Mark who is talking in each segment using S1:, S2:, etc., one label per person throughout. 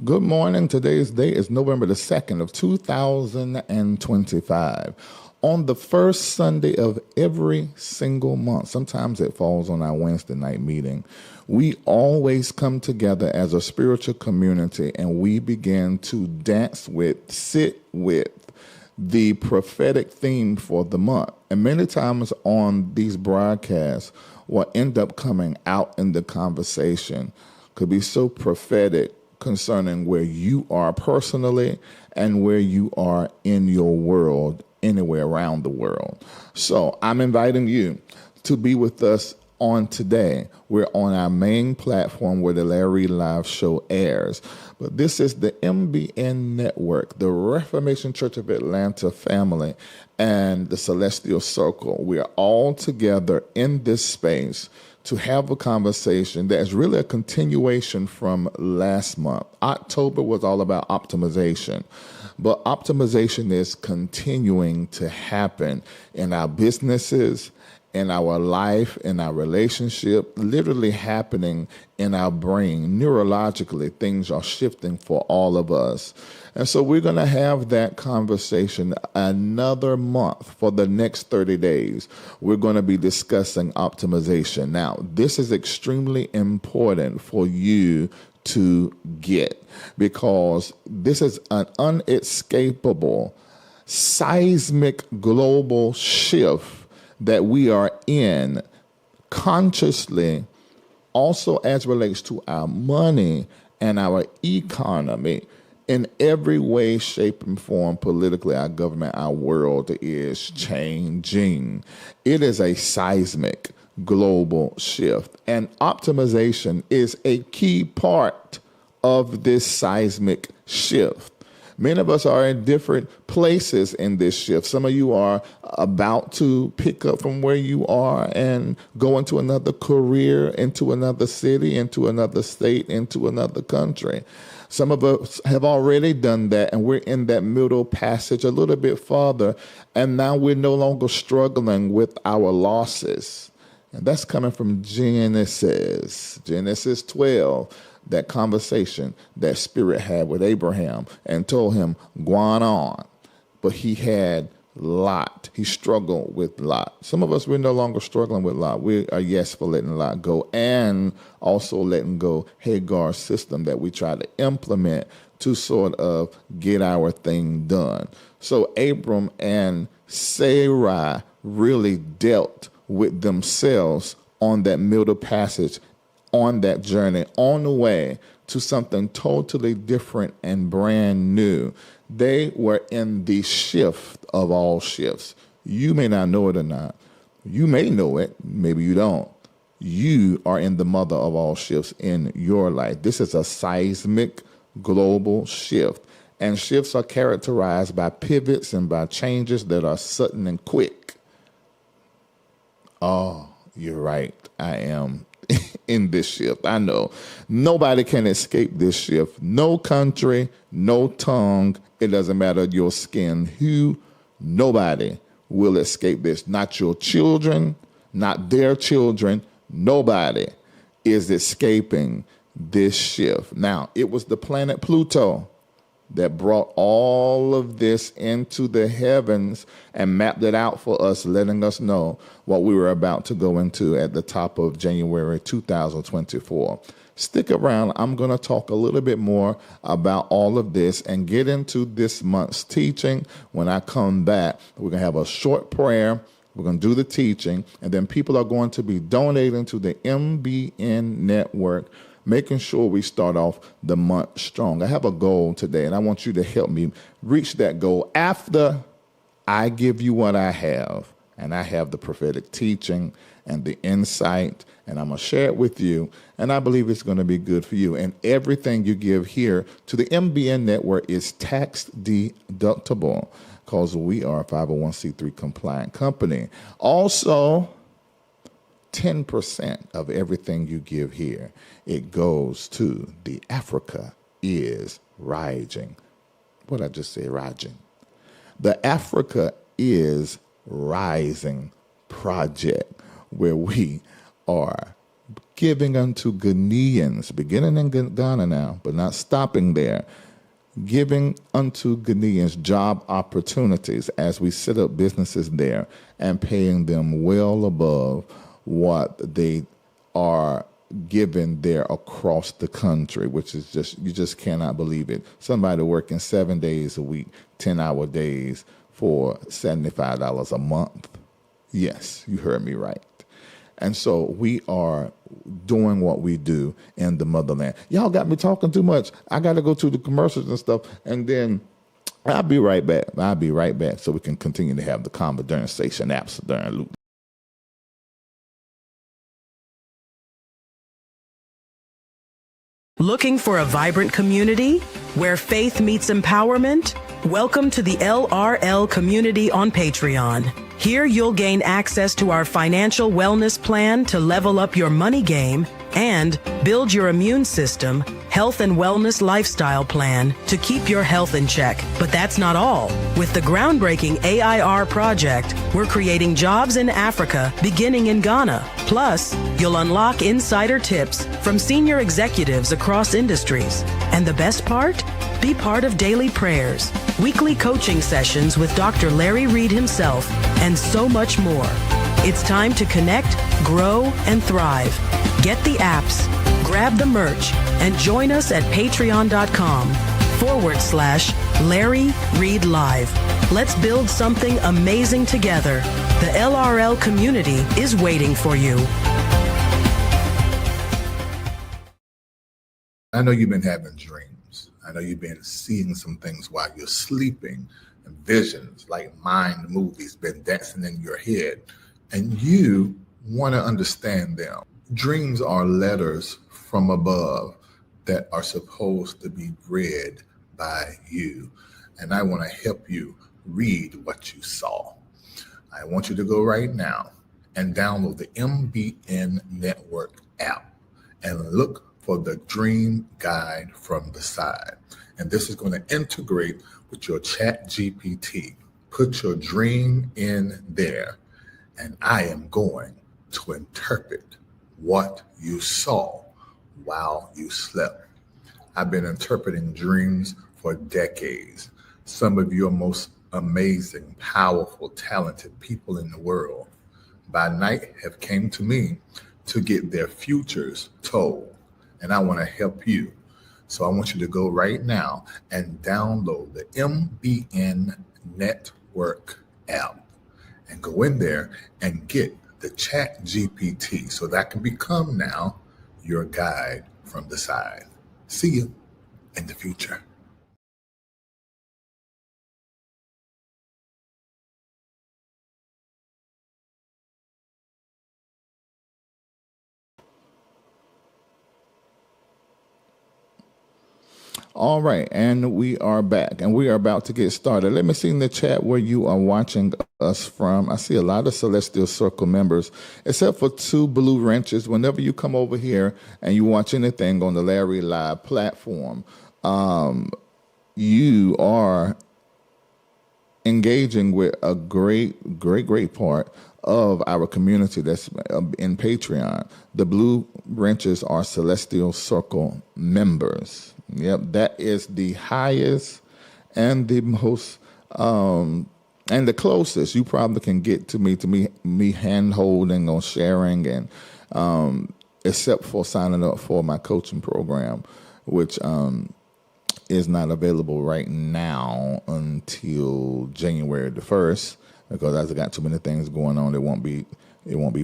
S1: Good morning. Today's date is November the 2nd of 2025. On the first Sunday of every single month, sometimes it falls on our Wednesday night meeting, we always come together as a spiritual community and we begin to dance with, sit with the prophetic theme for the month. And many times on these broadcasts, what end up coming out in the conversation could be so prophetic concerning where you are personally and where you are in your world, anywhere around the world. So I'm inviting you to be with us on today. We're on our main platform where the Larry Live show airs. But this is the MBN Network, the Reformation Church of Atlanta family, and the Celestial Circle. We are all together in this space to have a conversation that is really a continuation from last month. October was all about optimization, but optimization is continuing to happen in our businesses, in our life, in our relationship, literally happening in our brain. Neurologically, things are shifting for all of us. And so we're going to have that conversation another month for the next 30 days. We're going to be discussing optimization. Now, this is extremely important for you to get because this is an unescapable, seismic global shift that we are in consciously, also as relates to our money and our economy. In every way, shape, and form, politically, our government, our world is changing. It is a seismic global shift. And optimization is a key part of this seismic shift. Many of us are in different places in this shift. Some of you are about to pick up from where you are and go into another career, into another city, into another state, into another country. Some of us have already done that, and we're in that middle passage a little bit farther, and now we're no longer struggling with our losses. And that's coming from Genesis 12. That conversation that Spirit had with Abraham and told him, go on. But he had Lot. He struggled with Lot. Some of us, we're no longer struggling with Lot. We are, yes, for letting Lot go and also letting go Hagar's system that we try to implement to sort of get our thing done. So Abram and Sarai really dealt with themselves on that middle passage, on that journey, on the way to something totally different and brand new. They were in the shift of all shifts. You may not know it or not. You may know it, maybe you don't. You are in the mother of all shifts in your life. This is a seismic global shift. And shifts are characterized by pivots and by changes that are sudden and quick. Oh, you're right. I am in this shift. I know nobody can escape this shift. No country, no tongue. It doesn't matter your skin hue. Nobody will escape this. Not your children, not their children. Nobody is escaping this shift. Now, it was the planet Pluto that brought all of this into the heavens and mapped it out for us, letting us know what we were about to go into at the top of January 2024. Stick around. I'm going to talk a little bit more about all of this and get into this month's teaching. When I come back, we're going to have a short prayer. We're going to do the teaching, and then people are going to be donating to the MBN Network, making sure we start off the month strong. I have a goal today, and I want you to help me reach that goal after I give you what I have. And I have the prophetic teaching and the insight, and I'm going to share it with you, and I believe it's going to be good for you. And everything you give here to the MBN Network is tax deductible because we are a 501c3 compliant company. Also, 10% of everything you give here, it goes to the Africa is Rising. What I just said, Rising. The Africa is Rising project, where we are giving unto Ghanaians, beginning in Ghana now, but not stopping there, giving unto Ghanaians job opportunities as we set up businesses there and paying them well above what they are given there across the country, which is just, you just cannot believe it. Somebody working 7 days a week, 10-hour days for $75 a month. Yes, you heard me right. And so we are doing what we do in the motherland. Y'all got me talking too much. I got to go to the commercials and stuff, and then I'll be right back. So we can continue to have the conversation. Absolutely.
S2: Looking for a vibrant community where faith meets empowerment? Welcome to the LRL community on Patreon. Here you'll gain access to our financial wellness plan to level up your money game and build your immune system, health and wellness lifestyle plan to keep your health in check. But that's not all. With the groundbreaking AIR project, we're creating jobs in Africa beginning in Ghana. Plus, you'll unlock insider tips from senior executives across industries. And the best part? Be part of daily prayers, weekly coaching sessions with Dr. Larry Reid himself, and so much more. It's time to connect, grow, and thrive. Get the apps, grab the merch, and join us at patreon.com/Larry Reid Live. Let's build something amazing together. The LRL community is waiting for you.
S1: I know you've been having dreams. I know you've been seeing some things while you're sleeping, and visions like mind movies been dancing in your head, and you want to understand them. Dreams are letters from above that are supposed to be read by you, and I want to help you read what you saw. I want you to go right now and download the MBN Network app and look for the Dream Guide from the side. And this is going to integrate with your Chat GPT. Put your dream in there, and I am going to interpret what you saw while you slept. I've been interpreting dreams for decades. Some of your most amazing, powerful, talented people in the world by night have came to me to get their futures told. And I want to help you. So I want you to go right now and download the MBN Network app and go in there and get the Chat GPT so that can become now your guide from the side. See you in the future. All right, and we are back, and we are about to get started. Let me see in the chat where you are watching us from. I see a lot of Celestial Circle members, except for 2 blue wrenches. Whenever you come over here and you watch anything on the Larry Live platform, you are engaging with a great part of our community that's in Patreon. The blue wrenches are Celestial Circle members. Yep, that is the highest and the most and the closest you probably can get to me hand holding or sharing, and except for signing up for my coaching program, which is not available right now until January the 1st, because I've got too many things going on. It won't be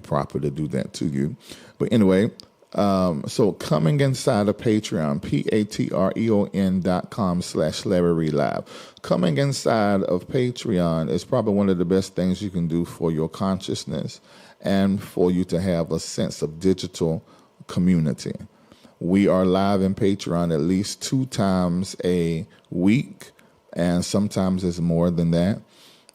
S1: proper to do that to you. But anyway, so coming inside of Patreon, patreon.com/Larry Reid Live. Coming inside of Patreon is probably one of the best things you can do for your consciousness and for you to have a sense of digital community. We are live in Patreon at least 2 times a week, and sometimes it's more than that.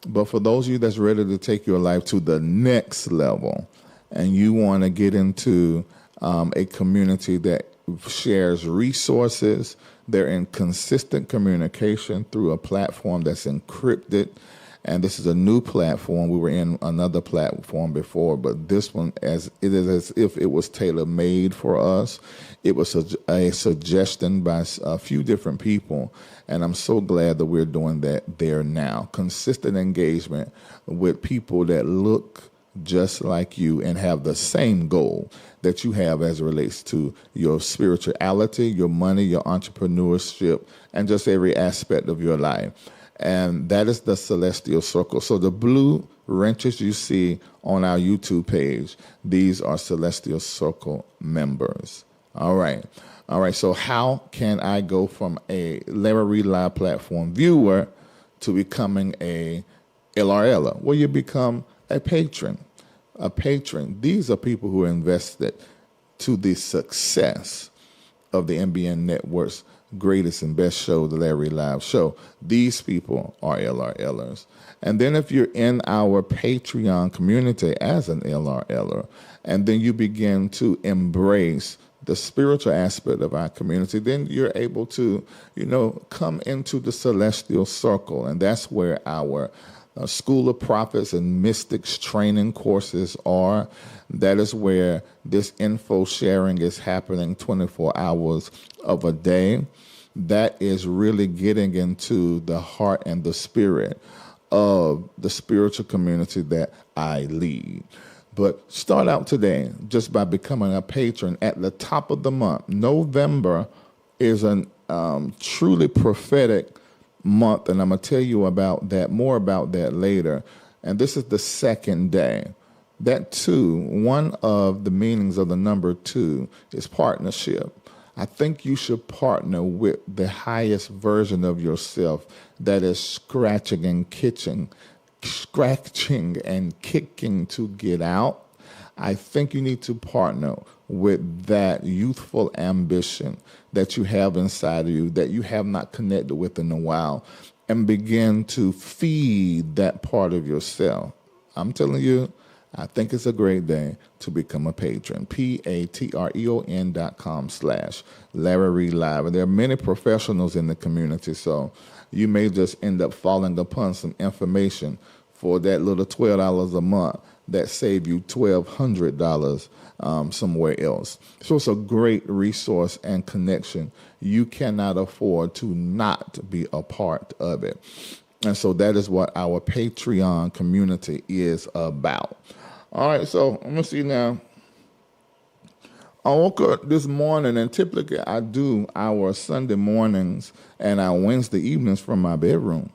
S1: But for those of you that's ready to take your life to the next level, and you want to get into a community that shares resources, they're in consistent communication through a platform that's encrypted, And this is a new platform. We were in another platform before, but this one, as it is as if it was tailor-made for us. It was a suggestion by a few different people, and I'm so glad that we're doing that there now. Consistent engagement with people that look just like you and have the same goal that you have as it relates to your spirituality, your money, your entrepreneurship, and just every aspect of your life. And that is the Celestial Circle. So the blue wrenches you see on our YouTube page, these are Celestial Circle members. All right. So how can I go from a Larry Reid Live platform viewer to becoming a LRLer? Well, you become a patron. A patron. These are people who are invested to the success of the NBN Network's greatest and best show, the Larry Live Show. These people are LRLers. And then if you're in our Patreon community as an LRLer, and then you begin to embrace the spiritual aspect of our community, then you're able to, come into the Celestial Circle. And that's where our School of Prophets and Mystics training courses are. That is where this info sharing is happening 24 hours of a day. That is really getting into the heart and the spirit of the spiritual community that I lead. But start out today just by becoming a patron at the top of the month. November is a truly prophetic month, and I'm going to tell you more about that later. And this is the second day. That 2, one of the meanings of the number 2 is partnership. I think you should partner with the highest version of yourself that is scratching and kicking to get out. I think you need to partner with that youthful ambition that you have inside of you that you have not connected with in a while, and begin to feed that part of yourself. I'm telling you, I think it's a great day to become a patron. patreon.com/Larry Reid Live. And there are many professionals in the community, so you may just end up falling upon some information for that little $12 a month that save you $1,200 somewhere else. So it's a great resource and connection. You cannot afford to not be a part of it. And so that is what our Patreon community is about. All right, so let me see now. I woke up this morning, and typically I do our Sunday mornings and our Wednesday evenings from my bedroom.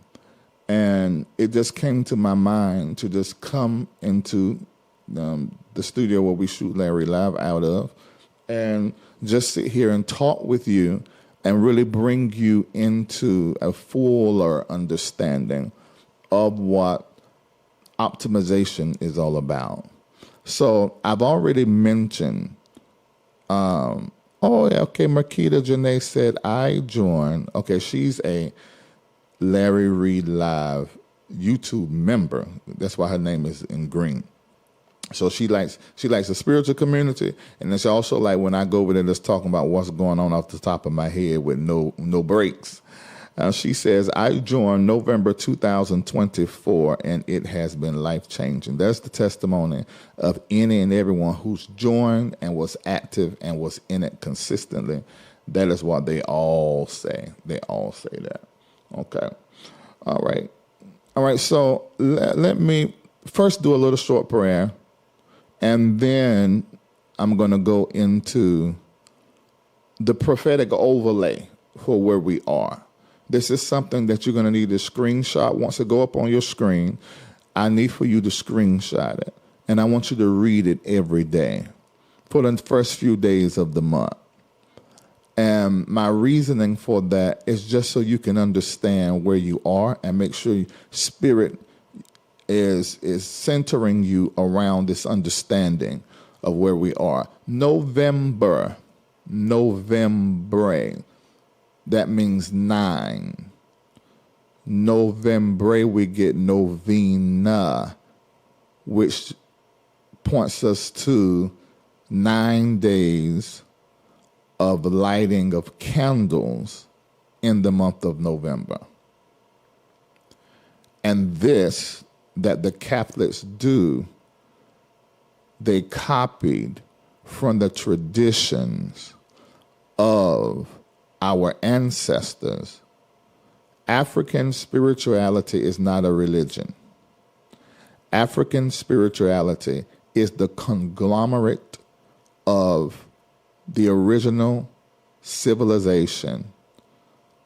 S1: And it just came to my mind to just come into the studio where we shoot Larry Live out of and just sit here and talk with you and really bring you into a fuller understanding of what optimization is all about. So I've already mentioned, Marquita Janae said, I joined. Okay, she's a Larry Reid Live YouTube member. That's why her name is in green. So she likes the spiritual community, and it's also like when I go over there just talking about what's going on off the top of my head with no breaks. She says, I joined November 2024, and it has been life-changing. That's the testimony of any and everyone who's joined and was active and was in it consistently. That is what they all say. They all say that. Okay. All right. So let me first do a little short prayer, and then I'm going to go into the prophetic overlay for where we are. This is something that you're going to need to screenshot. Once it go up on your screen, I need for you to screenshot it. And I want you to read it every day for the first few days of the month. And my reasoning for that is just so you can understand where you are and make sure Spirit is centering you around this understanding of where we are. November. That means 9. November, we get novena, which points us to 9 days of lighting of candles in the month of November. And this that the Catholics do, they copied from the traditions of our ancestors. African spirituality is not a religion. African spirituality is the conglomerate of the original civilization,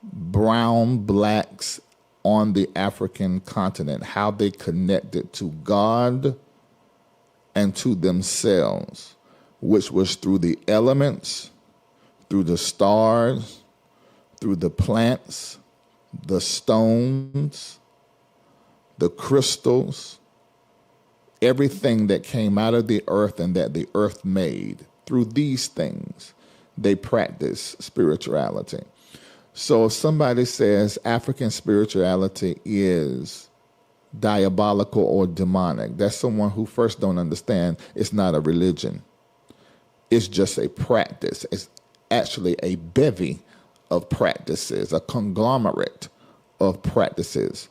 S1: brown blacks on the African continent, how they connected to God and to themselves, which was through the elements, through the stars, through the plants, the stones, the crystals, everything that came out of the earth and that the earth made. Through these things, they practice spirituality. So if somebody says African spirituality is diabolical or demonic, that's someone who first don't understand it's not a religion. It's just a practice. It's actually a bevy of practices, a conglomerate of practices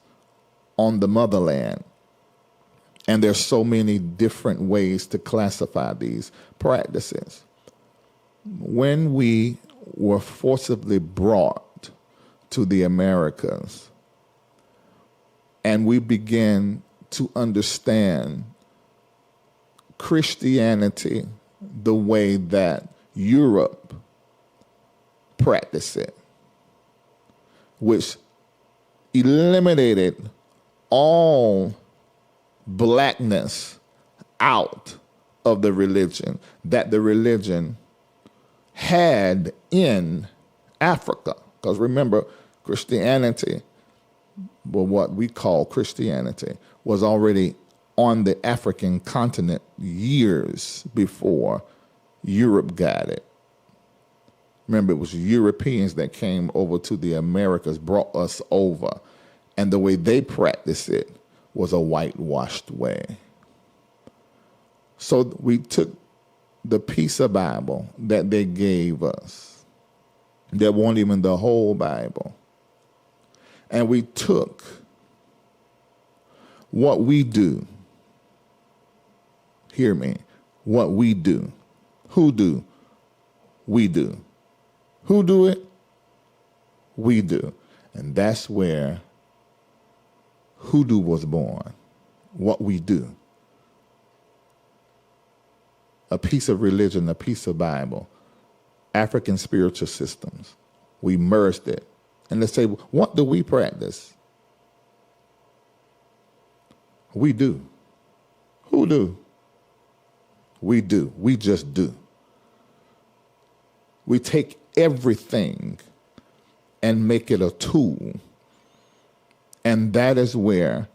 S1: on the motherland. And there's so many different ways to classify these practices. When we were forcibly brought to the Americas and we began to understand Christianity the way that Europe practiced it, which eliminated all blackness out of the religion that the religion had in Africa. Because remember, Christianity, well, what we call Christianity, was already on the African continent years before Europe got it. Remember, it was Europeans that came over to the Americas, brought us over, and the way they practiced it was a whitewashed way. So we took the piece of Bible that they gave us, that wasn't even the whole Bible, and we took what we do. Hear me. What we do. Who do? We do. Who do it? We do. And that's where hoodoo was born. What we do. A piece of religion, a piece of Bible, African spiritual systems. We merged it. And let's say, what do we practice? We do. Who do? We do. We just do. We take everything and make it a tool. And that is where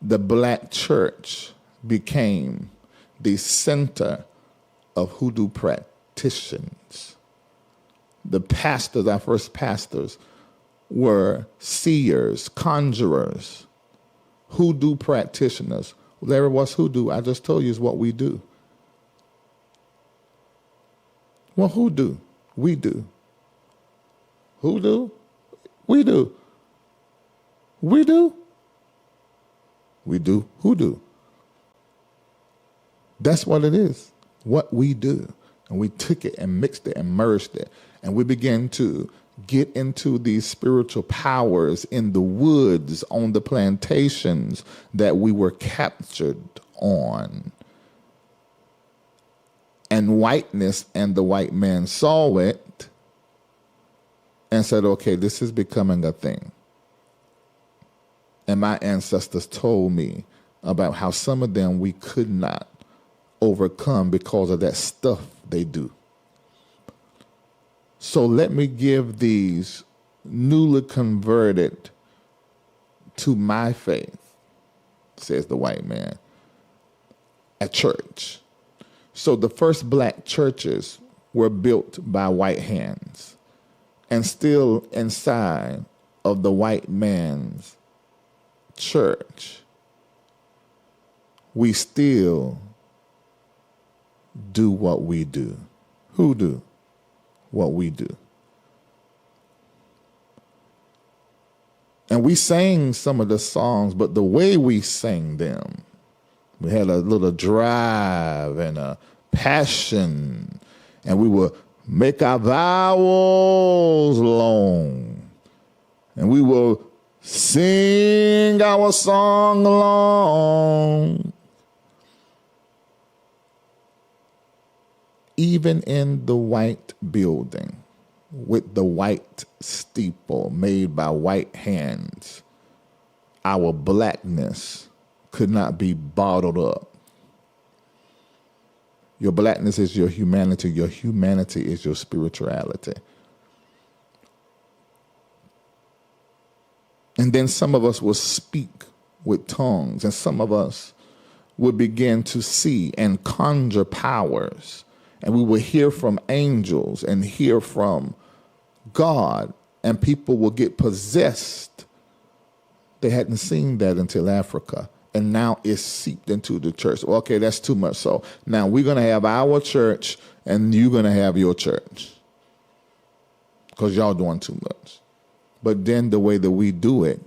S1: the black church became the center of hoodoo practitioners. The pastors, our first pastors, were seers, conjurers, hoodoo practitioners. Larry, what's hoodoo? I just told you is what we do. Well, who do? We do. Who do? We do. We do. We do. Who do? That's what it is. What we do. And we took it and mixed it and merged it. And we began to get into these spiritual powers in the woods, on the plantations that we were captured on. And whiteness and the white man saw it and said, okay, this is becoming a thing. And my ancestors told me about how some of them we could not overcome because of that stuff they do. So let me give these newly converted to my faith, says the white man, a church. So the first black churches were built by white hands, and still inside of the white man's church, we still do what we do. Who do what we do? And And we sang some of the songs, but the way we sang them, we had a little drive and a passion, and we would make our vowels long, and we will sing our song along. Even in the white building with the white steeple made by white hands, our blackness could not be bottled up. Your blackness is your humanity. Your humanity is your spirituality. And then some of us will speak with tongues, and some of us will begin to see and conjure powers, and we will hear from angels and hear from God, and people will get possessed. They hadn't seen that until Africa, and now it's seeped into the church. Well, okay, that's too much. So now we're going to have our church, and you're going to have your church because y'all doing too much. But then the way that we do it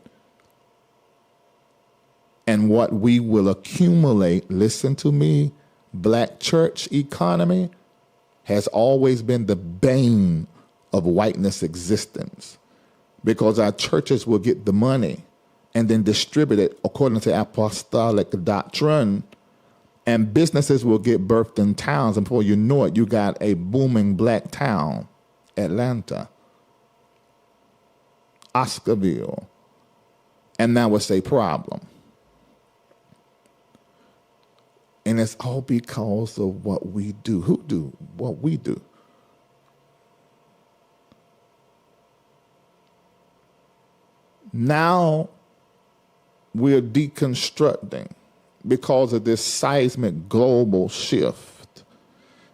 S1: and what we will accumulate, listen to me, black church economy has always been the bane of whiteness existence, because our churches will get the money and then distribute it according to apostolic doctrine, and businesses will get birthed in towns, and before you know it, you got a booming black town, Atlanta, Oscarville, and now it's a problem. And it's all because of what we do. Who do what we do? Now we're deconstructing because of this seismic global shift.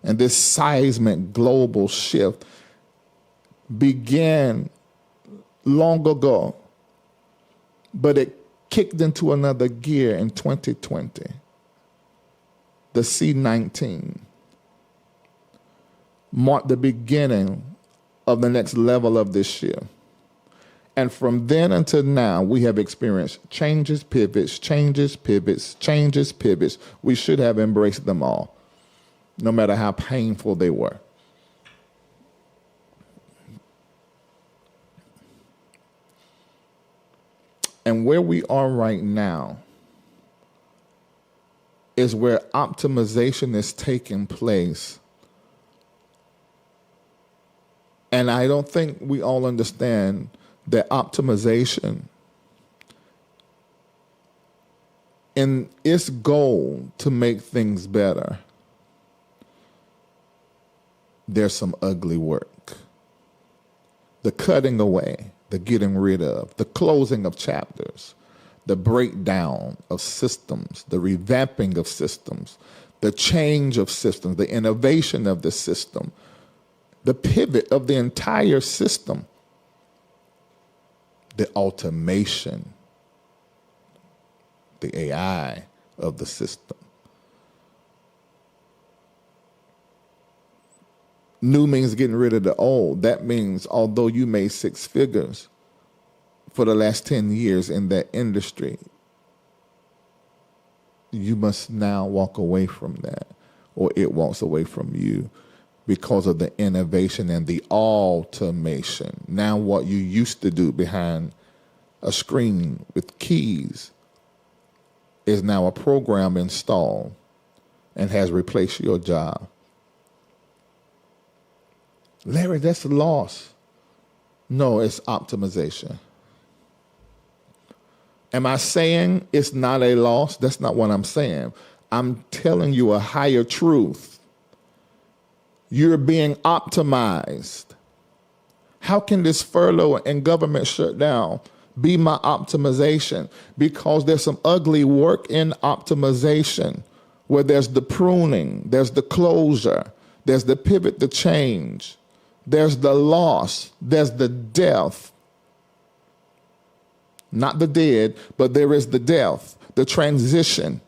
S1: And this seismic global shift began long ago, but it kicked into another gear in 2020. The C-19 marked the beginning of the next level of this shift. And from then until now, we have experienced changes, pivots, changes, pivots, changes, pivots. We should have embraced them all, no matter how painful they were. And where we are right now is where optimization is taking place. And I don't think we all understand that optimization, in its goal to make things better, there's some ugly work. The cutting away, the getting rid of, the closing of chapters, the breakdown of systems, the revamping of systems, the change of systems, the innovation of the system, the pivot of the entire system, the automation, the AI of the system. New means getting rid of the old. That means although you made six figures for the last 10 years in that industry, you must now walk away from that, or it walks away from you because of the innovation and the automation. Now what you used to do behind a screen with keys is now a program installed and has replaced your job. Larry, that's a loss. No, it's optimization. Am I saying it's not a loss? That's not what I'm saying. I'm telling you a higher truth. You're being optimized. How can this furlough and government shutdown be my optimization? Because there's some ugly work in optimization, where there's the pruning, there's the closure, there's the pivot, the change, there's the loss, there's the death. Not the dead, but there is the death, the transition.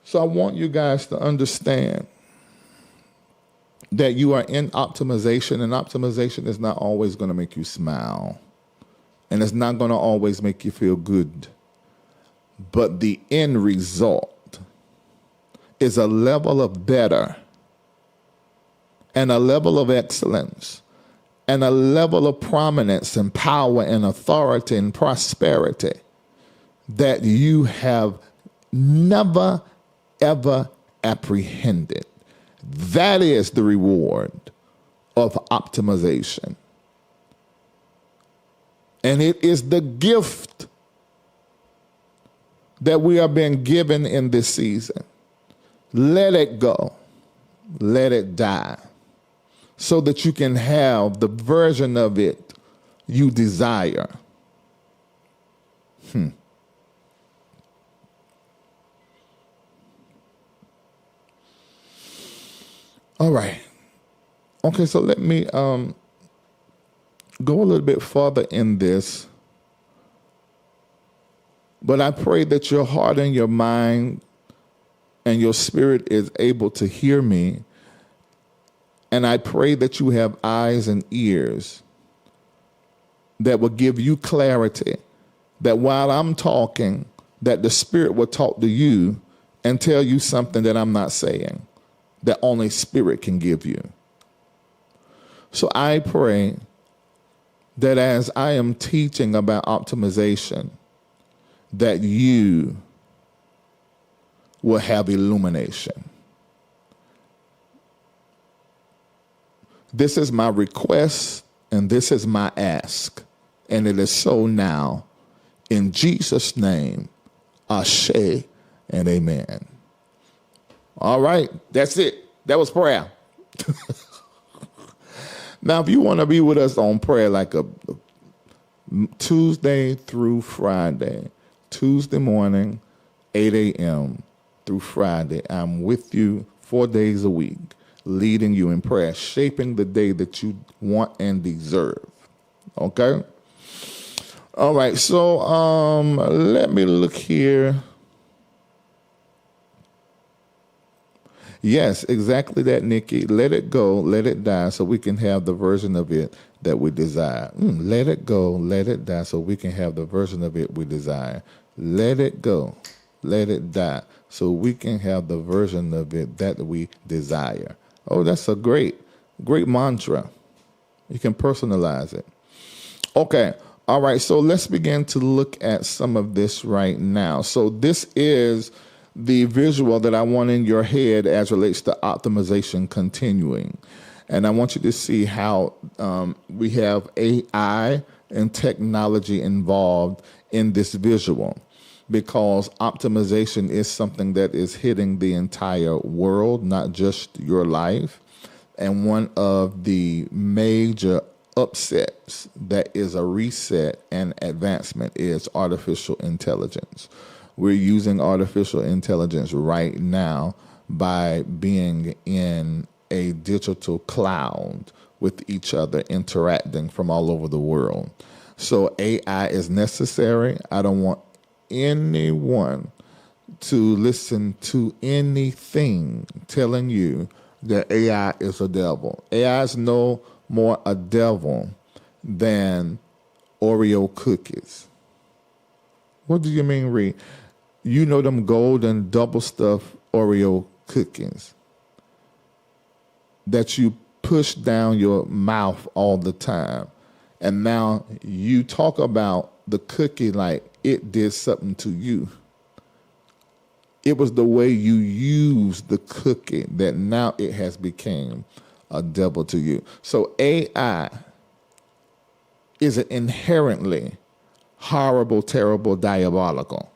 S1: So I want you guys to understand that you are in optimization, and optimization is not always going to make you smile, and it's not going to always make you feel good. But the end result is a level of better, and a level of excellence, and a level of prominence and power and authority and prosperity that you have never, ever apprehended. That is the reward of optimization. And it is the gift that we are being given in this season. Let it go. Let it die. So that you can have the version of it you desire. All right. Okay, so let me go a little bit further in this. But I pray that your heart and your mind and your spirit is able to hear me. And I pray that you have eyes and ears that will give you clarity, that while I'm talking, that the Spirit will talk to you and tell you something that I'm not saying, that only Spirit can give you. So I pray that as I am teaching about optimization, that you will have illumination. This is my request, and this is my ask, and it is so now. In Jesus' name, Ashe and amen. All right, that's it. That was prayer. Now, if you want to be with us on prayer like a Tuesday through Friday, Tuesday morning, 8 a.m. through Friday, I'm with you 4 days a week, leading you in prayer, shaping the day that you want and deserve. Okay? All right, so let me look here. Yes, exactly that, Nikki. Let it go, let it die, so we can have the version of it that we desire. Let it go, let it die, so we can have the version of it we desire. Let it go, let it die, so we can have the version of it that we desire. Oh, that's a great mantra. You can personalize it. Okay, all right, so let's begin to look at some of this right now. So this is the visual that I want in your head as relates to optimization continuing. And I want you to see how we have AI and technology involved in this visual, because optimization is something that is hitting the entire world, not just your life. And one of the major upsets that is a reset and advancement is artificial intelligence. We're using artificial intelligence right now by being in a digital cloud with each other, interacting from all over the world. So AI is necessary. I don't want anyone to listen to anything telling you that AI is a devil. AI is no more a devil than Oreo cookies. What do you mean, Reid? You know them golden double stuffed Oreo cookies that you push down your mouth all the time. And now you talk about the cookie like it did something to you. It was the way you used the cookie that now it has become a devil to you. So AI is inherently horrible, terrible, diabolical.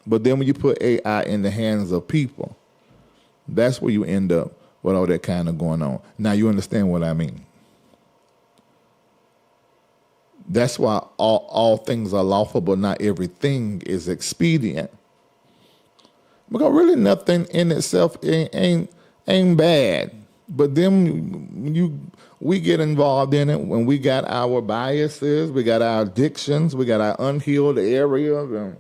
S1: But then when you put AI in the hands of people, that's where you end up with all that kind of going on. Now you understand what I mean. That's why all things are lawful, but not everything is expedient. Because really nothing in itself ain't bad. But then we get involved in it when we got our biases, we got our addictions, we got our unhealed areas, and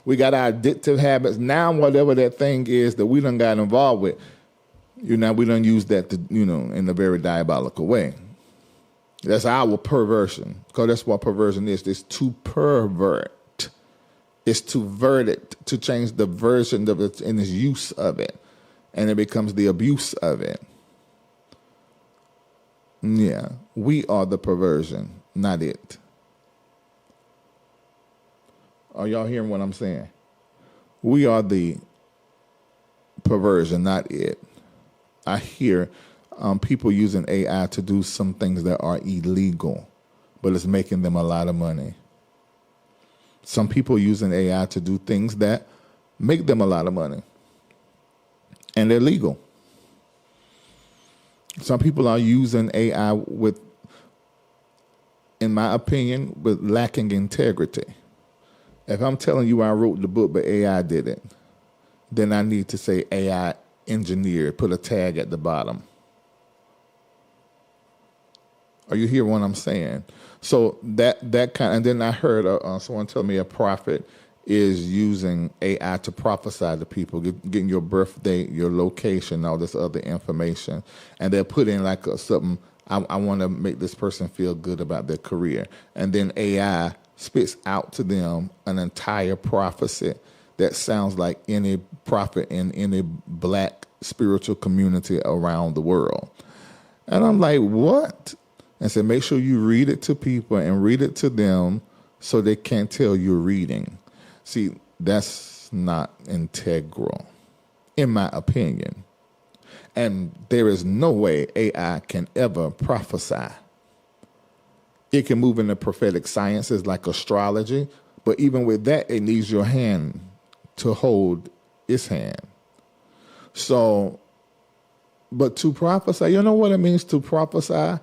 S1: we got our addictive habits. Now whatever that thing is that we done got involved with, We don't use that in a very diabolical way. That's our perversion, because that's what perversion is. It's to pervert. It's to vert it, to change the version of it in its use of it, and it becomes the abuse of it. Yeah, we are the perversion, not it. Are y'all hearing what I'm saying? We are the perversion, not it. I hear people using AI to do some things that are illegal, but it's making them a lot of money. Some people using AI to do things that make them a lot of money, and they're legal. Some people are using AI with, in my opinion, with lacking integrity. If I'm telling you I wrote the book but AI did it, then I need to say AI engineer, put a tag at the bottom. Are you hearing what I'm saying? So that kind, and then I heard someone tell me a prophet is using AI to prophesy to people, getting your birth date, your location, all this other information, and they'll put in like something. I want to make this person feel good about their career, and then AI spits out to them an entire prophecy that sounds like any prophet in any black spiritual community around the world. And I'm like, what? And said, make sure you read it to people and read it to them so they can't tell you're reading. See, that's not integral, in my opinion. And there is no way AI can ever prophesy. It can move into prophetic sciences like astrology, but even with that, it needs your hand to hold its hand. So, but to prophesy, you know what it means to prophesy?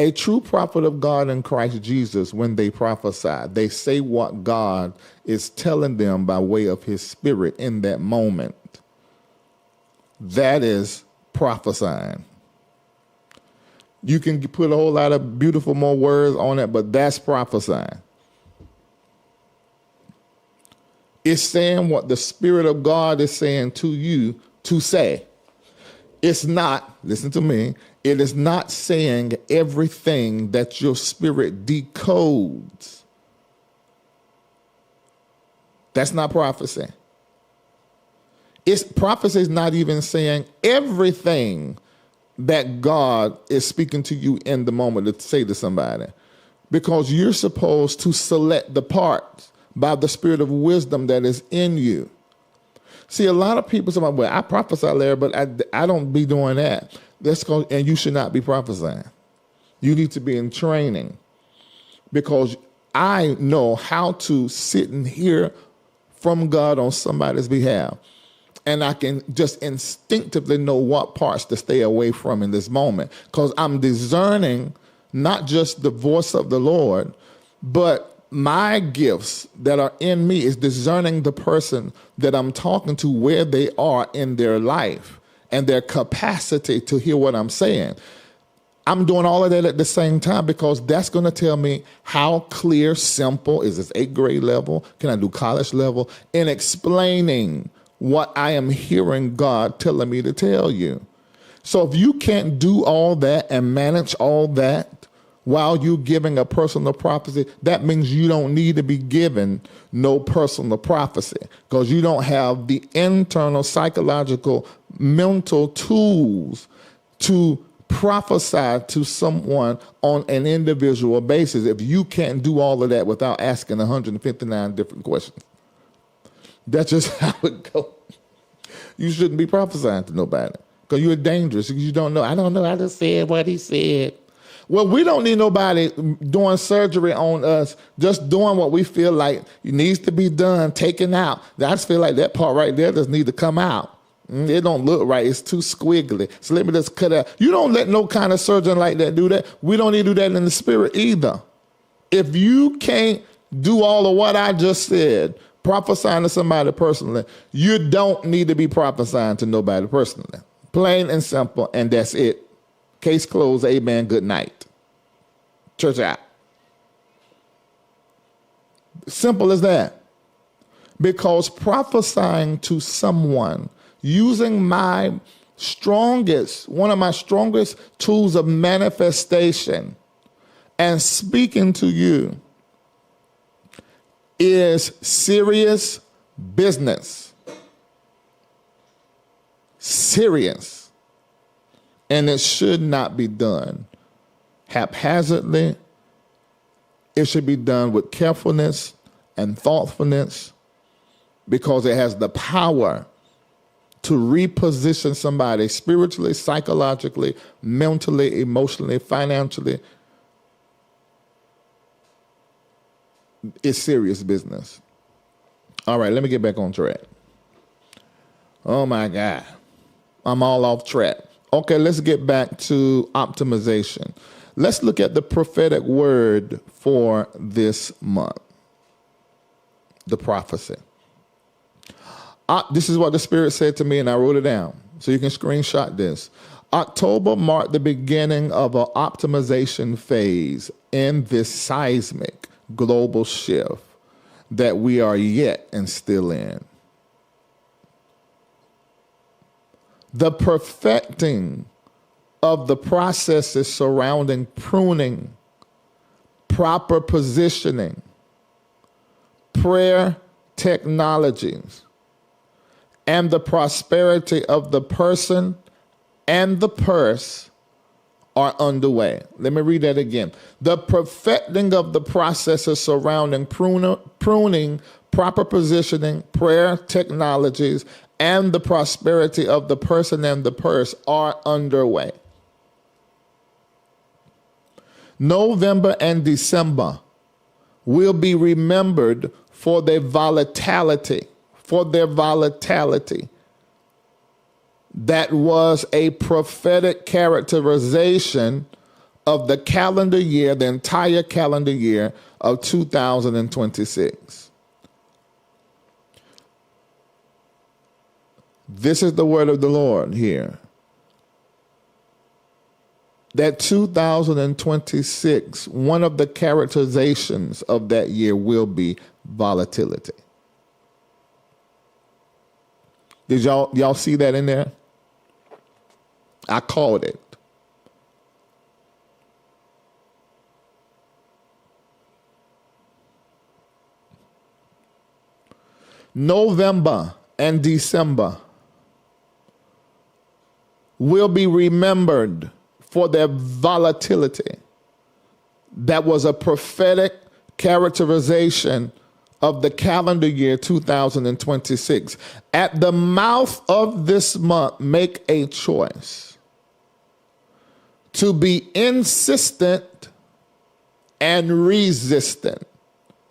S1: A true prophet of God in Christ Jesus, when they prophesy, they say what God is telling them by way of his spirit in that moment. That is prophesying. You can put a whole lot of beautiful more words on it, but that's prophesying. It's saying what the Spirit of God is saying to you to say. It's not, listen to me, it is not saying everything that your spirit decodes. That's not prophecy. Prophecy is not even saying everything that God is speaking to you in the moment to say to somebody, because you're supposed to select the parts by the spirit of wisdom that is in you. See, a lot of people say, well, I prophesy, Larry, but I don't be doing that. And you should not be prophesying. You need to be in training, because I know how to sit and hear from God on somebody's behalf. And I can just instinctively know what parts to stay away from in this moment, because I'm discerning not just the voice of the Lord, but my gifts that are in me is discerning the person that I'm talking to, where they are in their life and their capacity to hear what I'm saying. I'm doing all of that at the same time, because that's going to tell me how clear, simple, is this 8th grade level? Can I do college level? In explaining what I am hearing God telling me to tell you. So if you can't do all that and manage all that while you're giving a personal prophecy, that means you don't need to be given no personal prophecy, because you don't have the internal psychological mental tools to prophesy to someone on an individual basis if you can't do all of that without asking 159 different questions. That's just how it goes. You shouldn't be prophesying to nobody, because you're dangerous. You don't know. I don't know. I just said what he said. Well, we don't need nobody doing surgery on us, just doing what we feel like needs to be done, taken out. I just feel like that part right there just need to come out. It don't look right. It's too squiggly. So let me just cut it out. You don't let no kind of surgeon like that do that. We don't need to do that in the spirit either. If you can't do all of what I just said, prophesying to somebody personally, you don't need to be prophesying to nobody personally. Plain and simple, and that's it. Case closed, amen, good night. Church out. Simple as that. Because prophesying to someone, using one of my strongest tools of manifestation and speaking to you is serious business. Serious. And it should not be done haphazardly. It should be done with carefulness and thoughtfulness, because it has the power to reposition somebody spiritually, psychologically, mentally, emotionally, financially. It's serious business. All right, let me get back on track. Oh my God. I'm all off track. Okay, let's get back to optimization. Let's look at the prophetic word for this month. The prophecy. This is what the Spirit said to me, and I wrote it down, so you can screenshot this. October marked the beginning of an optimization phase in this seismic global shift that we are yet and still in. The perfecting of the processes surrounding pruning, proper positioning, prayer technologies, and the prosperity of the person and the purse are underway. Let me read that again. The perfecting of the processes surrounding pruning, proper positioning, prayer technologies, and the prosperity of the person and the purse are underway. November and December will be remembered for their volatility, that was a prophetic characterization of the calendar year, the entire calendar year of 2026. This is the word of the Lord here. That 2026, one of the characterizations of that year will be volatility. Did y'all see that in there? I called it. November and December will be remembered for their volatility. That was a prophetic characterization of the calendar year 2026. At the mouth of this month, make a choice to be insistent and resistant.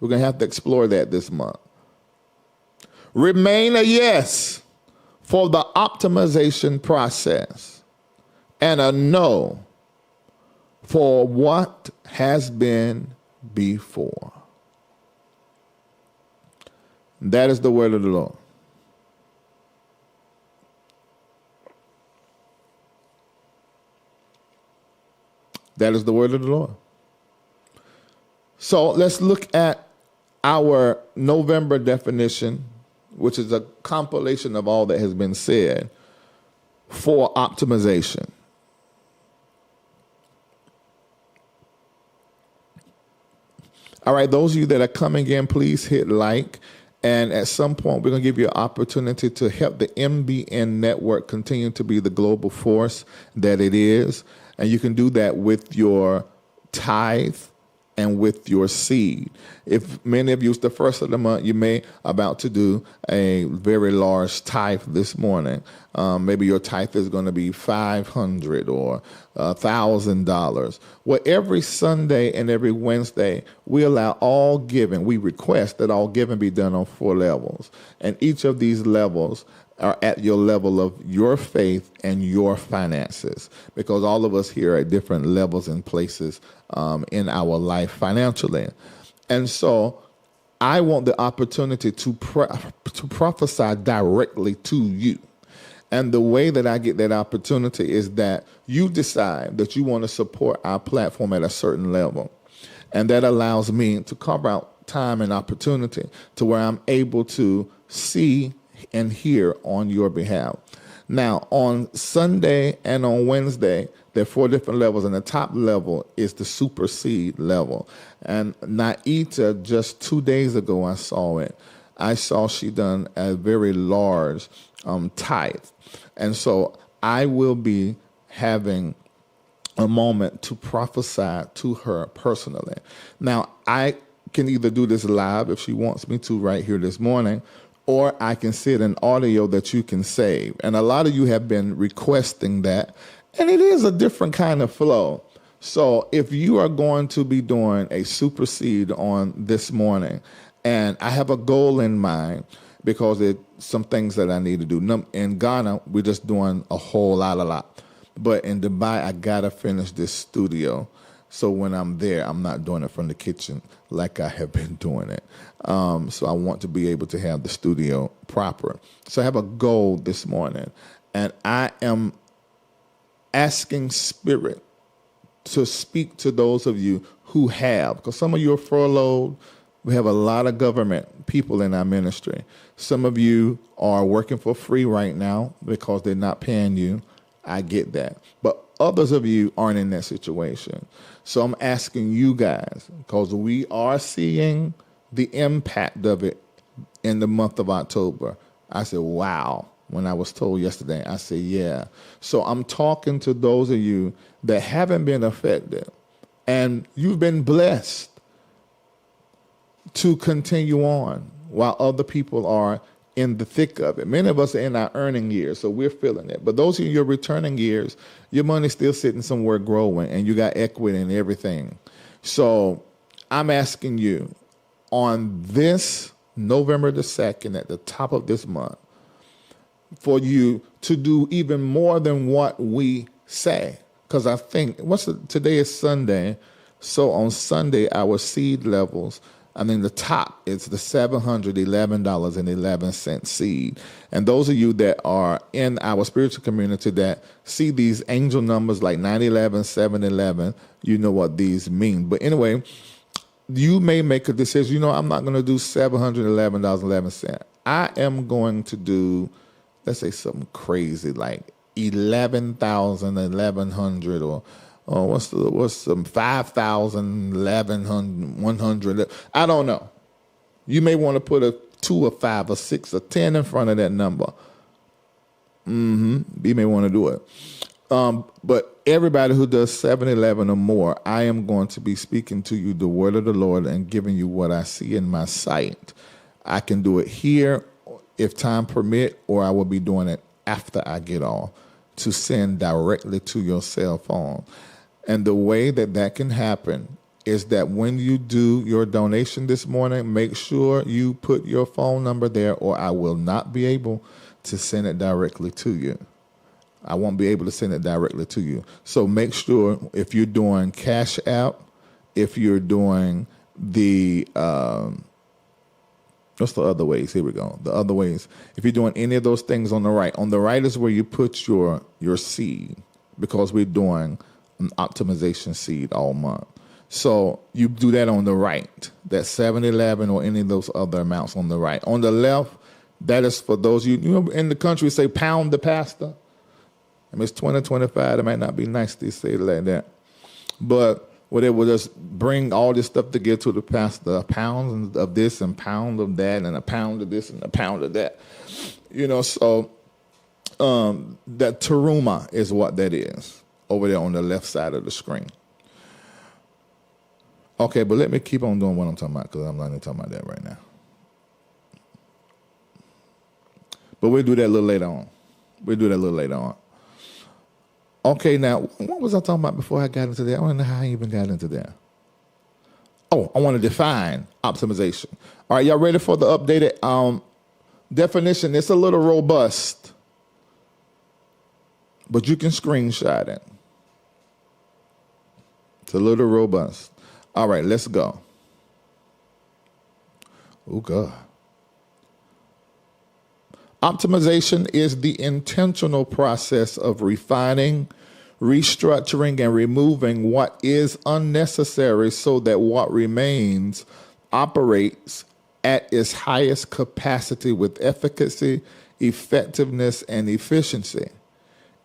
S1: We're going to have to explore that this month. Remain a yes for the optimization process, and a no for what has been before. That is the word of the Lord. That is the word of the Lord. So let's look at our November definition, which is a compilation of all that has been said for optimization. All right, those of you that are coming in, please hit like. And at some point, we're going to give you an opportunity to help the MBN network continue to be the global force that it is. And you can do that with your tithe and with your seed. If many of you, it's the first of the month, you may about to do a very large tithe this morning. Maybe your tithe is going to be $500 or $1,000. Well, every Sunday and every Wednesday, we allow all giving. We request that all giving be done on 4 levels. And each of these levels are at your level of your faith and your finances, because all of us here are at different levels and places in our life financially. And so I want the opportunity to prophesy directly to you. And the way that I get that opportunity is that you decide that you want to support our platform at a certain level. And that allows me to carve out time and opportunity to where I'm able to see, and hear on your behalf. Now, on Sunday and on Wednesday, there are 4 different levels, and the top level is the supersede level. And Naita, just 2 days ago, I saw it. I saw she done a very large tithe. And so I will be having a moment to prophesy to her personally. Now, I can either do this live if she wants me to right here this morning, or I can send an audio that you can save. And a lot of you have been requesting that, and it is a different kind of flow. So if you are going to be doing a supersede on this morning, and I have a goal in mind because it's some things that I need to do. In Ghana, we're just doing a whole lot. But in Dubai, I got to finish this studio. So when I'm there, I'm not doing it from the kitchen like I have been doing it. So I want to be able to have the studio proper. So I have a goal this morning, and I am asking Spirit to speak to those of you who have, because some of you are furloughed. We have a lot of government people in our ministry. Some of you are working for free right now because they're not paying you. I get that. But others of you aren't in that situation. So I'm asking you guys, because we are seeing the impact of it in the month of October. I said, wow. When I was told yesterday, I said, yeah. So I'm talking to those of you that haven't been affected, and you've been blessed to continue on while other people are in the thick of it. Many of us are in our earning years, so we're feeling it. But those in your returning years, your money's still sitting somewhere growing, and you got equity and everything. So I'm asking you, on this November the 2nd, at the top of this month, for you to do even more than what we say. Because I think, today is Sunday, so on Sunday, our seed levels, the top is the $711.11 seed. And those of you that are in our spiritual community that see these angel numbers like 911, 711, you know what these mean. But anyway, you may make a decision, I'm not going to do $711.11. I am going to do, let's say something crazy like 11,000, 1,100, or what's some 5,000, 1,100, 100. I don't know. You may want to put a 2 or 5 or 6 or 10 in front of that number. You may want to do it. But everybody who does 711 or more, I am going to be speaking to you the word of the Lord and giving you what I see in my sight. I can do it here if time permit, or I will be doing it after I get off to send directly to your cell phone. And the way that can happen is that when you do your donation this morning, make sure you put your phone number there, or I will not be able to send it directly to you. I won't be able to send it directly to you. So make sure, if you're doing Cash App, if you're doing the, what's the other ways? Here we go. The other ways. If you're doing any of those things on the right is where you put your seed, because we're doing an optimization seed all month. So you do that on the right, that 711 or any of those other amounts on the right. On the left, that is for those you in the country say pound the pastor. It's 2025. It might not be nice to say it like that, but where they will just bring all this stuff together to the pastor, a pound of this and pound of that and a pound of this and a pound of that. So that teruma is what that is over there on the left side of the screen. Okay, but let me keep on doing what I'm talking about, because I'm not even talking about that right now. But we'll do that a little later on. Okay, now, what was I talking about before I got into that? I don't know how I even got into that. Oh, I want to define optimization. All right, y'all ready for the updated definition? It's a little robust, but you can screenshot it. It's a little robust. All right, let's go. Oh, God. Optimization is the intentional process of refining, restructuring, and removing what is unnecessary so that what remains operates at its highest capacity with efficacy, effectiveness, and efficiency.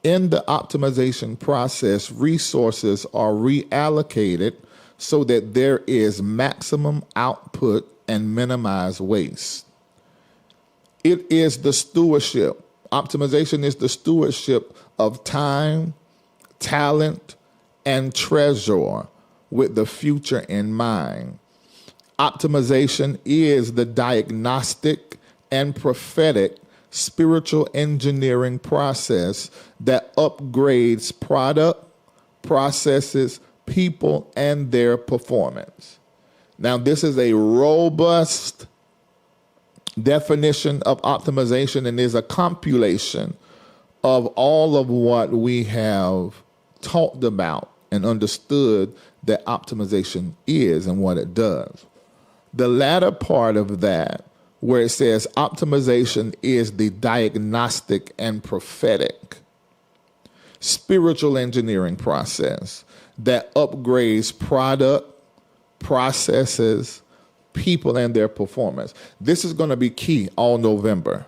S1: In the optimization process, resources are reallocated so that there is maximum output and minimize waste. It is the stewardship. Optimization is the stewardship of time, talent, and treasure with the future in mind. Optimization is the diagnostic and prophetic spiritual engineering process that upgrades product, processes, people, and their performance. Now, this is a robust definition of optimization and is a compilation of all of what we have talked about and understood that optimization is and what it does. The latter part of that, where it says optimization is the diagnostic and prophetic spiritual engineering process that upgrades product, processes, people, and their performance. This is going to be key all November.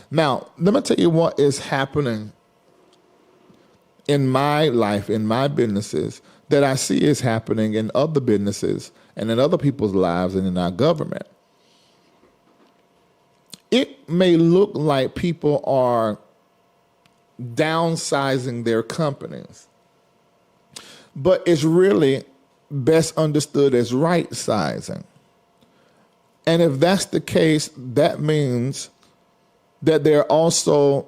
S1: Now, let me tell you what is happening in my life, in my businesses, that I see is happening in other businesses and in other people's lives and in our government. It may look like people are downsizing their companies, but it's really best understood as right sizing. And if that's the case, that means that they're also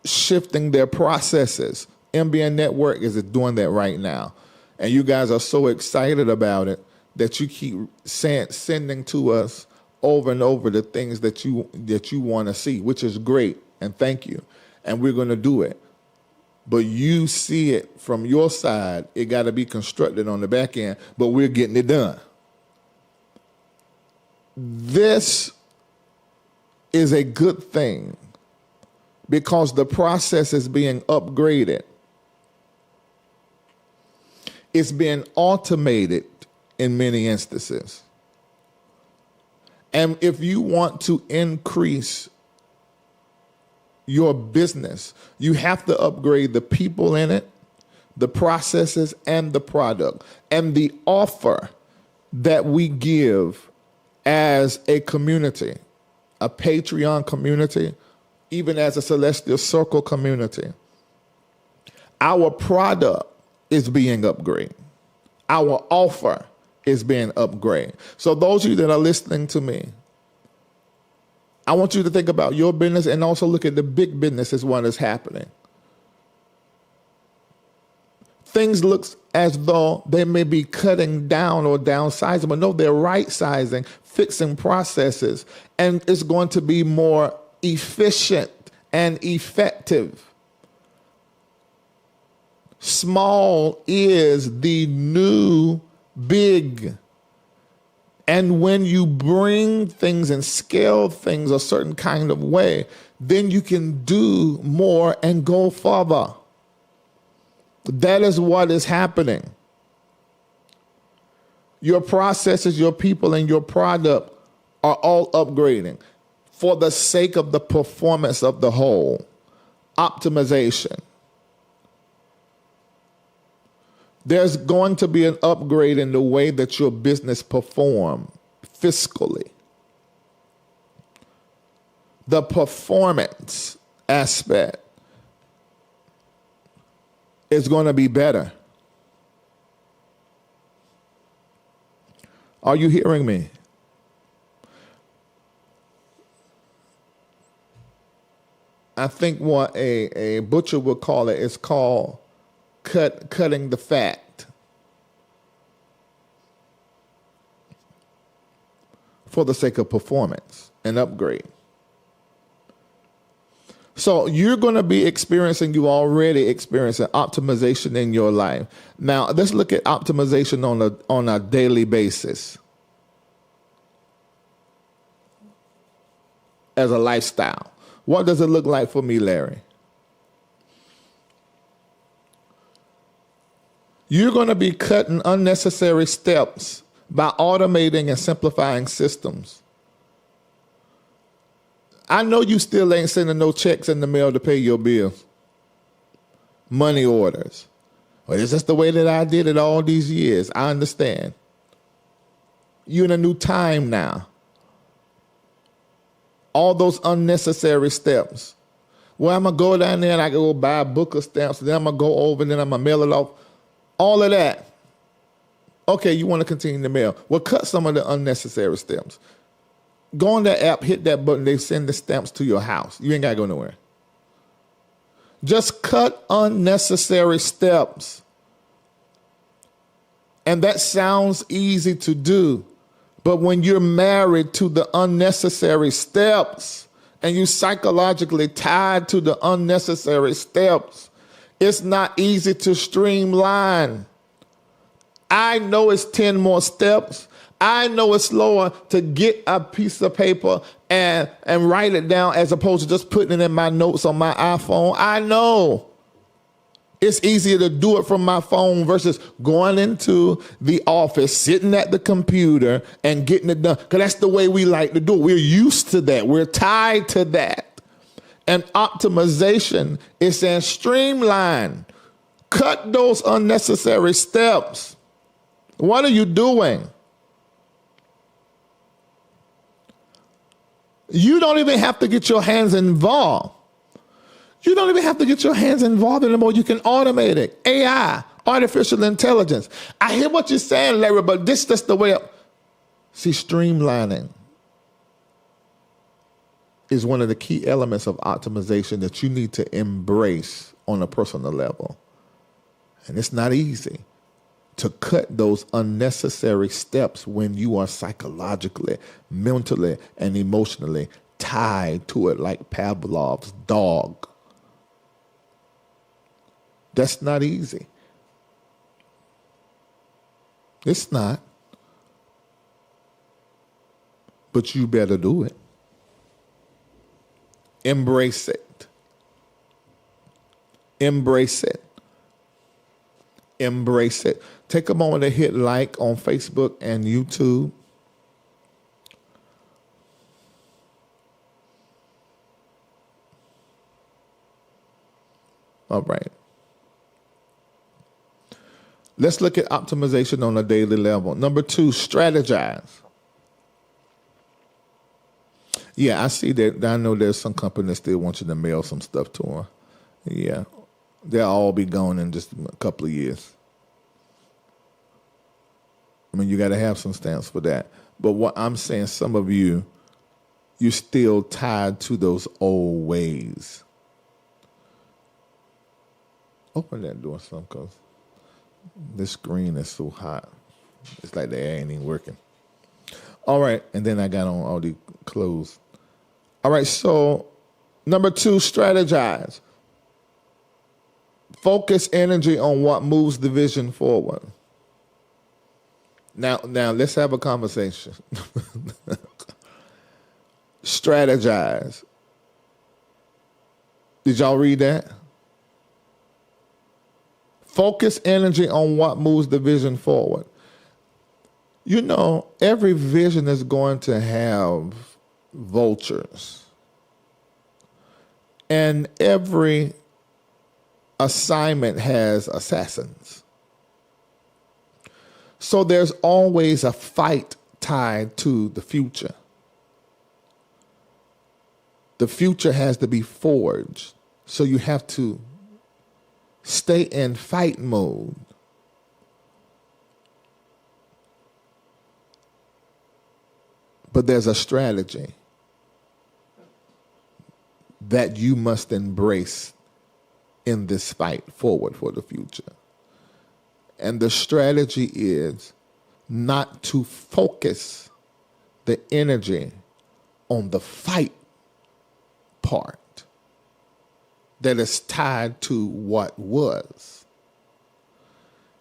S1: shifting their processes. MBN Network is doing that right now. And you guys are so excited about it that you keep sending to us over and over the things that you want to see, which is great. And thank you. And we're going to do it. But you see it from your side. It got to be constructed on the back end, but we're getting it done. This is a good thing because the process is being upgraded. It's being automated in many instances. And if you want to increase your business, you have to upgrade the people in it, the processes, and the product. And the offer that we give as a community, a Patreon community, even as a Celestial Circle community, our product is being upgraded. Our offer is being upgraded. So those of you that are listening to me, I want you to think about your business and also look at the big business as what is happening. Things look as though they may be cutting down or downsizing, but no, they're right sizing, fixing processes, and it's going to be more efficient and effective. Small is the new big. And when you bring things and scale things a certain kind of way, then you can do more and go further. That is what is happening. Your processes, your people, and your product are all upgrading for the sake of the performance of the whole. Optimization. There's going to be an upgrade in the way that your business performs fiscally. The performance aspect is going to be better. Are you hearing me? I think what a butcher would call it is called cutting the fat for the sake of performance and upgrade. So you're going to be you already experiencing optimization in your life. Now let's look at optimization on a daily basis as a lifestyle. What does it look like for me, Larry? You're going to be cutting unnecessary steps by automating and simplifying systems. I know you still ain't sending no checks in the mail to pay your bills, money orders. Well, it's just the way that I did it all these years. I understand. You're in a new time now. All those unnecessary steps. Well, I'm going to go down there and I can go buy a book of stamps. Then I'm going to go over and then I'm going to mail it off. All of that. Okay, you want to continue to mail. Well, cut some of the unnecessary steps. Go on that app, hit that button, they send the stamps to your house. You ain't got to go nowhere. Just cut unnecessary steps. And that sounds easy to do. But when you're married to the unnecessary steps and you psychologically tied to the unnecessary steps, it's not easy to streamline. I know it's 10 more steps. I know it's slower to get a piece of paper and write it down as opposed to just putting it in my notes on my iPhone. I know. It's easier to do it from my phone versus going into the office, sitting at the computer and getting it done. Because that's the way we like to do it. We're used to that. We're tied to that. And optimization is saying streamline. Cut those unnecessary steps. What are you doing? You don't even have to get your hands involved. You don't even have to get your hands involved anymore. You can automate it. AI, artificial intelligence. I hear what you're saying, Larry, but this is just the way. See, streamlining is one of the key elements of optimization that you need to embrace on a personal level. And it's not easy to cut those unnecessary steps when you are psychologically, mentally, and emotionally tied to it like Pavlov's dog. That's not easy. It's not. But you better do it. Embrace it. Embrace it. Embrace it. Take a moment to hit like on Facebook and YouTube. All right. Let's look at optimization on a daily level. Number 2, strategize. Yeah, I see that. I know there's some companies that still want you to mail some stuff to them. Yeah, they'll all be gone in just a couple of years. I mean, you got to have some stamps for that. But what I'm saying, some of you, you're still tied to those old ways. Open that door some, because this screen is so hot. It's like the air ain't even working. All right, and then I got on all the clothes. All right, so number 2, strategize. Focus energy on what moves the vision forward. Now let's have a conversation. Strategize. Did y'all read that? Focus energy on what moves the vision forward. You know, every vision is going to have vultures. And every assignment has assassins. So there's always a fight tied to the future. The future has to be forged. So you have to stay in fight mode. But there's a strategy that you must embrace in this fight forward for the future. And the strategy is not to focus the energy on the fight part that is tied to what was.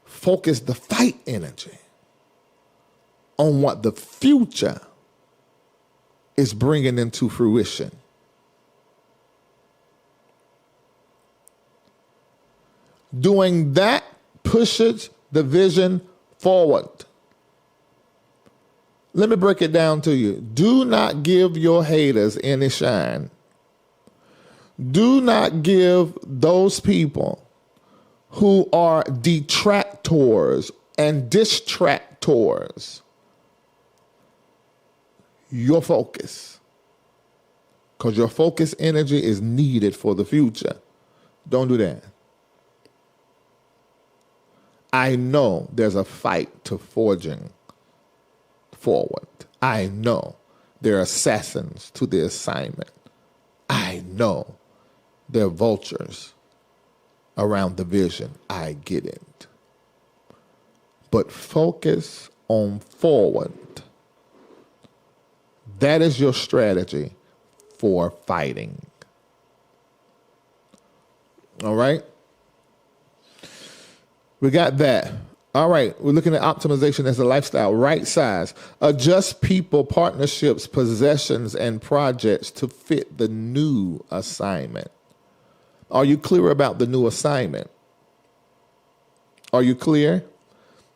S1: Focus the fight energy on what the future is bringing into fruition. Doing that pushes the vision forward. Let me break it down to you. Do not give your haters any shine. Do not give those people who are detractors and distractors your focus. Because your focus energy is needed for the future. Don't do that. I know there's a fight to forging forward. I know there are assassins to the assignment. I know there are vultures around the vision. I get it. But focus on forward. That is your strategy for fighting. All right? We got that. All right, we're looking at optimization as a lifestyle. Right size. Adjust people, partnerships, possessions, and projects to fit the new assignment. Are you clear about the new assignment? Are you clear?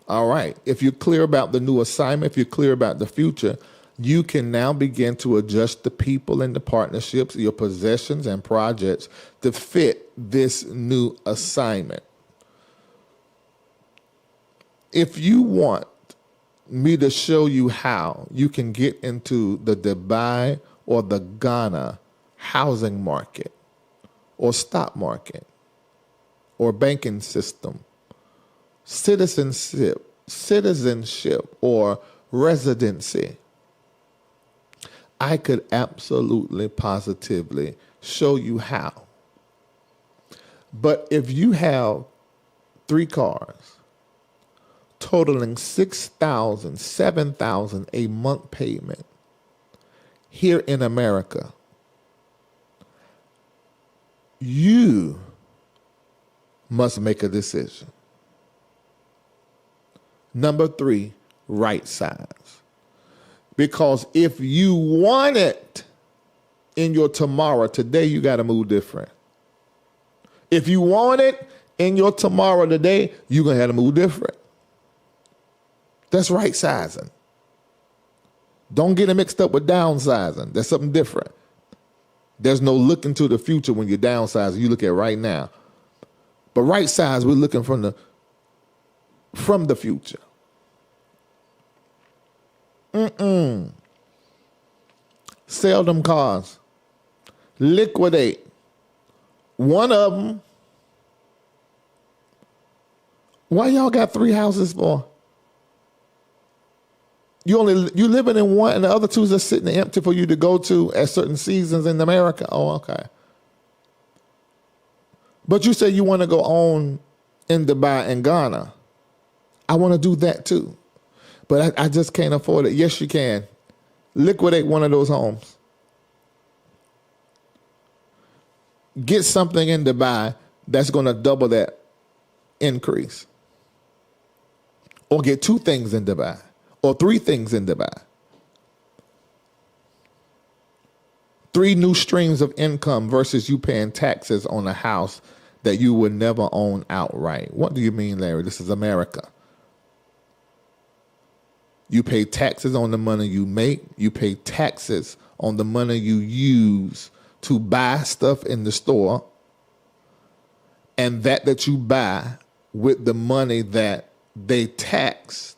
S1: All right. If you're clear about the new assignment, if you're clear about the future, you can now begin to adjust the people and the partnerships, your possessions and projects to fit this new assignment. If you want me to show you how you can get into the Dubai or the Ghana housing market or stock market or banking system, citizenship or residency, I could absolutely, positively show you how. But if you have 3 cars totaling $6,000, $7,000 a month payment here in America, you must make a decision. Number 3, right size. Because if you want it in your tomorrow, today you got to move different. If you want it in your tomorrow, today, you're going to have to move different. That's right sizing. Don't get it mixed up with downsizing. That's something different. There's no looking to the future when you're downsizing. You look at right now. But right size, we're looking from the future. Sell them cars. Liquidate. One of them. Why y'all got 3 houses for? You living in one and the other 2 are sitting empty for you to go to at certain seasons in America. Oh, okay. But you say you want to go on in Dubai and Ghana. I want to do that too. But I just can't afford it. Yes, you can. Liquidate one of those homes. Get something in Dubai that's going to double that increase. Or get 2 things in Dubai. Or 3 things in Dubai. 3 new streams of income versus you paying taxes on a house that you would never own outright. What do you mean, Larry? This is America. You pay taxes on the money you make. You pay taxes on the money you use to buy stuff in the store. And that you buy with the money that they tax,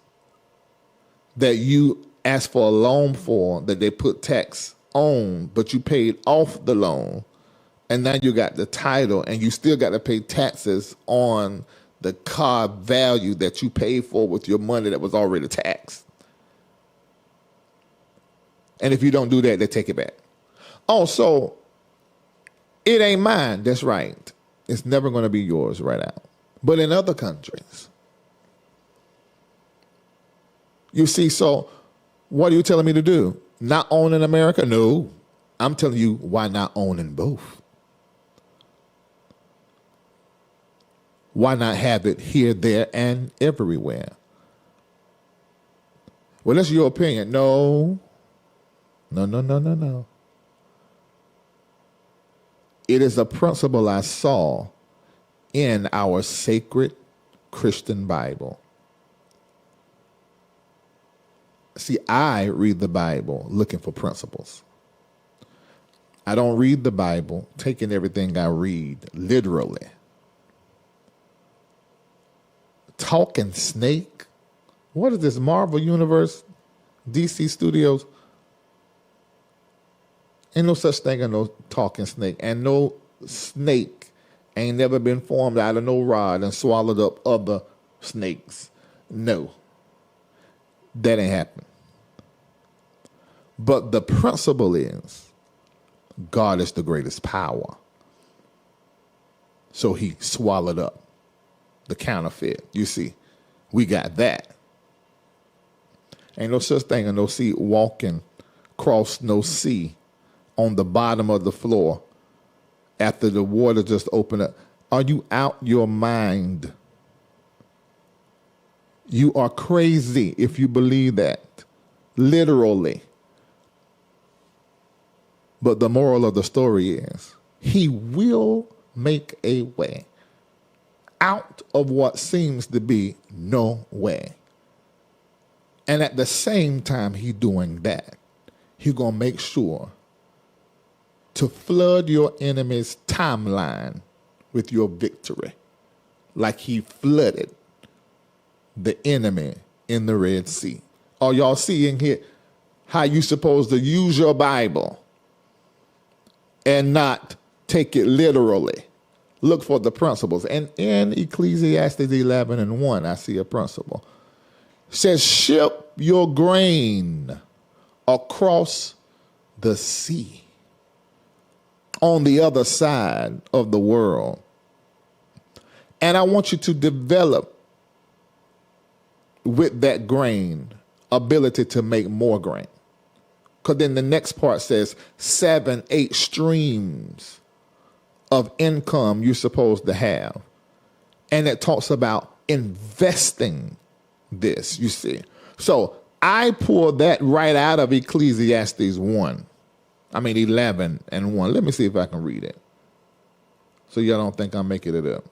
S1: that you ask for a loan for, that they put tax on, but you paid off the loan. And now you got the title and you still got to pay taxes on the car value that you paid for with your money that was already taxed. And if you don't do that, they take it back. Oh, so it ain't mine. That's right. It's never going to be yours right out. But in other countries, you see, so what are you telling me to do? Not own in America? No. I'm telling you why not own in both. Why not have it here, there, and everywhere? Well, that's your opinion. No. It is a principle I saw in our sacred Christian Bible. See, I read the Bible looking for principles. I don't read the Bible taking everything I read literally. Talking snake? What is this, Marvel Universe, DC Studios? Ain't no such thing as no talking snake. And no snake ain't never been formed out of no rod and swallowed up other snakes. No. That ain't happening. But the principle is God is the greatest power. So he swallowed up the counterfeit. You see, we got that. Ain't no such thing as no sea walking across no sea on the bottom of the floor after the water just opened up. Are you out your mind? You are crazy if you believe that, literally. But the moral of the story is, he will make a way out of what seems to be no way. And at the same time he doing that, he gonna make sure to flood your enemy's timeline with your victory, like he flooded the enemy in the Red Sea. Are y'all seeing here how you supposed to use your Bible and not take it literally? Look for the principles. And in Ecclesiastes 11:1, I see a principle. It says, ship your grain across the sea on the other side of the world. And I want you to develop with that grain ability to make more grain. Because then the next part says 7, 8 streams of income you're supposed to have. And it talks about investing this, you see. So I pulled that right out of Ecclesiastes 11:1. Let me see if I can read it, so y'all don't think I'm making it up.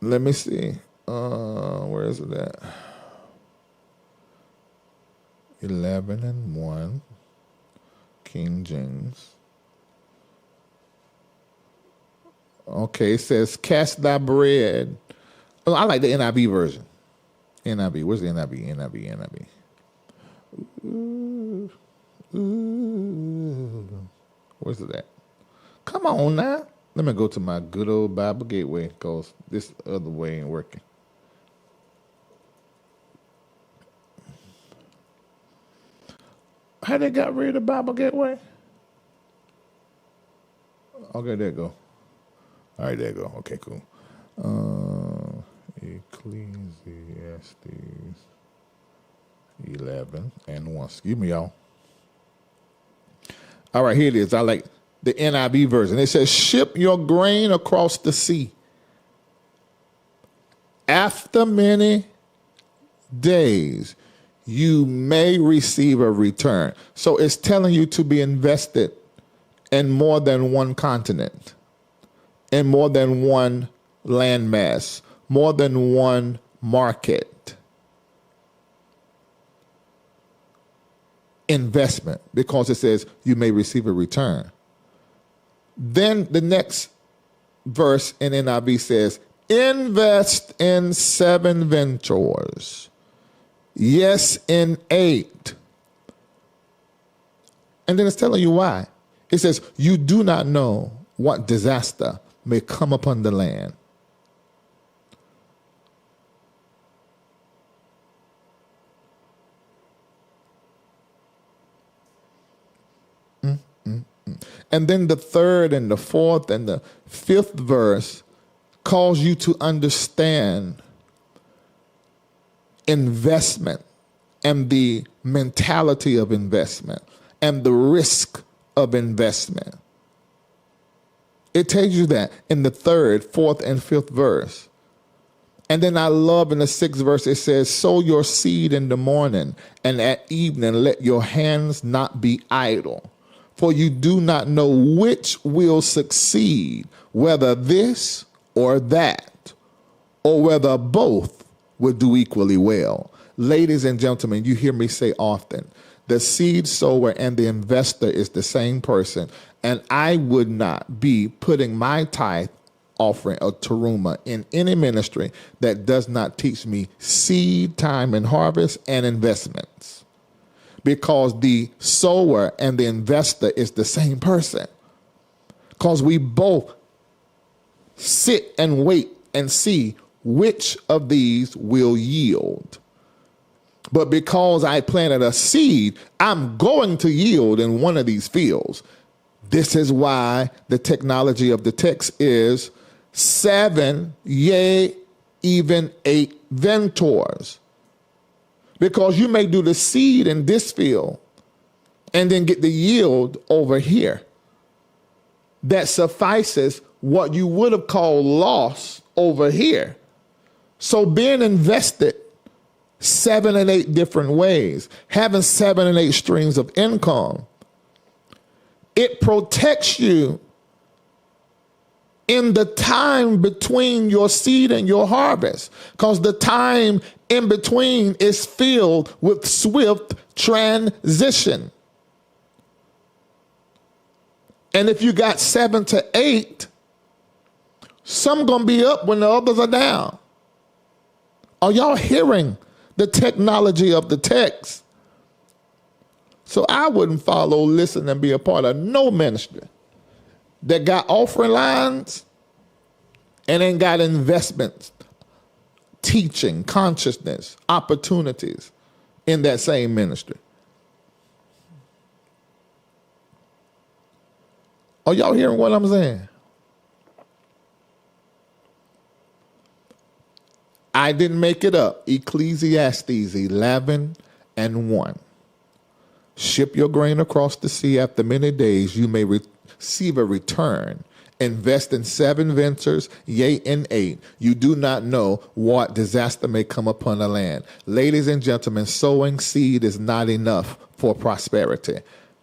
S1: Let me see. Where is it at? 11:1, King James. Okay, it says, cast thy bread. Oh, I like the NIV version. NIV. Where's the NIV? NIV. Where's it at? Come on now. Let me go to my good old Bible Gateway, because this other way ain't working. How they got rid of Bible Gateway? Okay, there you go. All right, there you go. Okay, cool. Ecclesiastes 11:1. Excuse me, y'all. All right, here it is. I like the NIV version. It says, ship your grain across the sea. After many days, you may receive a return. So it's telling you to be invested in more than one continent, in more than one landmass, more than one market. Investment, because it says you may receive a return. Then the next verse in NIV says, invest in 7 ventures. Yes, in 8. And then it's telling you why. It says, you do not know what disaster may come upon the land. And then the 3rd and the 4th and the 5th verse calls you to understand investment and the mentality of investment and the risk of investment. It tells you that in the 3rd, 4th, and 5th verse. And then I love in the 6th verse, it says, sow your seed in the morning, and at evening let your hands not be idle. For you do not know which will succeed, whether this or that, or whether both would do equally well. Ladies and gentlemen, you hear me say often, the seed sower and the investor is the same person, and I would not be putting my tithe offering of teruma in any ministry that does not teach me seed, time, and harvest and investments. Because the sower and the investor is the same person. Because we both sit and wait and see which of these will yield. But because I planted a seed, I'm going to yield in one of these fields. This is why the technology of the text is 7, yea, even 8 ventors. Because you may do the seed in this field and then get the yield over here that suffices what you would have called loss over here. So being invested 7 and 8 different ways, having 7 and 8 streams of income, it protects you in the time between your seed and your harvest, because the time in between is filled with swift transition. And if you got 7 to 8, some gonna be up when the others are down. Are y'all hearing the technology of the text? So I wouldn't follow, listen, and be a part of no ministry that got offering lines and then got investments, teaching, consciousness, opportunities in that same ministry. Are y'all hearing what I'm saying? I didn't make it up. Ecclesiastes 11:1. Ship your grain across the sea. After many days, you may receive a return. Invest in 7 ventures, yea, in 8. You do not know what disaster may come upon the land. Ladies and gentlemen, sowing seed is not enough for prosperity.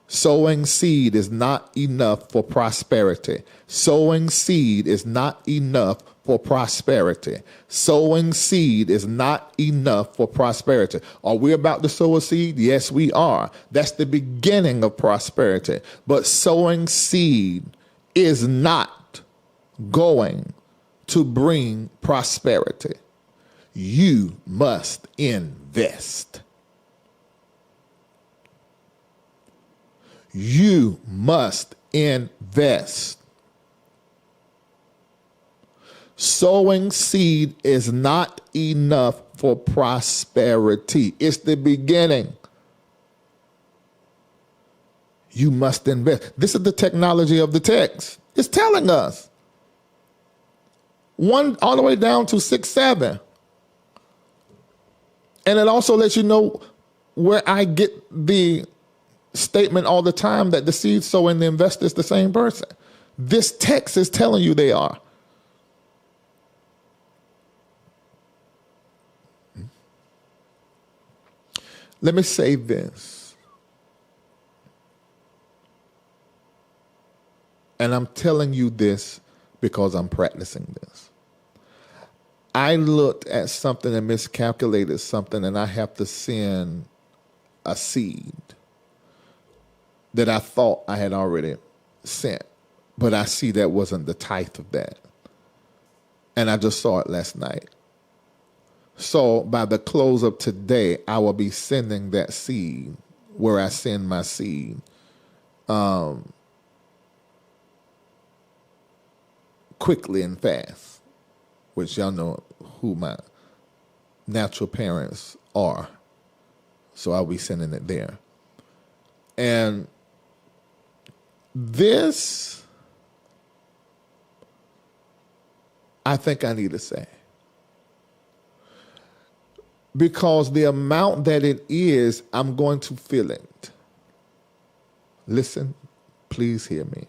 S1: Sowing seed is not enough for prosperity. Sowing seed is not enough for prosperity. Sowing seed is not enough for prosperity. Are we about to sow a seed? Yes, we are. That's the beginning of prosperity. But sowing seed is not going to bring prosperity. You must invest. You must invest. Sowing seed is not enough for prosperity. It's the beginning. You must invest. This is the technology of the text. It's telling us. 1 all the way down to 6, 7. And it also lets you know where I get the statement all the time that the seed sower and the investor is the same person. This text is telling you they are. Let me say this. And I'm telling you this because I'm practicing this. I looked at something and miscalculated something, and I have to send a seed that I thought I had already sent. But I see that wasn't the tithe of that. And I just saw it last night. So by the close of today, I will be sending that seed where I send my seed. Quickly and fast, which y'all know who my natural parents are. So I'll be sending it there. And this, I think I need to say. Because the amount that it is, I'm going to feel it. Listen, please hear me.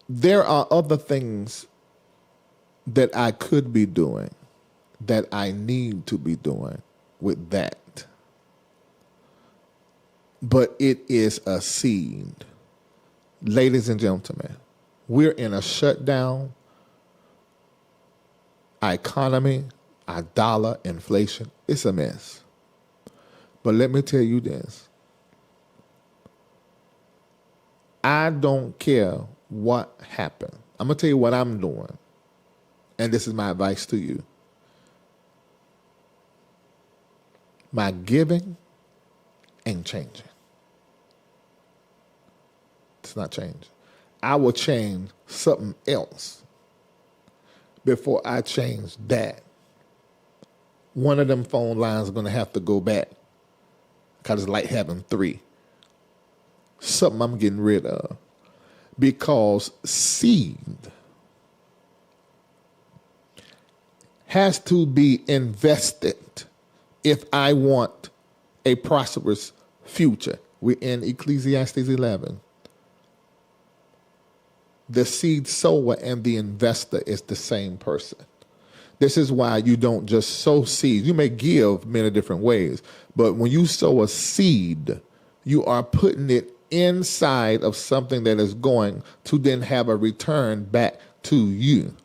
S1: There are other things that I could be doing, that I need to be doing with that. but it is a seed. Ladies and gentlemen, we're in a shutdown. Our economy, our dollar, inflation, it's a mess. But let me tell you this. I don't care what happened. I'm going to tell you what I'm doing. And this is my advice to you. My giving ain't changing. It's not changing. I will change something else before I change that. One of them phone lines is going to have to go back because it's like having three. Something I'm getting rid of. Because seed has to be invested if I want a prosperous future. We're in Ecclesiastes 11. The seed sower and the investor is the same person. This is why you don't just sow seeds. You may give many different ways, but when you sow a seed, you are putting it inside of something that is going to then have a return back to you.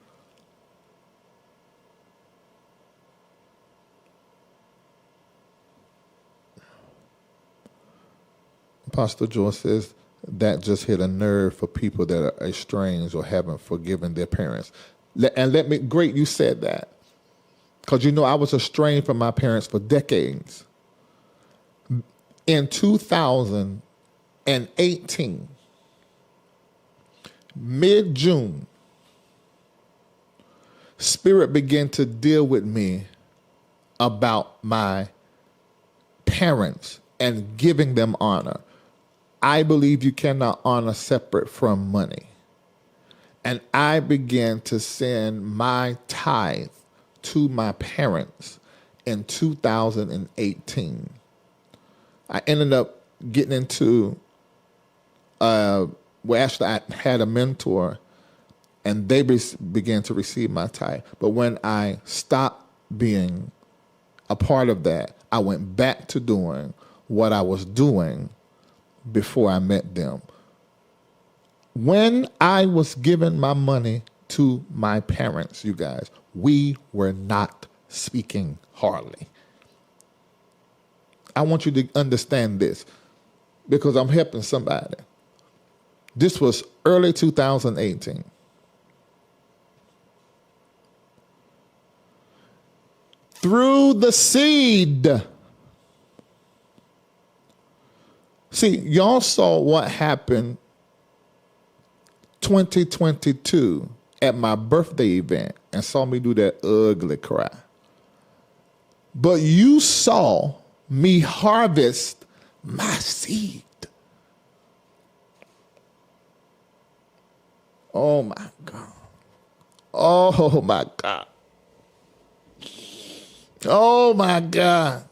S1: Apostle Joel says that just hit a nerve for people that are estranged or haven't forgiven their parents. Great you said that. Because you know I was estranged from my parents for decades. In 2018, mid-June, Spirit began to deal with me about my parents and giving them honor. I believe you cannot honor separate from money. And I began to send my tithe to my parents in 2018. I ended up getting into, actually I had a mentor and they began to receive my tithe. But when I stopped being a part of that, I went back to doing what I was doing before I met them. When I was giving my money to my parents, you guys, we were not speaking hardly. I want you to understand this because I'm helping somebody. This was early 2018. Through the seed. See, y'all saw what happened 2022 at my birthday event and saw me do that ugly cry. But you saw me harvest my seed. Oh my God. Oh my God. Oh my God.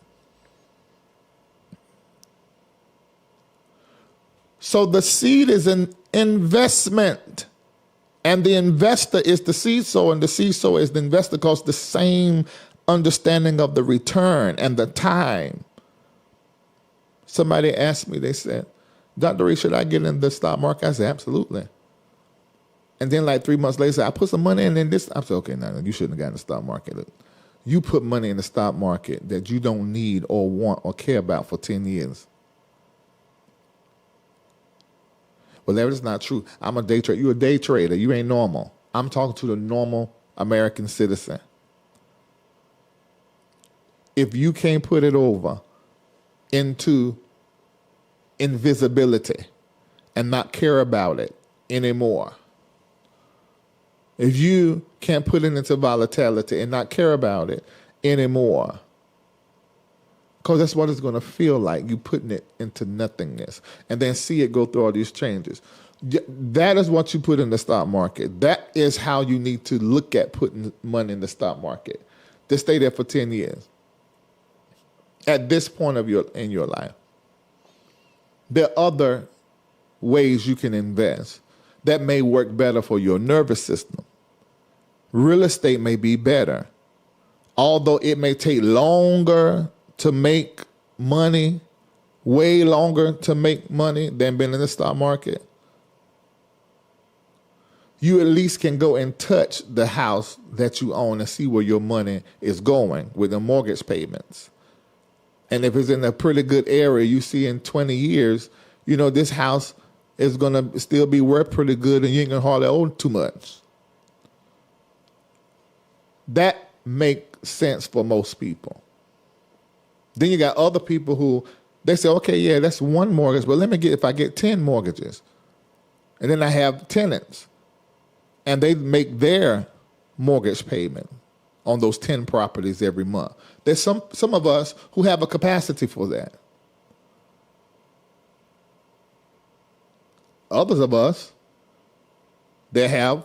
S1: So the seed is an investment. And the investor is the seed sower, and the seed sower is the investor because the same understanding of the return and the time. Somebody asked me, they said, Dr. Reid, should I get in the stock market? I said, absolutely. And then like 3 months later, I put some money in this. I said, okay, no, you shouldn't have gotten in the stock market. Look, you put money in the stock market that you don't need or want or care about for 10 years. Well, that is not true. I'm a day trader. You're a day trader. You ain't normal. I'm talking to the normal American citizen. If you can't put it over into invisibility and not care about it anymore, if you can't put it into volatility and not care about it anymore, because that's what it's going to feel like, you putting it into nothingness and then see it go through all these changes. That is what you put in the stock market. That is how you need to look at putting money in the stock market. To stay there for 10 years. At this point in your life. There are other ways you can invest that may work better for your nervous system. Real estate may be better. Although it may take longer to make money way longer to make money than being in the stock market, you at least can go and touch the house that you own and see where your money is going with the mortgage payments. And if it's in a pretty good area, you see in 20 years, this house is going to still be worth pretty good and you ain't going to hardly owe too much. That makes sense for most people. Then you got other people who, they say, okay, yeah, that's one mortgage, but if I get 10 mortgages, and then I have tenants, and they make their mortgage payment on those 10 properties every month. There's some of us who have a capacity for that. Others of us, they have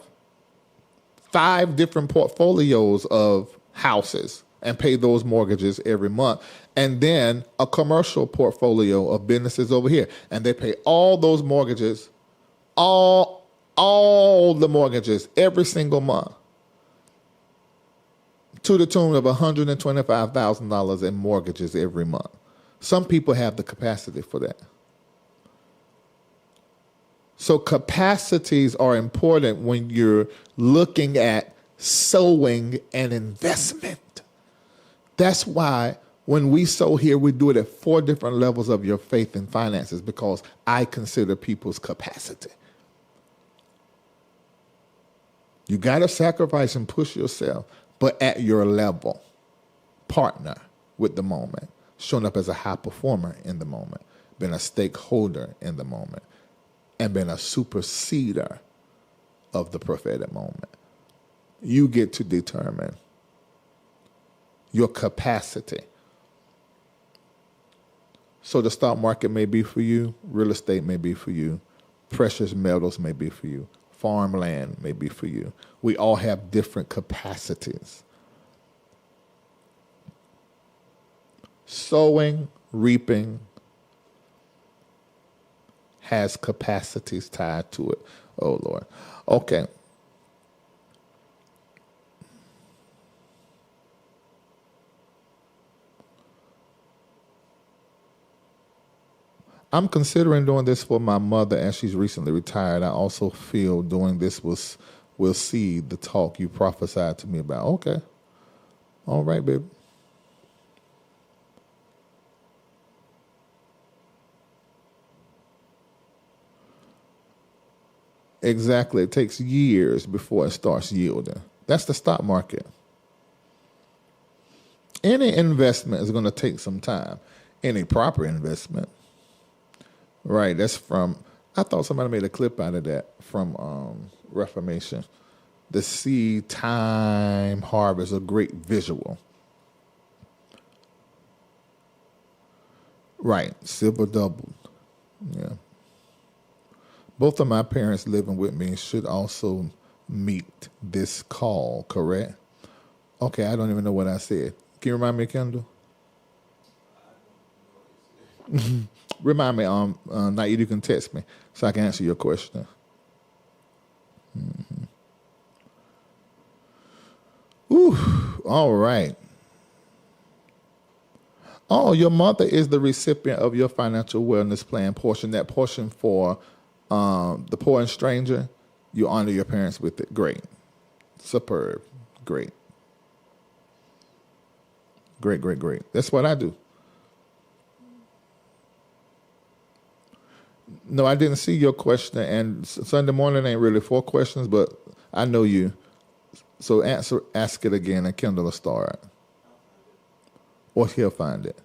S1: 5 different portfolios of houses and pay those mortgages every month. And then a commercial portfolio of businesses over here. And they pay all those mortgages, all the mortgages every single month, to the tune of $125,000 in mortgages every month. Some people have the capacity for that. So capacities are important when you're looking at sowing an investment. That's why when we sow here, we do it at 4 different levels of your faith and finances, because I consider people's capacity. You got to sacrifice and push yourself, but at your level. Partner with the moment. Showing up as a high performer in the moment. Being a stakeholder in the moment. And being a superseder of the prophetic moment. You get to determine your capacity. So the stock market may be for you. Real estate may be for you. Precious metals may be for you. Farmland may be for you. We all have different capacities. Sowing, reaping has capacities tied to it. Oh, Lord. Okay. I'm considering doing this for my mother as she's recently retired. I also feel doing this will see the talk you prophesied to me about. Okay. All right, babe. Exactly. It takes years before it starts yielding. That's the stock market. Any investment is going to take some time. Any proper investment. Right, that's from, I thought somebody made a clip out of that from Reformation. The seed time harvest, a great visual. Right, silver doubled. Yeah. Both of my parents living with me should also meet this call, correct? Okay, I don't even know what I said. Can you remind me, Kendall? Remind me, Naid, you can text me so I can answer your question. Mm-hmm. Ooh, all right. Oh, your mother is the recipient of your financial wellness plan portion. That portion for the poor and stranger, you honor your parents with it. Great. Superb. Great. Great, great, great. That's what I do. No, I didn't see your question, and Sunday morning ain't really 4 questions, but I know you. So ask it again, and Kendall will start. Or he'll find it.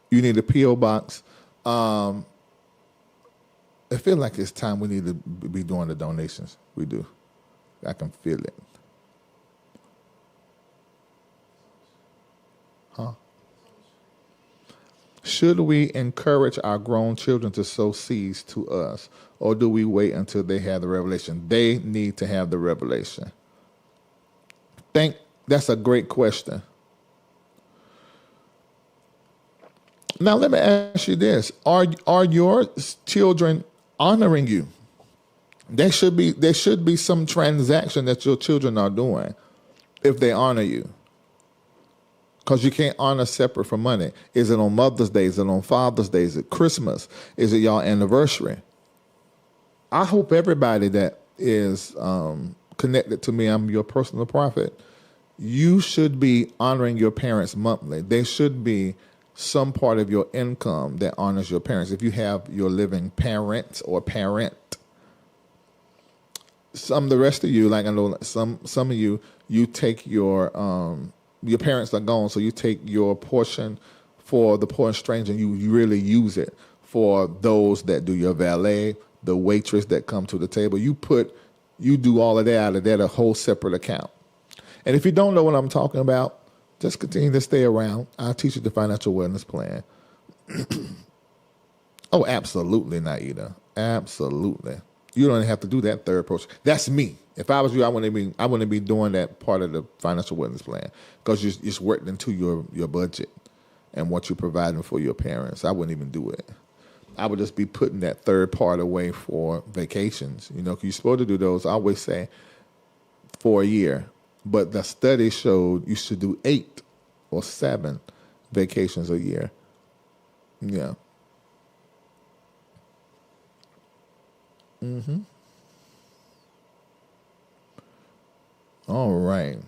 S1: You need a P.O. box. I feel like it's time we need to be doing the donations. We do. I can feel it. Huh? Should we encourage our grown children to sow seeds to us, or do we wait until they have the revelation? They need to have the revelation. That's a great question. Now let me ask you this: Are your children honoring you? There should be some transaction that your children are doing if they honor you. because you can't honor separate from money. Is it on Mother's Day? Is it on Father's Day? Is it Christmas? Is it y'all anniversary? I hope everybody that is connected to me, I'm your personal prophet, you should be honoring your parents monthly. There should be some part of your income that honors your parents. If you have your living parent or parent, the rest of you, like I know some of you take your parents are gone, so you take your portion for the poor and stranger, and you really use it for those that do your valet, the waitress that come to the table. You do all of that out of that, a whole separate account. And if you don't know what I'm talking about, just continue to stay around. I'll teach you the financial wellness plan. Oh, absolutely, Naida. Absolutely. You don't even have to do that third approach. That's me. If I was you, I wouldn't be doing that part of the financial wellness plan, because it's worked into your budget and what you're providing for your parents. I wouldn't even do it. I would just be putting that third part away for vacations. You know, 'cause you're supposed to do those, I always say, for a year. But the study showed you should do 8 or 7 vacations a year. Yeah. All right.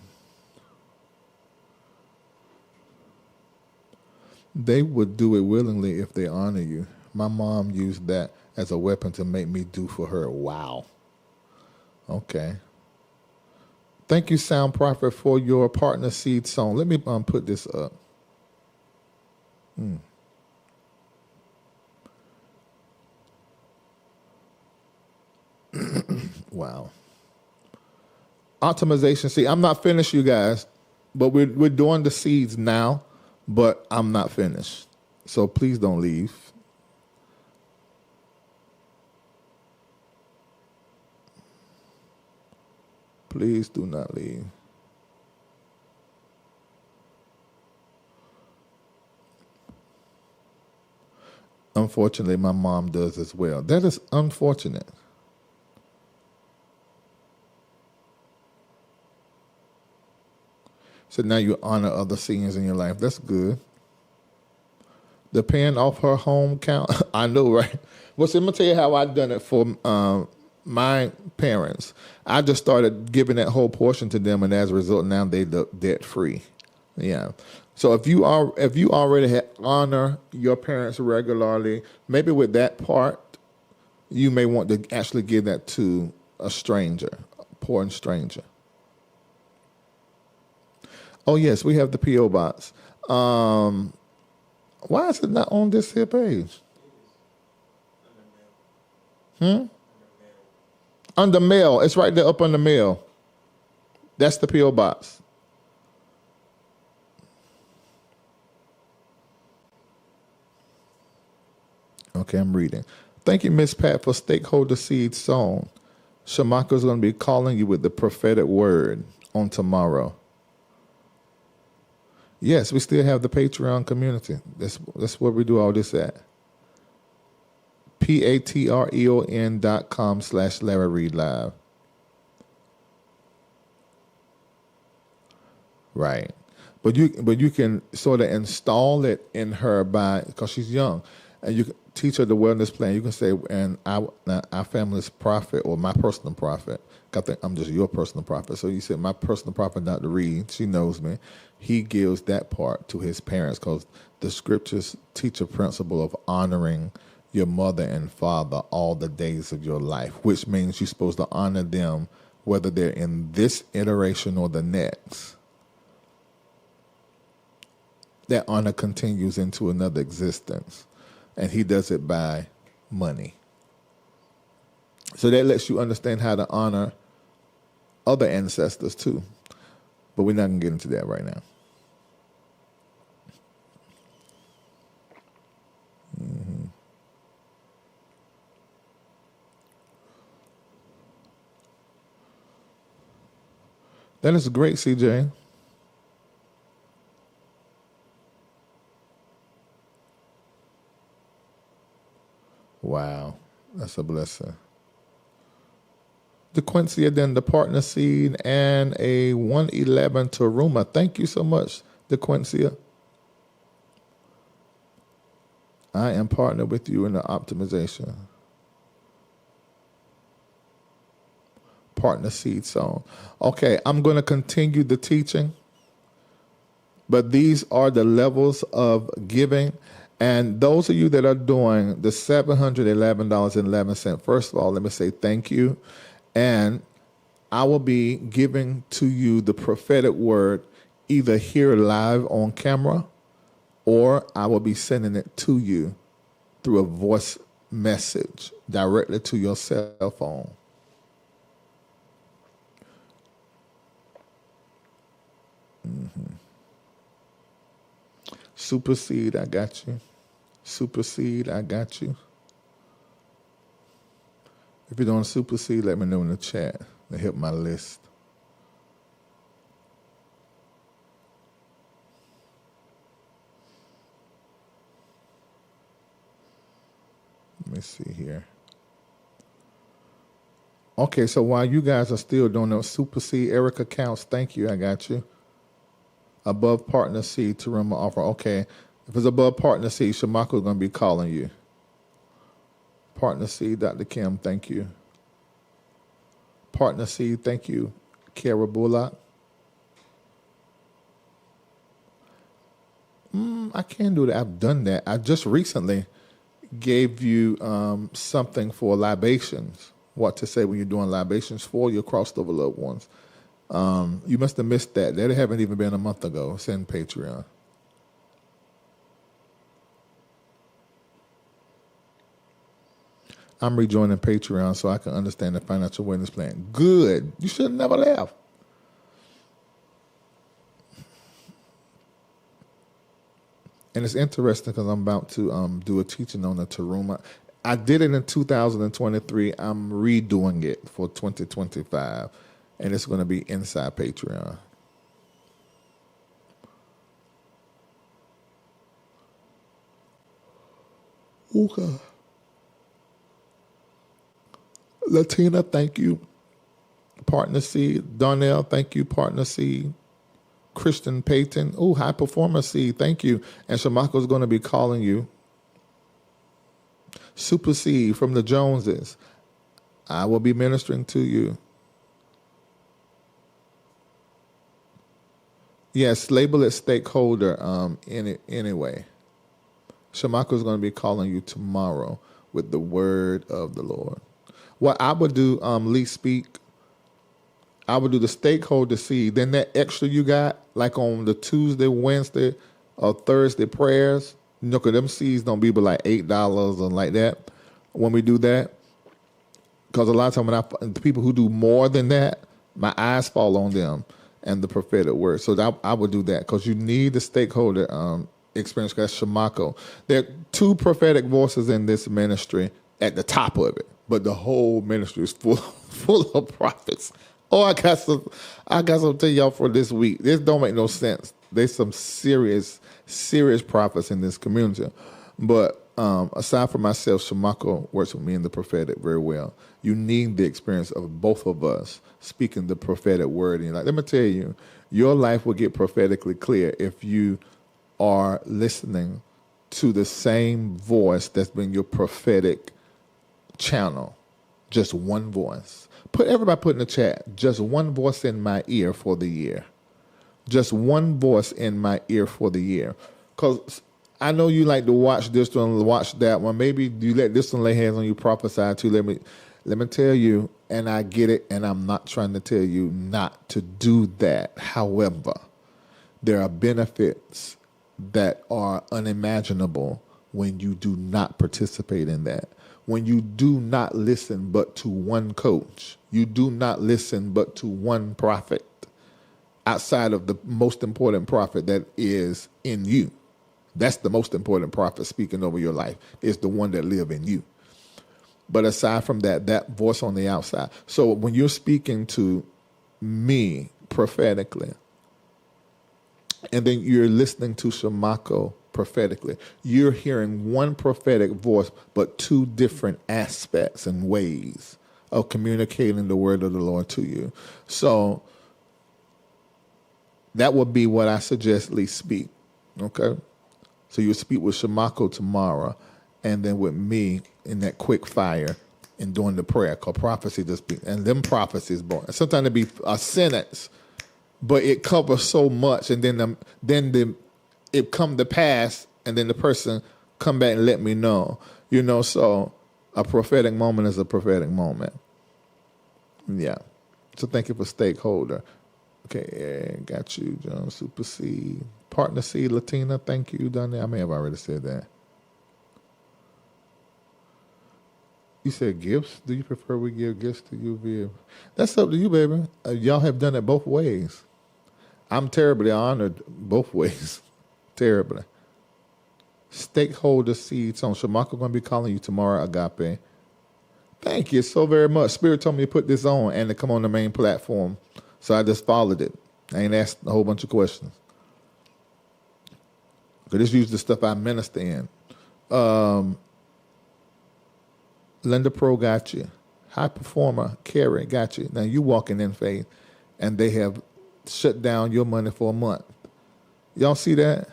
S1: They would do it willingly if they honor you. My mom used that as a weapon to make me do for her. Wow. Okay. Thank you, Sound Prophet, for your partner seed song. Let me put this up. Wow. Optimization. See, I'm not finished, you guys, but we're doing the seeds now, but I'm not finished. So please don't leave. Please do not leave. Unfortunately, my mom does as well. That is unfortunate. So now you honor other seniors in your life. That's good. The paying off her home count. I know, right? Well, so I'm going to tell you how I've done it for my parents. I just started giving that whole portion to them, and as a result, now they look debt free. Yeah. So if you already honor your parents regularly, maybe with that part, you may want to actually give that to a stranger, a poor and stranger. Oh yes, we have the P.O. box. Why is it not on this here page? Under mail. It's right there up under mail. That's the P.O. box. Okay, I'm reading. Thank you, Miss Pat, for Stakeholder Seed Sown. Shamaka's going to be calling you with the prophetic word on tomorrow. Yes, we still have the Patreon community. That's where we do all this at. patreon.com/Larry Reid Live. Right. But you can sort of install it in her because she's young, and you can teach her the wellness plan. You can say, and our family's prophet, or my personal prophet. I think I'm just your personal prophet. So you said my personal prophet, Dr. Reid. She knows me. He gives that part to his parents, because the scriptures teach a principle of honoring your mother and father all the days of your life, which means you're supposed to honor them whether they're in this iteration or the next. That honor continues into another existence, and he does it by money. So that lets you understand how to honor other ancestors too. But we're not going to get into that right now. That is great, CJ. Wow, that's a blessing. DeQuincy, then the partner seed, and a 111 Taruma. Thank you so much. DeQuincia. I am partnered with you in the optimization. Partner seed sown. Okay, I'm going to continue the teaching, but these are the levels of giving. And those of you that are doing the $711.11, first of all, let me say thank you. And I will be giving to you the prophetic word either here live on camera, or I will be sending it to you through a voice message directly to your cell phone. Supersede, I got you. Supersede, I got you. If you're doing supersede, let me know in the chat to help my list. Let me see here. Okay, so while you guys are still doing those supersede, Erica counts, thank you, I got you. Above partner C to run my offer. Okay, if it's above partner C, Shamako's going to be calling you. Partner C, Dr. Kim, thank you. Partner C, thank you. Kara Bullock. I can do that. I've done that. I just recently gave you something for libations. What to say when you're doing libations for your crossed over loved ones. You must have missed that. That haven't even been a month ago. It's in Patreon. I'm rejoining Patreon so I can understand the financial wellness plan. Good. You should never laugh. And it's interesting because I'm about to do a teaching on the Teruma. I did it in 2023. I'm redoing it for 2025. And it's going to be inside Patreon. Okay. Latina, thank you. Partner C. Donnell, thank you. Partner C. Christian Payton. Oh, High Performer C, thank you. And Shamako's going to be calling you. Super C from the Joneses. I will be ministering to you. Yes, label it stakeholder anyway. Shamako's going to be calling you tomorrow with the word of the Lord. What I would do, Lee Speak, I would do the stakeholder seed. Then that extra you got, like on the Tuesday, Wednesday, or Thursday prayers, you know, because them seeds don't be but like $8 and like that when we do that. Because a lot of times when the people who do more than that, my eyes fall on them and the prophetic word. So I would do that because you need the stakeholder experience. That's Shamako. There are 2 prophetic voices in this ministry at the top of it, but the whole ministry is full of prophets. Oh, I got some to tell y'all for this week. This don't make no sense. There's some serious prophets in this community. But aside from myself, Shamako works with me in the prophetic very well. You need the experience of both of us speaking the prophetic word. And like, let me tell you, your life will get prophetically clear if you are listening to the same voice that's been your prophetic channel. Just one voice. Everybody put in the chat, just one voice in my ear for the year. Just one voice in my ear for the year. Because I know you like to watch this one, watch that one. Maybe you let this one lay hands on you, prophesy to. Let me tell you, and I get it, and I'm not trying to tell you not to do that. However, there are benefits that are unimaginable when you do not participate in that. When you do not listen but to one coach, you do not listen but to one prophet outside of the most important prophet that is in you. That's the most important prophet speaking over your life, is the one that live in you. But aside from that, that voice on the outside. So when you're speaking to me prophetically, and then you're listening to Shamako prophetically, you're hearing one prophetic voice, but 2 different aspects and ways of communicating the word of the Lord to you. So That would be what I suggest Lee speak. Okay? So you speak with Shamako tomorrow, and then with me in that quick fire and doing the prayer, because prophecy just be, and them prophecies born. Sometimes it be a sentence, but it covers so much, and then it come to pass, and then the person come back and let me know. So a prophetic moment is a prophetic moment. Yeah. So thank you for stakeholder. Okay, got you, John. Super C. Partner C, Latina, thank you, done there. I may have already said that. You said gifts? Do you prefer we give gifts to you via? That's up to you, baby. Y'all have done it both ways. I'm terribly honored both ways. Terribly. Stakeholder seeds on Shamaka going to be calling you tomorrow, Agape. Thank you so very much. Spirit told me to put this on and to come on the main platform. So I just followed it. I ain't asked a whole bunch of questions. Because this usually the stuff I minister in. Linda Pro got you. High performer, Carrie got you. Now you walking in faith, and they have shut down your money for a month. Y'all see that?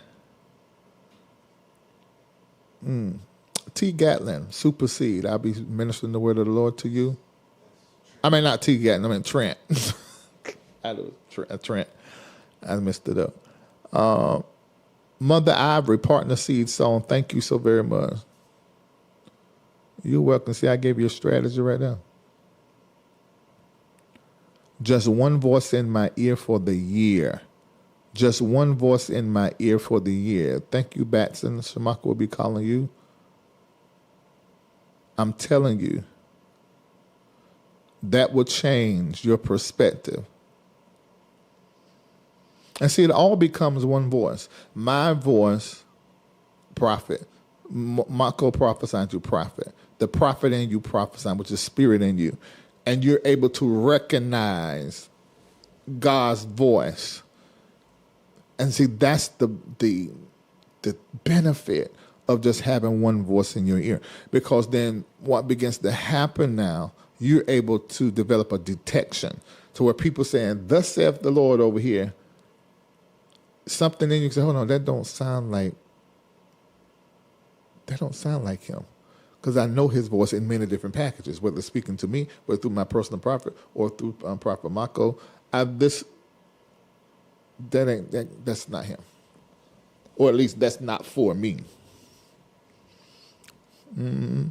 S1: T. Gatlin, supersede. I'll be ministering the word of the Lord to you. I mean, not T. Gatlin, I mean Trent. Trent. I messed it up. Mother Ivory, partner seed sown. Thank you so very much. You're welcome. See, I gave you a strategy right now. Just one voice in my ear for the year. Just one voice in my ear for the year. Thank you, Batson. Shamaka will be calling you. I'm telling you, that will change your perspective. And see, it all becomes one voice. My voice, prophet. Mako prophesying to prophet. The prophet in you prophesying, which is spirit in you. And you're able to recognize God's voice. And see, that's the benefit of just having one voice in your ear. Because then what begins to happen now, you're able to develop a detection to where people saying, thus saith the Lord over here. Something in you say, hold on, that don't sound like him. Because I know his voice in many different packages, whether speaking to me, whether through my personal prophet or through Prophet Mako. That's not him. Or at least that's not for me. Mm-hmm.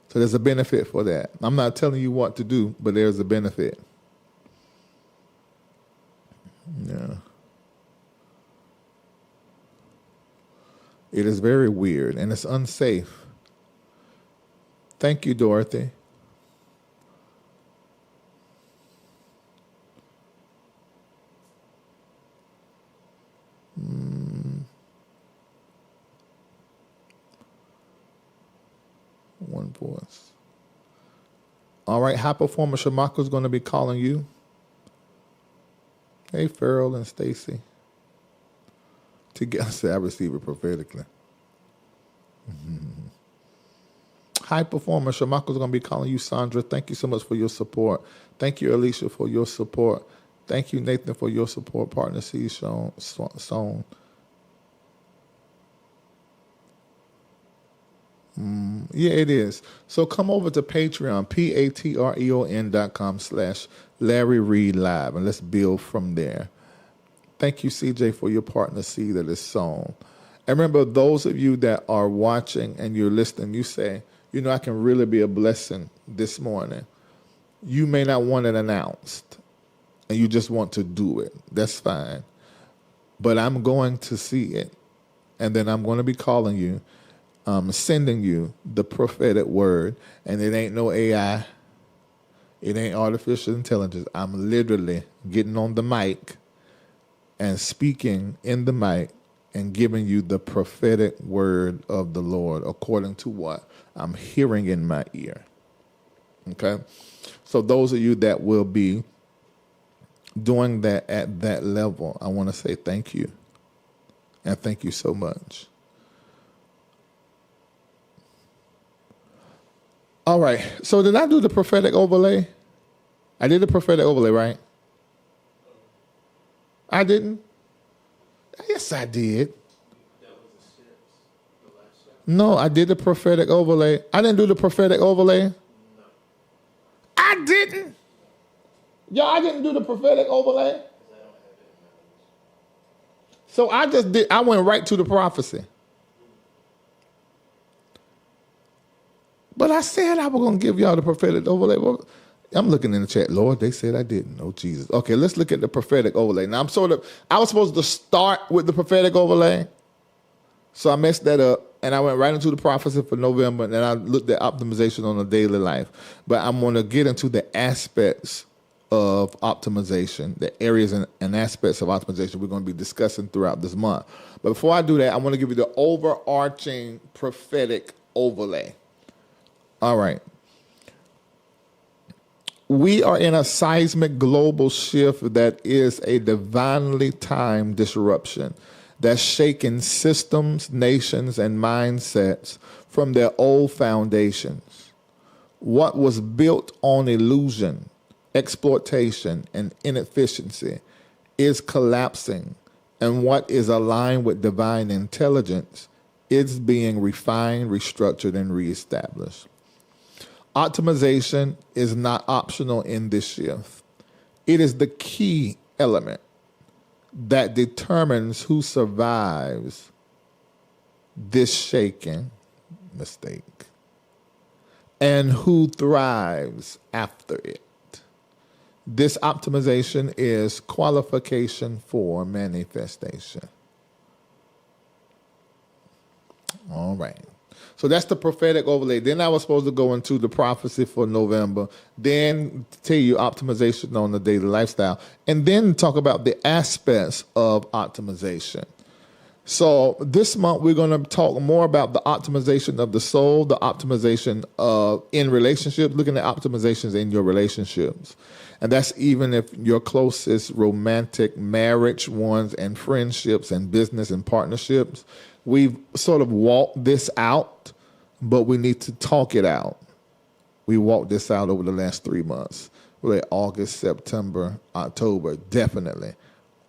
S1: So there's a benefit for that. I'm not telling you what to do, but there's a benefit. Yeah. It is very weird and it's unsafe. Thank you, Dorothy. One voice. All right, high performer Shamaka is going to be calling you. Hey, Farrell and Stacy. Together, I receive it prophetically. Mm-hmm. High performer Shamaka is going to be calling you, Sandra. Thank you so much for your support. Thank you, Alicia, for your support. Thank you, Nathan, for your support. Partner C, Sean. Yeah, it is. So come over to Patreon, patreon.com/Larry Reid Live, and let's build from there. Thank you, CJ, for your partner C that is sown. And remember, those of you that are watching and you're listening, you say, I can really be a blessing this morning. You may not want it announced, and you just want to do it. That's fine. But I'm going to see it, and then I'm going to be calling you, sending you the prophetic word, and it ain't no AI. It ain't artificial intelligence. I'm literally getting on the mic and speaking in the mic and giving you the prophetic word of the Lord according to what I'm hearing in my ear. Okay? So those of you that will be doing that at that level, I want to say thank you. And thank you so much. All right. So did I do the prophetic overlay? I did the prophetic overlay, right? I didn't? Yes, I did. No, I did the prophetic overlay. I didn't do the prophetic overlay. I didn't. Yo, I didn't do the prophetic overlay. So I just did. I went right to the prophecy. But I said I was going to give y'all the prophetic overlay. Well, I'm looking in the chat. Lord, they said I didn't. Oh, Jesus. Okay, let's look at the prophetic overlay. Now, I was supposed to start with the prophetic overlay. So I messed that up. And I went right into the prophecy for November. And then I looked at optimization on a daily life. But I'm going to get into the aspects of optimization, the areas and aspects of optimization we're going to be discussing throughout this month. But before I do that, I want to give you the overarching prophetic overlay. All right. We are in a seismic global shift that is a divinely timed disruption that's shaking systems, nations, and mindsets from their old foundations. What was built on illusion, exploitation, and inefficiency is collapsing, and what is aligned with divine intelligence is being refined, restructured, and reestablished. Optimization is not optional in this shift. It is the key element that determines who survives this shaking mistake and who thrives after it. This optimization is qualification for manifestation. All right. So that's the prophetic overlay. Then I was supposed to go into the prophecy for November, then tell you optimization on the daily lifestyle, and then talk about the aspects of optimization. So this month we're going to talk more about the optimization of the soul, the optimization of in relationships, looking at optimizations in your relationships. And that's even if your closest romantic marriage ones and friendships and business and partnerships. We've sort of walked this out, but we need to talk it out. We walked this out over the last 3 months. We're at August, September, October, definitely.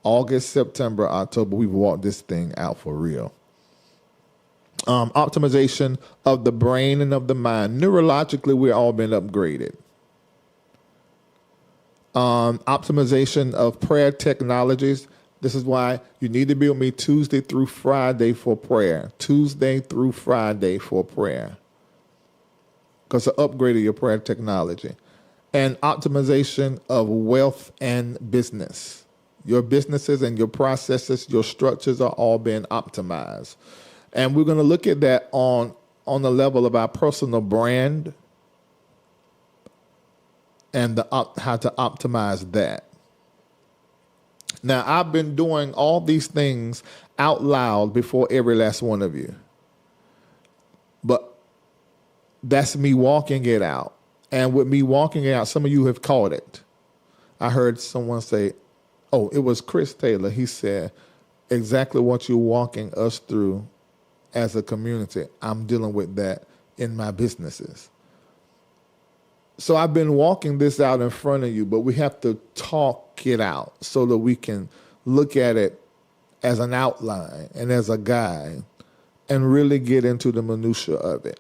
S1: August, September, October, we've walked this thing out for real. Optimization of the brain and of the mind. Neurologically, we've all been upgraded. Optimization of prayer technologies. This is why you need to be with me Tuesday through Friday for prayer. Tuesday through Friday for prayer. Because the upgrade of your prayer technology. And optimization of wealth and business. Your businesses and your processes, your structures are all being optimized. And we're going to look at that on the level of our personal brand and how to optimize that. Now, I've been doing all these things out loud before every last one of you. But that's me walking it out. And with me walking it out, some of you have caught it. I heard someone say, oh, it was Chris Taylor. He said, exactly what you're walking us through as a community, I'm dealing with that in my businesses. So I've been walking this out in front of you, but we have to talk it out so that we can look at it as an outline and as a guide and really get into the minutia of it.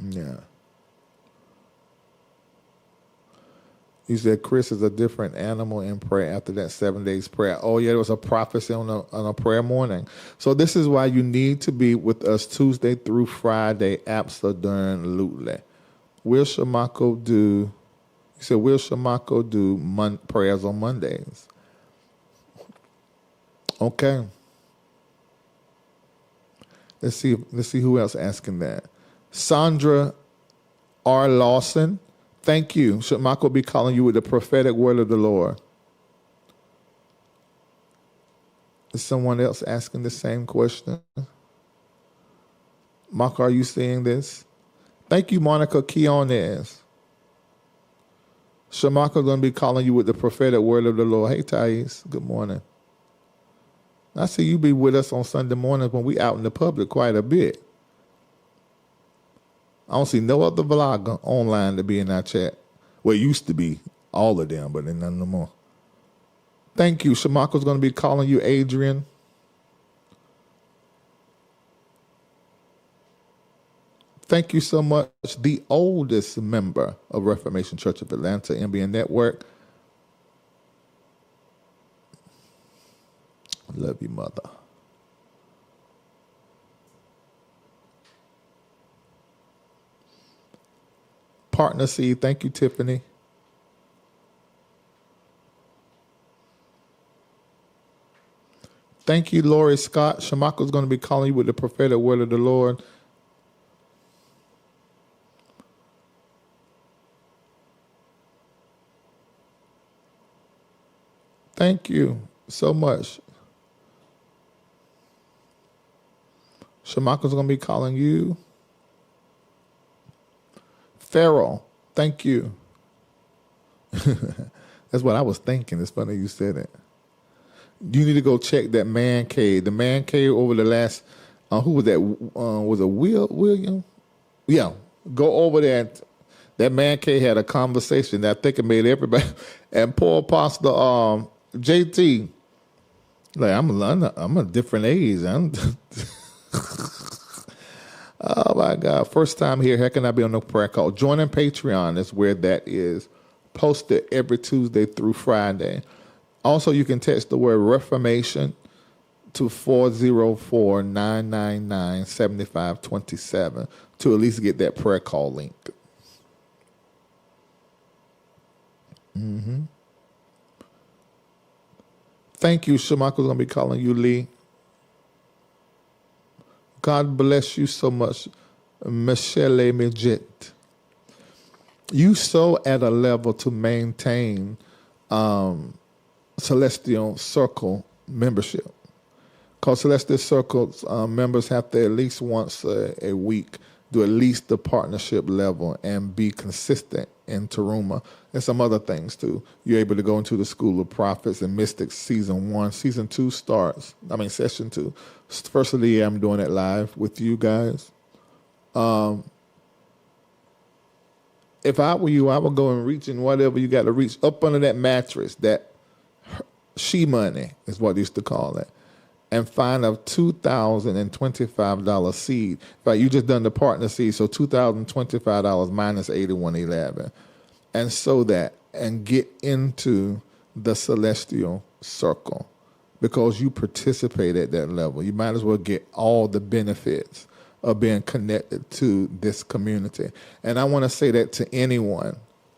S1: Yeah. You said Chris is a different animal in prayer after that 7 days prayer. Oh, yeah, there was a prophecy on a prayer morning. So this is why you need to be with us Tuesday through Friday, absolutely. Will Shamako do, you said, will Shamako do prayers on Mondays? Okay. Let's see who else asking that. Sandra R. Lawson. Thank you. Should Michael be calling you with the prophetic word of the Lord? Is someone else asking the same question? Michael, are you seeing this? Thank you, Monica Quiones. Shamaka going to be calling you with the prophetic word of the Lord. Hey, Thais. Good morning. I see you be with us on Sunday mornings when we out in the public quite a bit. I don't see no other vlogger online to be in our chat. Well, it used to be All of them, but then none no more. Thank you. Shamako's going to be calling you Adrian. Thank you so much. The oldest member of Reformation Church of Atlanta, MBN Network. Love you, mother. Partner C, thank you, Tiffany. Thank you, Lori Scott. Shamako's going to be calling you with the prophetic word of the Lord. Thank you so much. Shamako's going to be calling you. Farrell, thank you. That's what I was thinking. It's funny you said it. You need to go check that man cave. The man cave over the last, who was that? Was it William? Yeah, go over there. That man cave had a conversation that I think it made everybody. And poor Apostle JT, like I'm a different age. Oh my God! First time here. How can I be on the prayer call? Joining Patreon is where that is posted every Tuesday through Friday. Also, you can text the word Reformation to 404-999-7527 to at least get that prayer call link. Mm-hmm. Thank you. Shamako's going to be calling you, Lee. God bless you so much, Michelle Midget. You so at a level to maintain Celestial Circle membership. Because Celestial Circle's members have to at least once a week do at least the partnership level and be consistent in Taruma and some other things too. You're able to go into the School of Prophets and Mystics Season 1. Season 2 starts. Session 2. First of the year, I'm doing it live with you guys. If I were you, I would go and reach in whatever you got to reach up under that mattress, that she money is what they used to call it, and find a $2,025 seed. In fact, you just done the partner seed, so $2,025 minus $81.11, and sow that and get into the Celestial Circle because you participate at that level. You might as well get all the benefits of being connected to this community. And I want to say that to anyone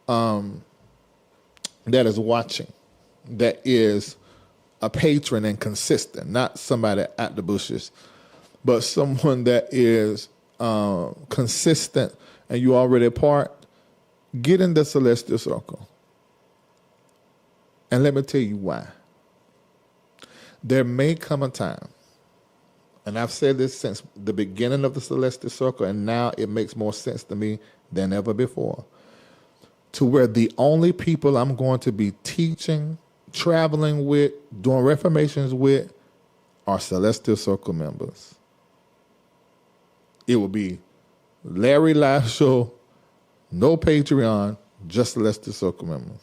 S1: that is watching, that is a patron and consistent, not somebody at the bushes, but someone that is consistent and you already a part, get in the Celestial Circle. And let me tell you why. There may come a time, and I've said this since the beginning of the Celestial Circle, and now it makes more sense to me than ever before, to where the only people I'm going to be teaching, traveling with, doing reformations with, are Celestial Circle members. It will be Larry Live Show, no Patreon, just Celestial Circle members.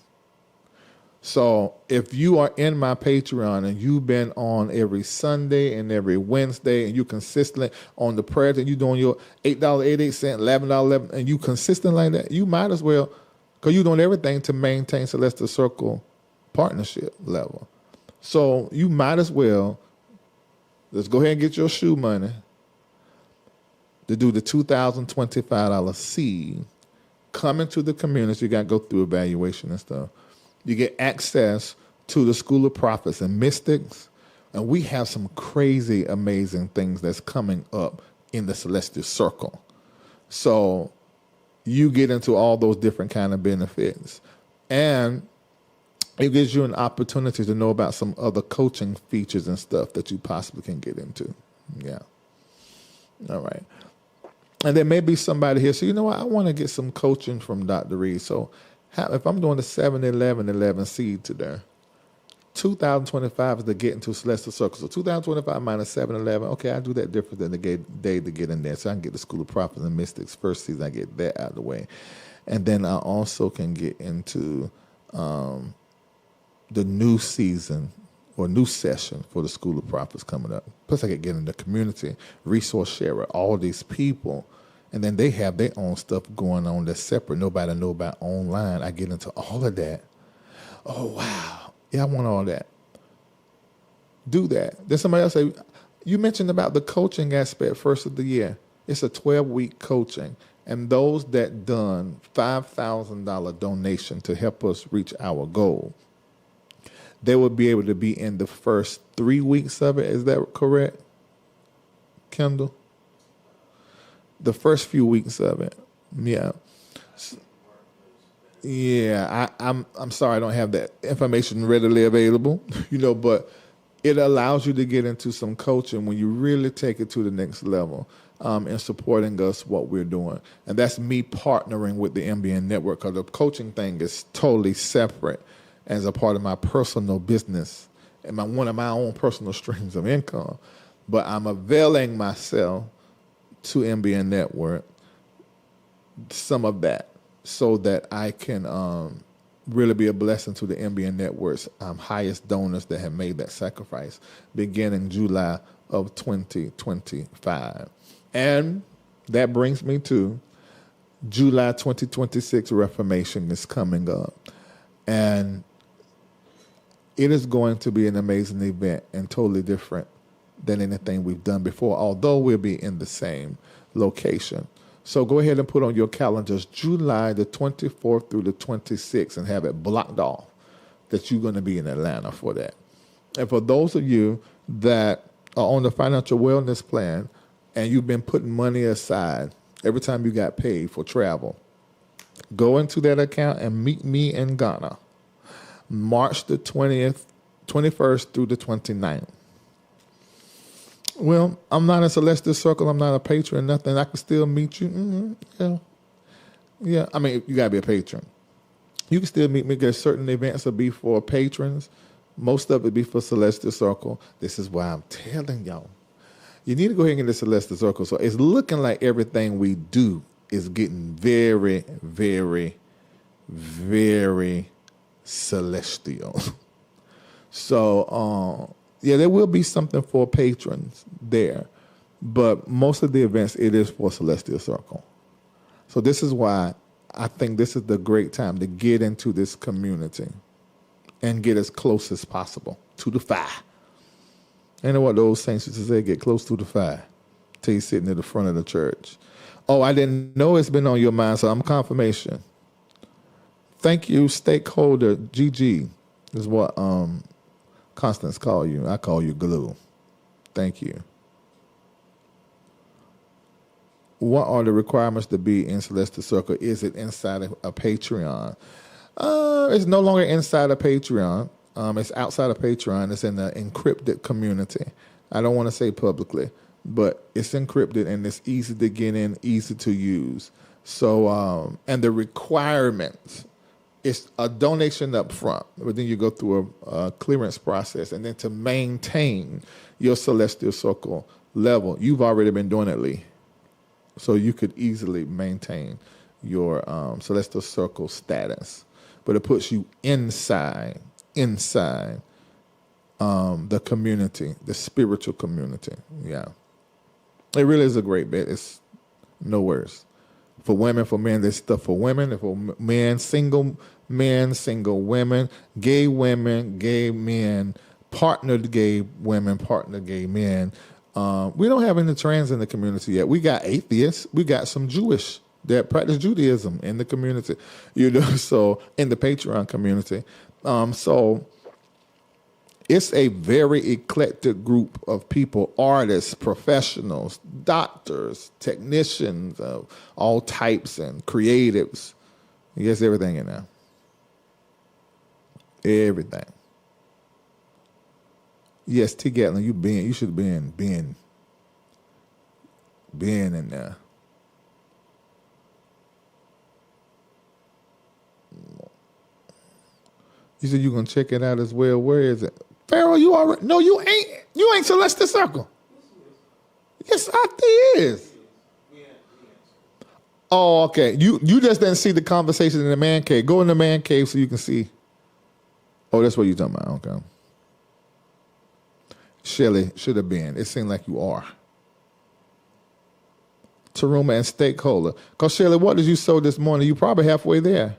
S1: So if you are in my Patreon and you've been on every Sunday and every Wednesday and you consistently on the prayers and you're doing your $8.88, $11.11, and you consistent like that, you might as well, because you're doing everything to maintain Celestial Circle partnership level. So you might as well, let's go ahead and get your shoe money to do the $2,025 seed. Come into the community, you got to go through evaluation and stuff. You get access to the School of Prophets and Mystics, and we have some crazy, amazing things that's coming up in the Celestial Circle. So you get into all those different kind of benefits, and it gives you an opportunity to know about some other coaching features and stuff that you possibly can get into. Yeah. All right. And there may be somebody here, so you know what, I want to get some coaching from Dr. Reid. So if I'm doing the 7-11-11 seed today, 2025 is to get into Celestial Circle. So 2025 minus 7-11, okay, I do that different than the day to get in there. So I can get the School of Prophets and Mystics first season. I get that out of the way. And then I also can get into the new season or new session for the School of Prophets coming up. Plus, I could get in the community, resource sharer, all these people, and then they have their own stuff going on that's separate. Nobody know about online. I get into all of that. Oh, wow. Yeah, I want all that. Do that. Then somebody else say, you mentioned about the coaching aspect first of the year. It's a 12-week coaching. And those that done $5,000 donation to help us reach our goal, they will be able to be in the first 3 weeks of it. Is that correct, Kendall? The first few weeks of it. Yeah. Yeah, I'm sorry I don't have that information readily available, but it allows you to get into some coaching when you really take it to the next level in supporting us, what we're doing. And that's me partnering with the MBN network, because the coaching thing is totally separate as a part of my personal business and one of my own personal streams of income. But I'm availing myself to MBN network some of that so that I can really be a blessing to the MBN network's highest donors that have made that sacrifice beginning July of 2025. And that brings me to July 2026 Reformation is coming up. And it is going to be an amazing event and totally different than anything we've done before, although we'll be in the same location. So go ahead and put on your calendars July the 24th through the 26th and have it blocked off that you're going to be in Atlanta for that. And for those of you that are on the financial wellness plan and you've been putting money aside every time you got paid for travel, go into that account and meet me in Ghana, March the 21st through the 29th. Well, I'm not a Celestial Circle. I'm not a patron, nothing. I can still meet you. Yeah. I mean, you got to be a patron. You can still meet me because certain events will be for patrons. Most of it be for Celestial Circle. This is why I'm telling y'all. You need to go ahead and get the Celestial Circle. So it's looking like everything we do is getting very, very, very celestial. So, yeah, there will be something for patrons there, but most of the events, it is for Celestial Circle. So this is why I think this is the great time to get into this community and get as close as possible to the fire. You know what those saints used to say, get close to the fire till you're sitting at the front of the church. Oh, I didn't know it's been on your mind, so I'm confirmation. Thank you, stakeholder GG is what Constance call you. I call you Glue. Thank you. What are the requirements to be in Celestial Circle? Is it inside a Patreon? It's no longer inside a Patreon. It's outside of Patreon. It's in the encrypted community. I don't want to say publicly, but it's encrypted and it's easy to get in, easy to use. So, and the requirements, it's a donation up front, but then you go through a clearance process. And then to maintain your Celestial Circle level, you've already been doing it, Lee. So you could easily maintain your Celestial Circle status. But it puts you inside the community, the spiritual community. Yeah. It really is a great bet. It's no worse. For women, for men, there's stuff for women. For men, single women, gay men, partnered gay women, partnered gay men. We don't have any trans in the community yet. We got atheists. We got some Jewish that practice Judaism in the community, so in the Patreon community. So it's a very eclectic group of people, artists, professionals, doctors, technicians of all types and creatives. Yes, everything in there. Everything. Yes, T. Gatlin, you should have been in there. You said you're gonna check it out as well. Where is it? Pharaoh, you already no, you ain't Celestial Circle. Yes, I is. Oh, okay. You just didn't see the conversation in the man cave. Go in the man cave so you can see Oh, that's what you're talking about. Okay. Shelley should have been. It seemed like you are. Taruma and stakeholder. Because Shelley, what did you sow this morning? You probably halfway there.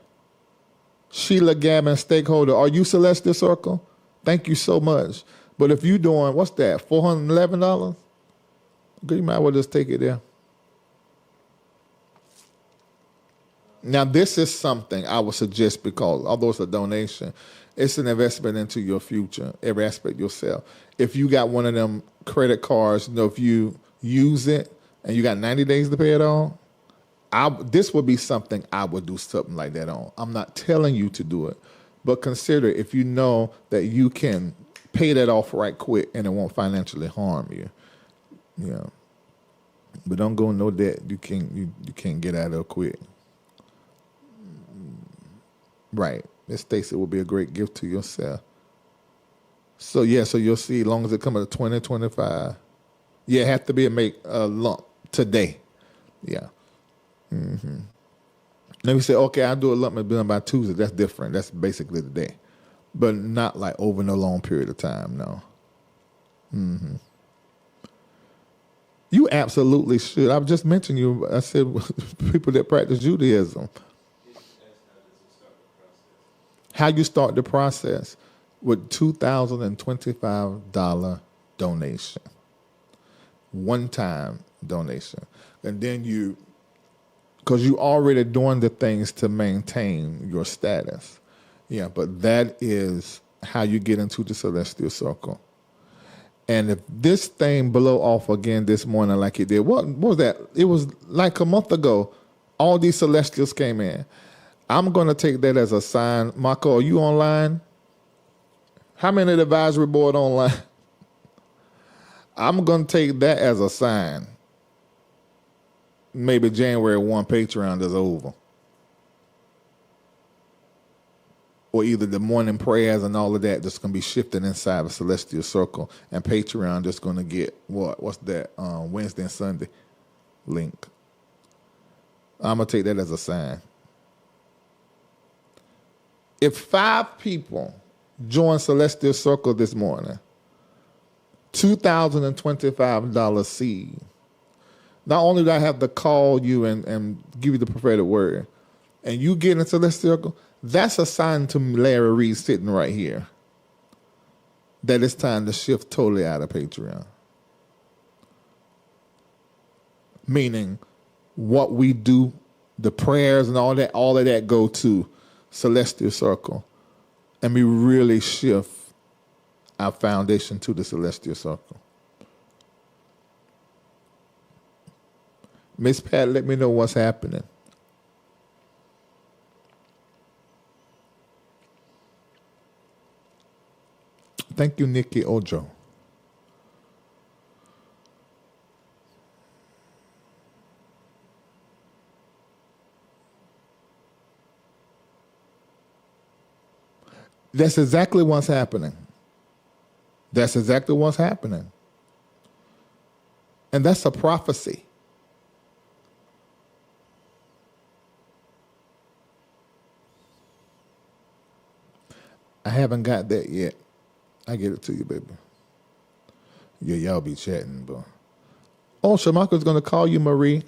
S1: Sheila, Gavin, stakeholder. Are you Celestial Circle? Thank you so much. But if you doing, what's that, $411? Good, you might well just take it there. Now, this is something I would suggest because although it's a donation, it's an investment into your future, every aspect of yourself. If you got one of them credit cards, if you use it and you got 90 days to pay it on, this would be something I would do something like that on. I'm not telling you to do it, but consider if you know that you can pay that off right quick and it won't financially harm you. Yeah. But don't go in no debt you can't get out of quick. Right. Miss Stacy will be a great gift to yourself. So you'll see as long as it comes to 2025. Yeah, it have to be a lump today. Yeah. Mm-hmm. Let me say, okay, I'll do a lump and be done by Tuesday. That's different. That's basically the day. But not like over no long period of time, no. Mm-hmm. You absolutely should. I've just mentioned you. I said people that practice Judaism. How you start the process with $2,025 donation. One-time donation. And then because you already doing the things to maintain your status. Yeah, but that is how you get into the Celestial Circle. And if this thing blow off again this morning like it did, what was that? It was like a month ago, all these Celestials came in. I'm going to take that as a sign. Marco, are you online? How many of the advisory board online? I'm going to take that as a sign. Maybe January 1 Patreon is over. Or either the morning prayers and all of that just going to be shifted inside the Celestial Circle. And Patreon just going to get, what's that, Wednesday and Sunday link. I'm going to take that as a sign. If 5 people join Celestial Circle this morning, $2,025 seed. Not only do I have to call you and give you the prophetic word, and you get into Celestial Circle, that's a sign to Larry Reid sitting right here that it's time to shift totally out of Patreon. Meaning what we do, the prayers and all of that go to Celestial Circle. And we really shift our foundation to the Celestial Circle. Miss Pat, let me know what's happening. Thank you, Nikki Ojo. That's exactly what's happening. That's exactly what's happening. And that's a prophecy. I haven't got that yet. I get it to you, baby. Yeah, y'all be chatting, but. Oh, Shamaka's going to call you, Marie,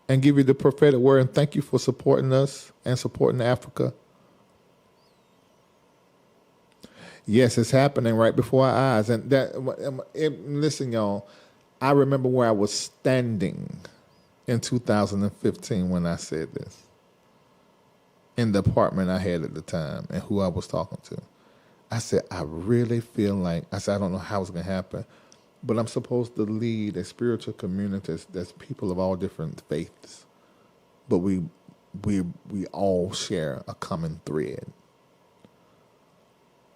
S1: and give you the prophetic word. And thank you for supporting us and supporting Africa. Yes, it's happening right before our eyes. And listen, y'all, I remember where I was standing in 2015 when I said this. In the apartment I had at the time and who I was talking to. I said, I really feel like, I don't know how it's going to happen, but I'm supposed to lead a spiritual community that's people of all different faiths. But we all share a common thread.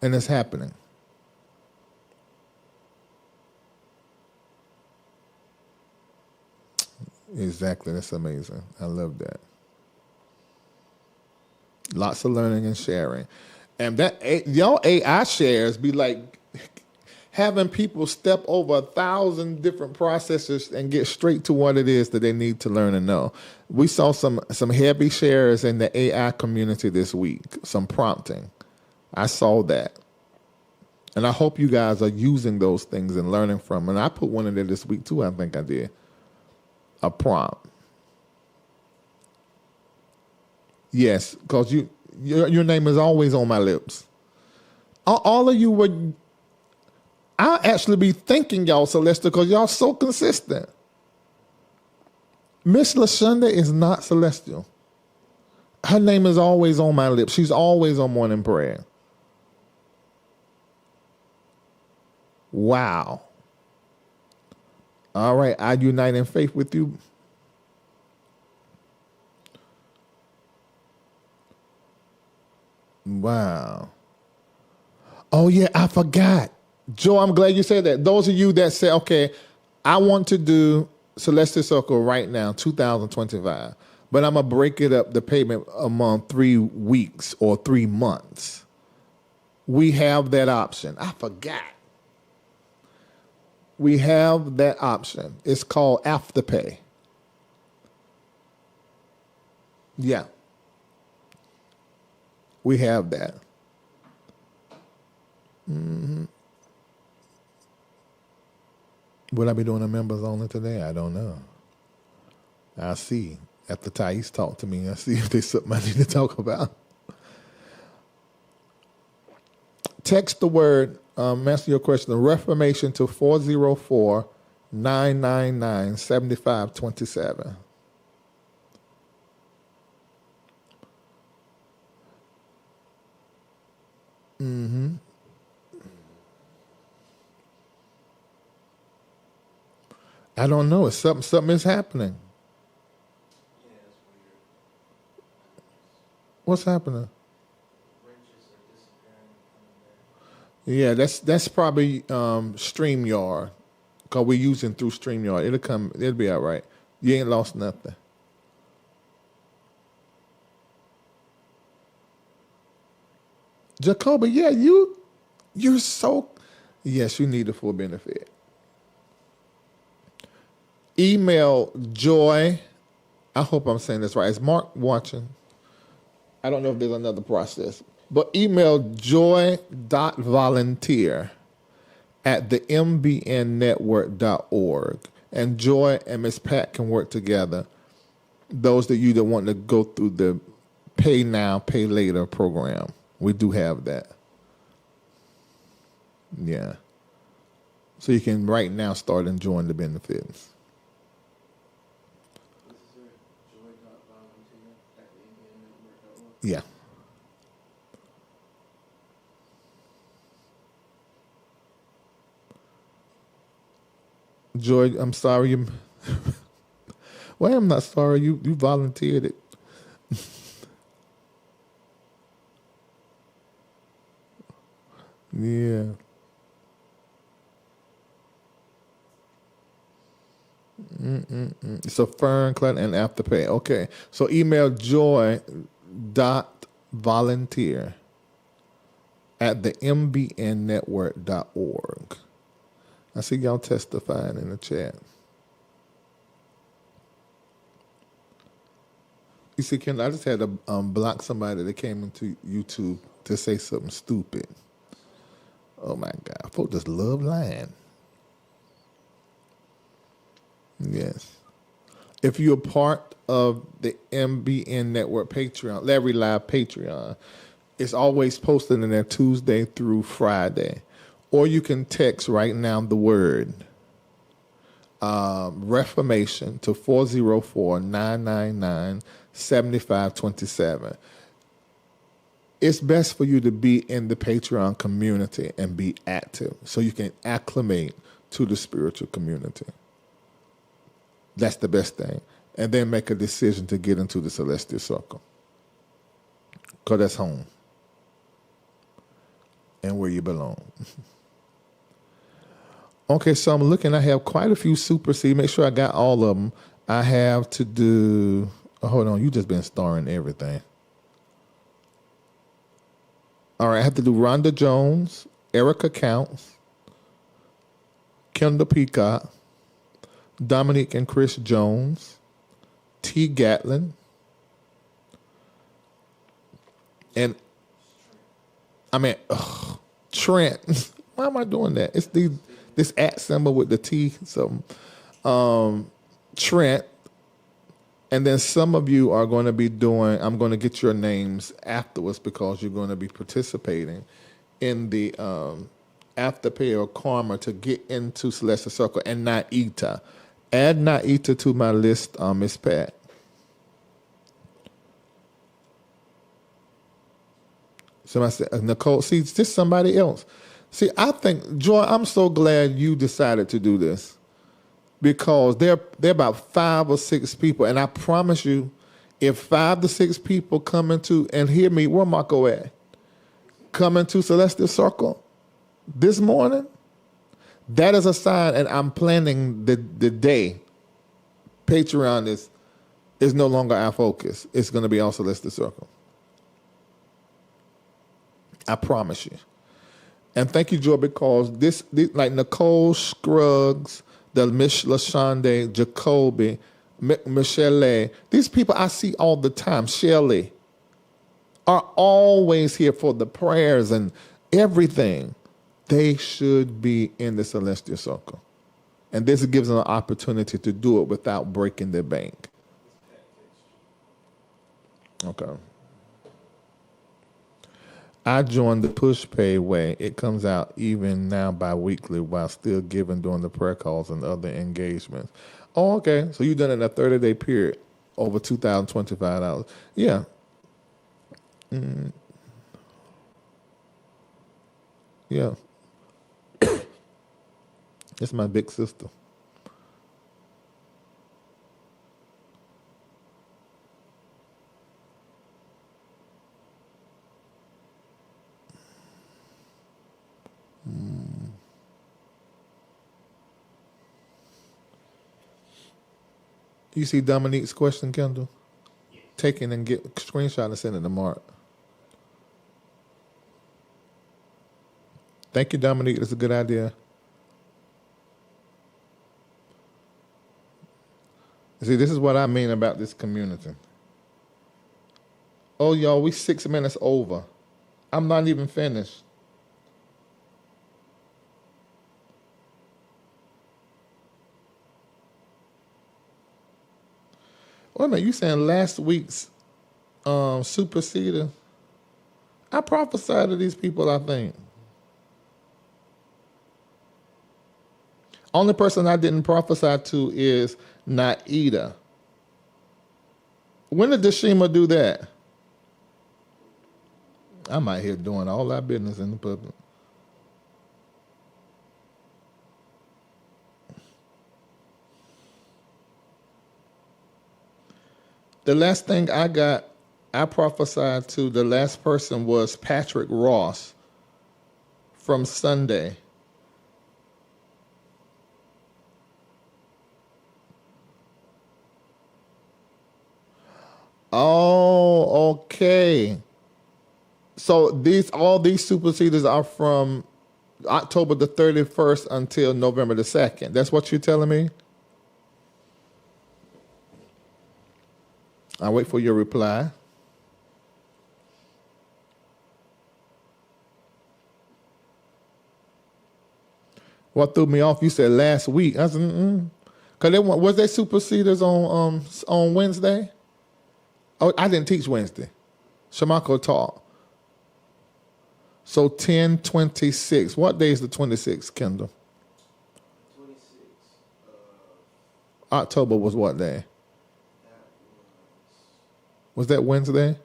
S1: And it's happening. Exactly. That's amazing. I love that. Lots of learning and sharing. And that y'all AI shares be like having people step over 1,000 different processes and get straight to what it is that they need to learn and know. We saw some heavy shares in the AI community this week, some prompting. I saw that. And I hope you guys are using those things and learning from them. And I put one in there this week too, I think I did. A prompt. Yes, because your name is always on my lips. All of you would, I'll actually be thanking y'all, Celestial, because y'all so consistent. Miss LaShonda is not Celestial. Her name is always on my lips. She's always on morning prayer. Wow. All right, I unite in faith with you. Wow. Oh, yeah, I forgot. Joe, I'm glad you said that. Those of you that say, okay, I want to do Celestial Circle right now, 2025, but I'm going to break it up, the payment, among 3 weeks or 3 months. We have that option. I forgot. We have that option. It's called Afterpay. Yeah. We have that. Mm-hmm. Will I be doing a members only today? I don't know. I'll see. After Thais talk to me, I'll see if there's something I need to talk about. Text the word, answer your question, Reformation to 404-999-7527. Mm-hmm. I don't know. It's something is happening.
S3: Yeah, that's weird.
S1: What's happening?
S3: Wrenches are disappearing and coming back.
S1: Yeah, that's probably StreamYard. Because we're using through StreamYard. It'll be all right. You ain't lost nothing. Jacoby, yeah, you're so, yes, you need a full benefit. Email Joy, I hope I'm saying this right. Is Mark watching? I don't know if there's another process, but email joy.volunteer@thembnnetwork.org. And Joy and Miss Pat can work together. Those of you that want to go through the pay now, pay later program. We do have that. Yeah. So you can right now start enjoying the benefits. Yeah. Joy, I'm sorry you. Well, I'm not sorry. You volunteered it. Yeah. So Fern, Clinton, and Afterpay. Okay. So email joy.volunteer@thembnnetwork.org. I see y'all testifying in the chat. You see, Ken, I just had to block somebody that came into YouTube to say something stupid. Oh my God, folks just love lying. Yes. If you're part of the MBN Network Patreon, Larry Live Patreon, it's always posted in there Tuesday through Friday. Or you can text right now the word Reformation to 404-999-7527. It's best for you to be in the Patreon community and be active so you can acclimate to the spiritual community. That's the best thing. And then make a decision to get into the Celestial Circle. Because that's home. And where you belong. Okay, so I'm looking. I have quite a few super seeds. Make sure I got all of them. I have to do... Oh, hold on. You just been starring everything. All right, I have to do Rhonda Jones, Erica Counts, Kendall Peacock, Dominique and Chris Jones, T. Gatlin, and Trent. Why am I doing that? It's this at symbol with the T. So, Trent. And then some of you are going to be doing, I'm going to get your names afterwards because you're going to be participating in the afterpay or karma to get into Celestial Circle. And Naita. Add Naita to my list, Miss Pat. Somebody said, Nicole, see, it's just somebody else. See, I think, Joy, I'm so glad you decided to do this. Because they're about 5 or 6 people, and I promise you, if 5 to 6 people come into, and hear me, where Marco at? Come into Celestial Circle this morning, that is a sign, and I'm planning the day. Patreon is no longer our focus. It's going to be on Celestial Circle. I promise you. And thank you, Joy, because this like Nicole Scruggs, the Miss LaShonda, Jacoby, Michelle, these people I see all the time, Shelley, are always here for the prayers and everything. They should be in the Celestial Circle. And this gives them an opportunity to do it without breaking their bank. Okay. I joined the push pay way. It comes out even now bi-weekly while still giving during the prayer calls and other engagements. Oh, okay. So you've done it in a 30-day period over $2,025. Yeah. Yeah. It's my big sister. You see Dominique's question, Kendall? Yes. Take it and get a screenshot and send it to Mark. Thank you, Dominique. That's a good idea. See, this is what I mean about this community. Oh, y'all, we 6 minutes over. I'm not even finished. Wait a minute, you saying last week's superseder? I prophesied to these people, I think. Only person I didn't prophesy to is Naida. When did Deshima do that? I'm out here doing all our business in the public. The last thing I prophesied to, the last person was Patrick Ross from Sunday. Oh, okay. So all these superseders are from October the 31st until November the 2nd. That's what you're telling me? I'll wait for your reply. What threw me off? You said last week. I said, Cause was there superseders on Wednesday? Oh, I didn't teach Wednesday. Shamako taught. So 10/26. What day is the 26th, Kendall?
S3: 26.
S1: October was what day?
S3: That
S1: Was that Wednesday?
S3: was Sunday.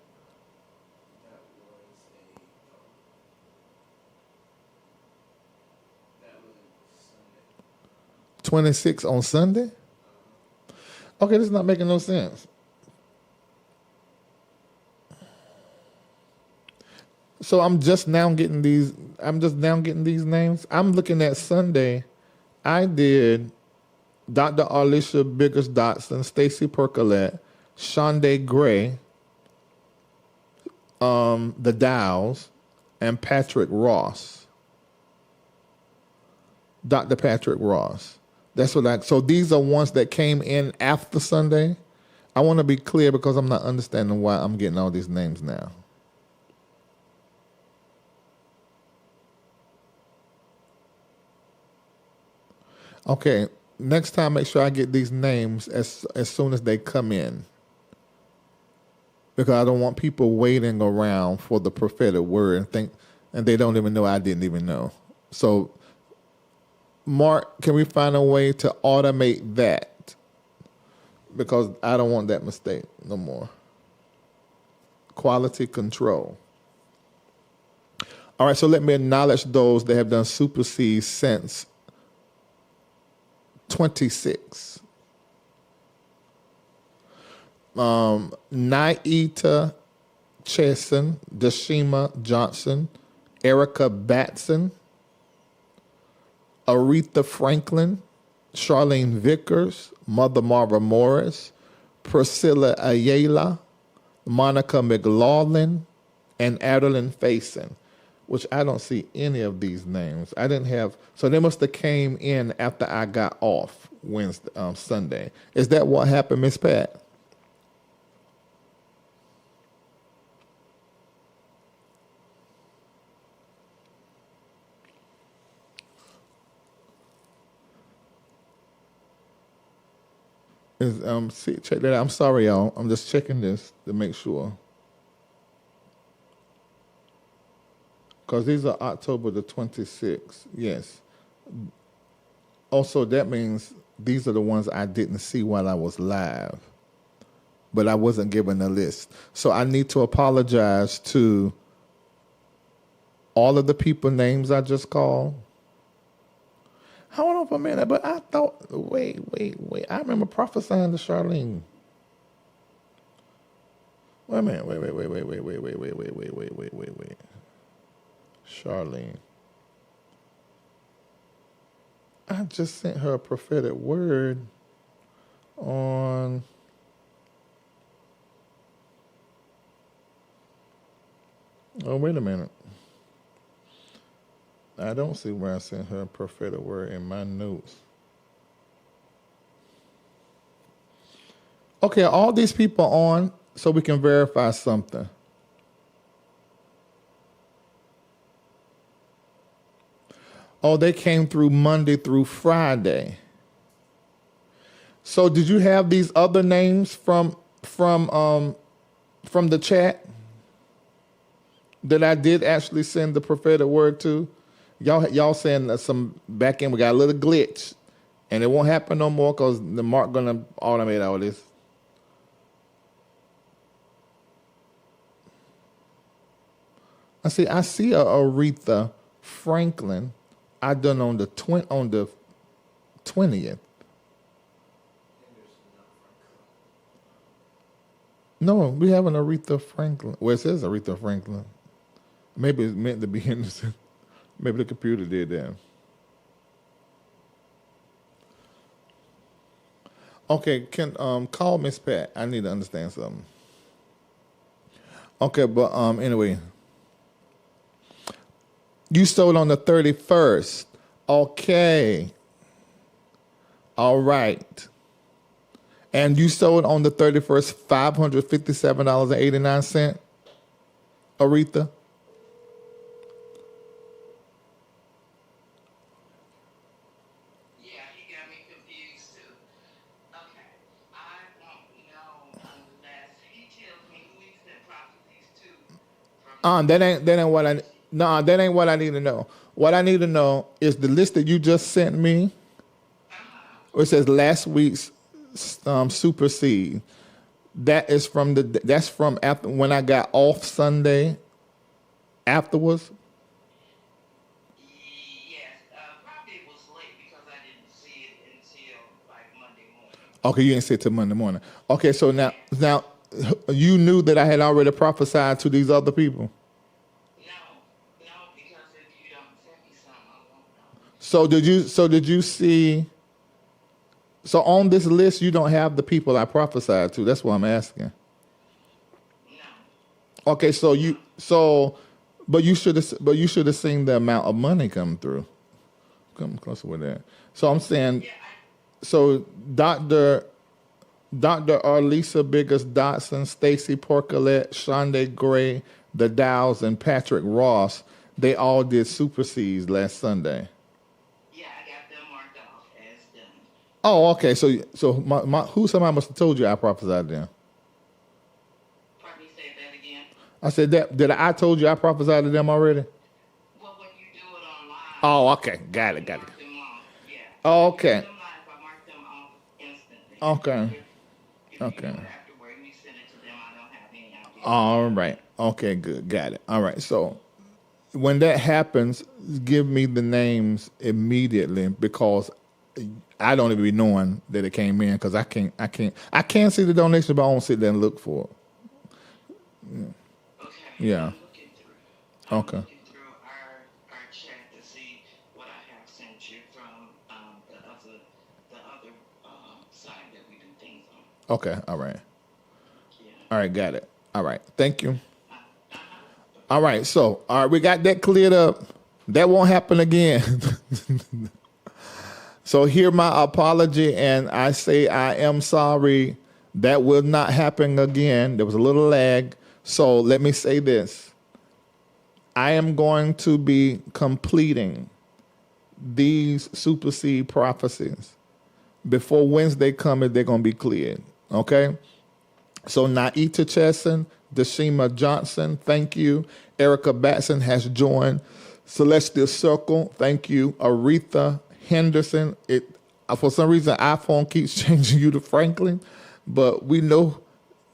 S1: 26 on Sunday? Okay, this is not making no sense. So I'm just now getting these names. I'm looking at Sunday. I did Dr. Alicia Biggers Dotson, Stacy Percolette, Shonda Gray, the Dows, and Patrick Ross. Dr. Patrick Ross. That's what so these are ones that came in after Sunday. I want to be clear because I'm not understanding why I'm getting all these names now. Okay, next time make sure I get these names as soon as they come in. Because I don't want people waiting around for the prophetic word and they don't even know I didn't even know. So Mark, can we find a way to automate that? Because I don't want that mistake no more. Quality control. All right, so let me acknowledge those that have done supersede since 26. Naita Chasen, Dashima Johnson, Erica Batson, Aretha Franklin, Charlene Vickers, Mother Marva Morris, Priscilla Ayala, Monica McLaughlin, and Adeline Faison, which I don't see any of these names. I didn't have, so they must have came in after I got off Sunday. Is that what happened, Miss Pat? Check that out. I'm sorry, y'all. I'm just checking this to make sure. Because these are October the 26th. Yes. Also, that means these are the ones I didn't see while I was live. But I wasn't given a list. So I need to apologize to all of the people names I just called. Hold on for a minute, but I thought, wait. I remember prophesying to Charlene. Wait a minute, wait. Charlene. I just sent her a prophetic word on... Oh, wait a minute. I don't see where I sent her a prophetic word in my notes. Okay, all these people on so we can verify something. Oh, they came through Monday through Friday. So did you have these other names from the chat that I did actually send the prophetic word to? Y'all saying that some back end we got a little glitch, and it won't happen no more because the Mark gonna automate all this. I see a Aretha Franklin. I done on the 20th. No, we have an Aretha Franklin. Well, it says Aretha Franklin. Maybe it's meant to be Henderson. Maybe the computer did that. Okay, can call Miss Pat. I need to understand something. Okay, but anyway. You sold on the 31st. Okay. All right. And you sold on the 31st $557.89, Aretha?
S4: Yeah, you got me confused too. Okay. I want to know unless he tells me who he sent prophecies to from
S1: That ain't what I that ain't what I need to know. What I need to know is the list that you just sent me. Where it says last week's supersede. That's from after when I got off Sunday. Afterwards.
S4: Yes, probably it was late because I didn't see it until like Monday morning.
S1: Okay, you didn't see it till Monday morning. Okay, so now you knew that I had already prophesied to these other people.
S4: No, because if you don't send me something, I won't know.
S1: So did you see? So on this list, you don't have the people I prophesied to. That's what I'm asking.
S4: No.
S1: Okay, but you should have seen the amount of money come through. Come closer with that. So I'm saying, so Dr. Arlisa Biggers Dotson, Stacy Porcolette, Shonda Gray, the Dows, and Patrick Ross, they all did supersedes last Sunday.
S4: Yeah, I got them marked off as
S1: Oh, okay. So who somebody must have told you I prophesied to them?
S4: Pardon me, say that again.
S1: I said that. Did I told you I prophesied to them already?
S4: Well, when you do it online,
S1: Oh, okay. Got it.
S4: mark them off. Yeah.
S1: Oh,
S4: When you do
S1: okay.
S4: them live, I mark them off instantly.
S1: Okay.
S4: If you
S1: Okay.
S4: do it afterward and you send it to them, I don't have any idea.
S1: All right. Okay, good. Got it. All right. So when that happens, give me the names immediately because I don't even be knowing that it came in because I can't see the donation, but I won't sit there and look for it.
S4: Okay.
S1: Yeah.
S4: I'm looking through.
S1: Okay.
S4: Looking through our chat to see what I have sent you from the other side that we do things on.
S1: Okay. All right.
S4: Yeah.
S1: All right. Got it. All right. Thank you. All right. So, all right, we got that cleared up. That won't happen again. So hear my apology, and I say I am sorry. That will not happen again. There was a little lag. So let me say this. I am going to be completing these supersede prophecies. Before Wednesday comes, they're going to be cleared. Okay? So Naita Chesson, Deshima Johnson, thank you. Erica Batson has joined. Celestial Circle, thank you. Aretha Henderson. For some reason, iPhone keeps changing you to Franklin, but we know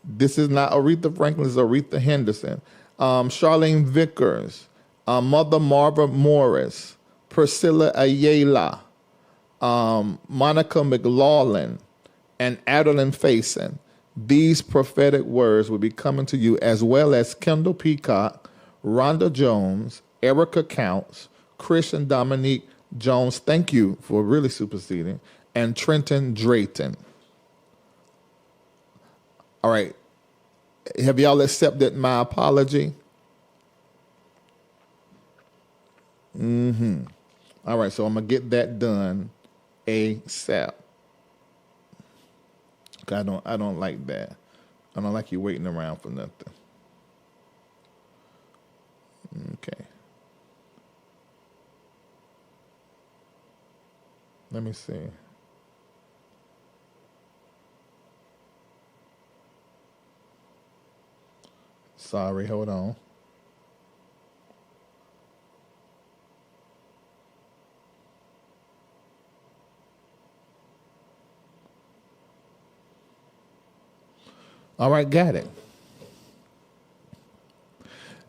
S1: this is not Aretha Franklin, it's Aretha Henderson. Charlene Vickers, Mother Marva Morris, Priscilla Ayala, Monica McLaughlin, and Adeline Faison. These prophetic words will be coming to you, as well as Kendall Peacock, Rhonda Jones, Erica Counts, Chris and Dominique Jones, thank you for really superseding, and Trenton Drayton. All right. Have y'all accepted my apology? All right, so I'm going to get that done ASAP. I don't like that. I don't like you waiting around for nothing. Okay. Let me see. Sorry, hold on. All right, got it.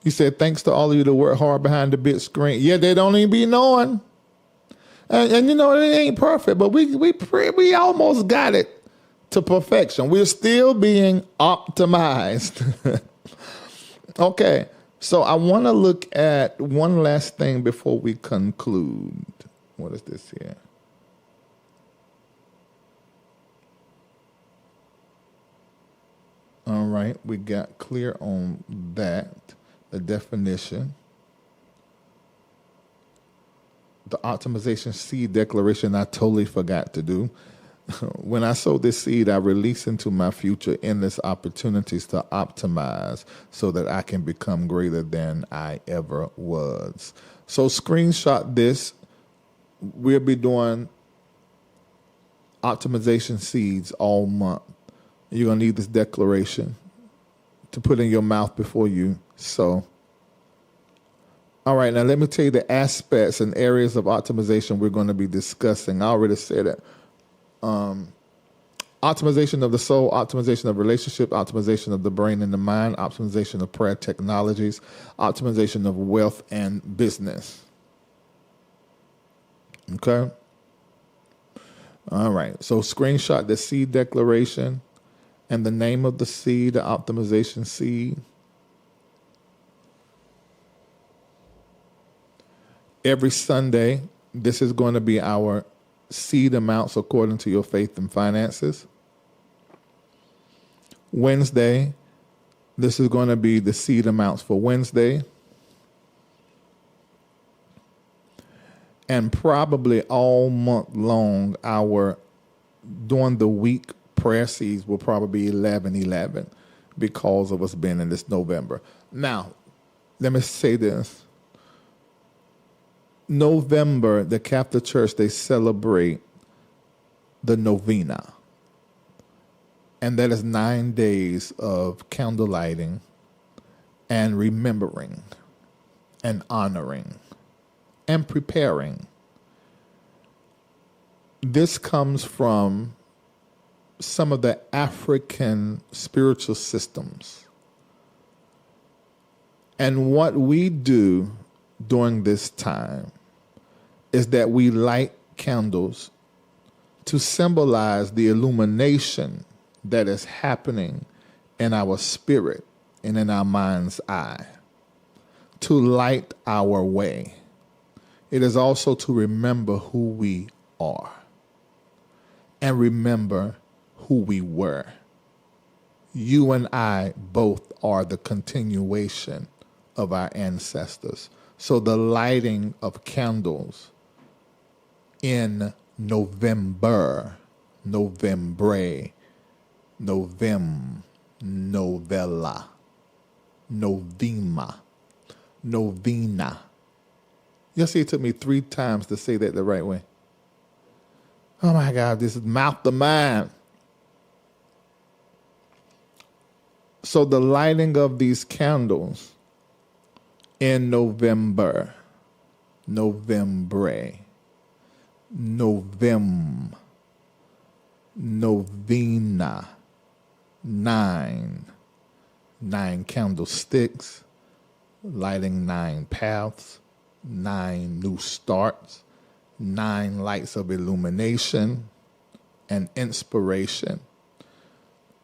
S1: You said thanks to all of you that work hard behind the big screen. Yeah, they don't even be knowing. And you know, it ain't perfect, but we almost got it to perfection. We're still being optimized. Okay, so I want to look at one last thing before we conclude. What is this here? All right, we got clear on that, the definition. The optimization seed declaration I totally forgot to do. When I sow this seed, I release into my future endless opportunities to optimize so that I can become greater than I ever was. So screenshot this. We'll be doing optimization seeds all month. You're going to need this declaration to put in your mouth before you sow. All right, now let me tell you the aspects and areas of optimization we're going to be discussing. I already said it. Optimization of the soul, optimization of relationship, optimization of the brain and the mind, optimization of prayer technologies, optimization of wealth and business. Okay? All right, so screenshot the seed declaration and the name of the seed, the optimization seed. Every Sunday, this is going to be our seed amounts according to your faith and finances. Wednesday, this is going to be the seed amounts for Wednesday. And probably all month long, our during the week prayer seeds will probably be 11-11 because of us being in this November. Now, let me say this. November, the Catholic Church, they celebrate the novena. And that is 9 days of candle lighting and remembering and honoring and preparing. This comes from some of the African spiritual systems. And what we do during this time is that we light candles to symbolize the illumination that is happening in our spirit and in our mind's eye, to light our way. It is also to remember who we are and remember who we were. You and I both are the continuation of our ancestors. So the lighting of candles in November, Novembre, Novella, Novema, Novena. You'll see it took me 3 times to say that the right way. Oh my God, this is mouth to mind. So the lighting of these candles in November, Novembre, Novem, Novena, 9 candlesticks, lighting 9 paths, 9 new starts, 9 lights of illumination and inspiration.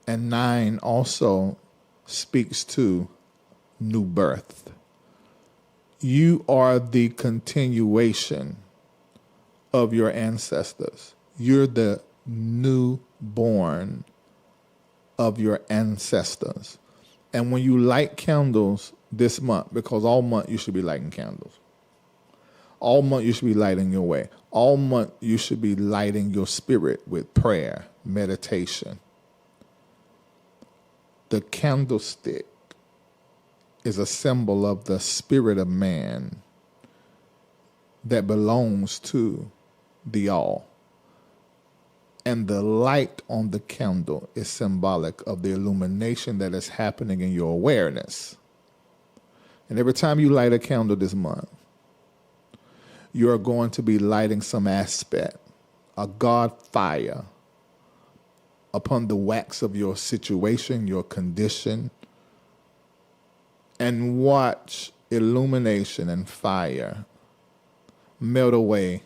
S1: And 9 also speaks to new birth. You are the continuation of your ancestors. You're the newborn of your ancestors. And when you light candles this month, because all month you should be lighting candles. All month you should be lighting your way. All month you should be lighting your spirit with prayer, meditation. The candlestick is a symbol of the spirit of man that belongs to the all. And the light on the candle is symbolic of the illumination that is happening in your awareness. And every time you light a candle this month, you are going to be lighting some aspect, a God fire, upon the wax of your situation, your condition, and watch illumination and fire melt away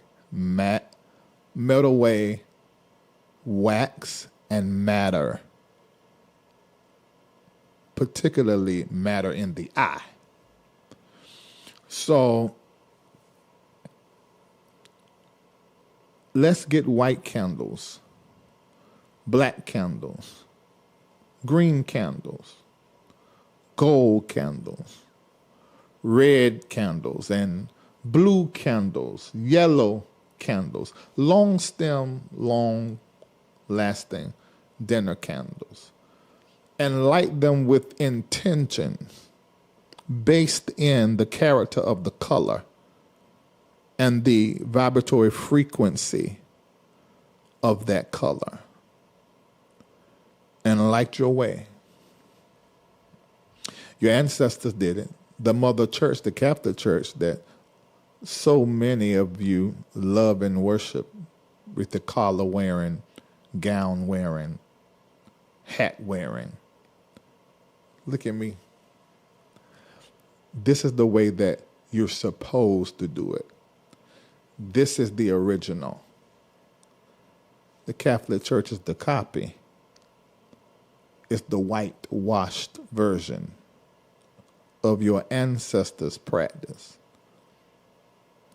S1: wax and matter, particularly matter in the eye. So let's get white candles, black candles, green candles, gold candles, red candles, and blue candles, yellow candles, long stem, long lasting dinner candles, and light them with intention based in the character of the color and the vibratory frequency of that color, and light your way. Your ancestors did it. The mother church, the Catholic Church, that so many of you love and worship, with the collar wearing, gown wearing, hat wearing. Look at me. This is the way that you're supposed to do it. This is the original. The Catholic Church is the copy. It's the whitewashed version of your ancestors' practice.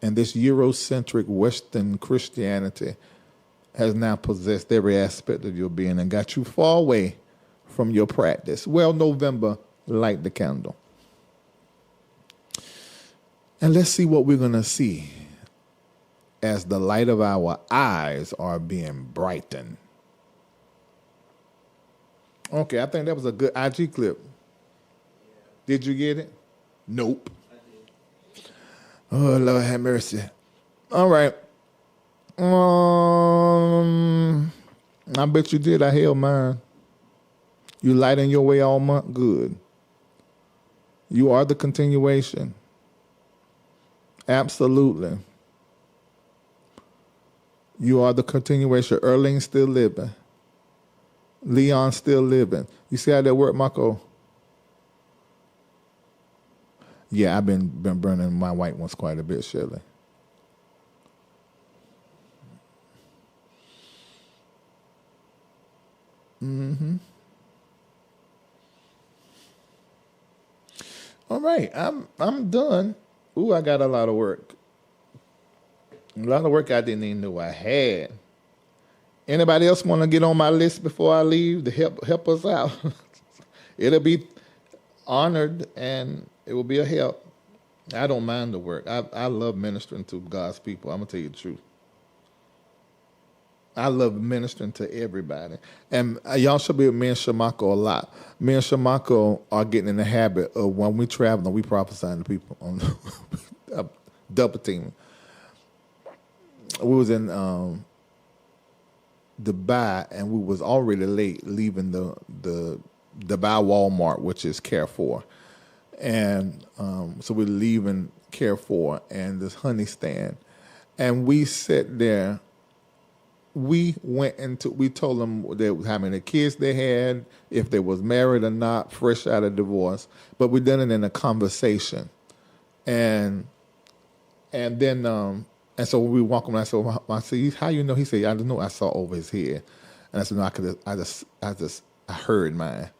S1: And this Eurocentric Western Christianity has now possessed every aspect of your being and got you far away from your practice. Well, November, light the candle. And let's see what we're going to see as the light of our eyes are being brightened. Okay, I think that was a good IG clip. Did you get it? Nope.
S3: I did.
S1: Oh, Lord have mercy. All right. I bet you did. I held mine. You lighten your way all month. Good. You are the continuation. Absolutely. You are the continuation. Erling still living. Leon still living. You see how that work, Marco? Yeah, I've been burning my white ones quite a bit, Shirley. Mm-hmm. All right, I'm done. Ooh, I got a lot of work. A lot of work I didn't even know I had. Anybody else want to get on my list before I leave to help us out? It'll be honored and it will be a help. I don't mind the work. I love ministering to God's people. I'm gonna tell you the truth. I love ministering to everybody. And y'all should be with me and Shamako a lot. Me and Shamako are getting in the habit of when we travel, we prophesying to people on double teaming. We was in Dubai and we was already late leaving the Dubai Walmart, which is Carrefour. And so we're leaving Carrefour and this honey stand. And we sat there. We told them how many kids they had, if they was married or not, fresh out of divorce. But we done it in a conversation. And then, and so we walk him, and I said, I said, how you know? He said, I don't know. I saw over his head. And I said, no, I heard mine.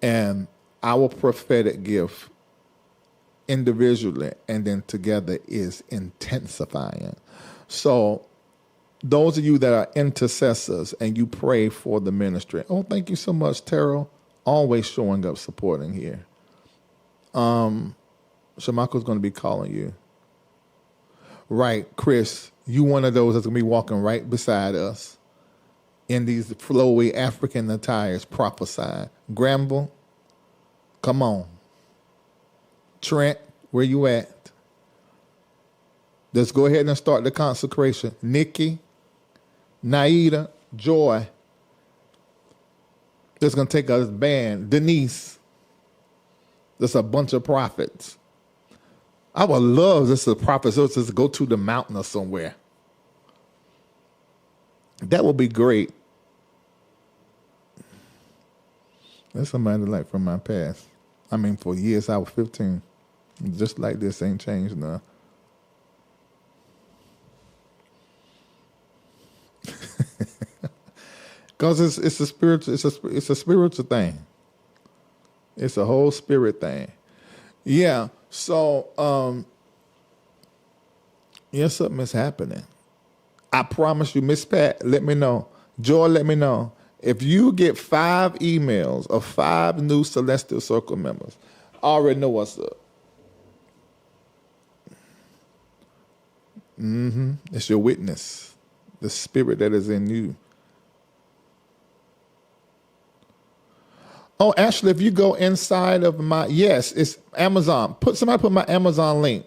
S1: And our prophetic gift individually and then together is intensifying. So those of you that are intercessors and you pray for the ministry, oh, thank you so much, Terrell. Always showing up, supporting here. Shamako's going to be calling you. Right, Chris, you one of those that's going to be walking right beside us in these flowy African attires prophesying. Gramble, come on. Trent, where you at? Let's go ahead and start the consecration. Nikki, Naida, Joy. That's going to take us band. Denise. There's a bunch of prophets. I would love this a prophet so just go to the mountain or somewhere. That would be great. That's somebody like from my past. I mean, for years I was 15. Just like this, ain't changed now. Because it's a spiritual, it's a spiritual thing. It's a whole spirit thing. Yeah. So, yeah, something is happening. I promise you, Miss Pat, let me know. Joy, let me know. If you get 5 emails of 5 new Celestial Circle members, I already know what's up. It's your witness, the spirit that is in you. Oh, actually, if you go inside of my, yes, it's Amazon. Somebody put my Amazon link.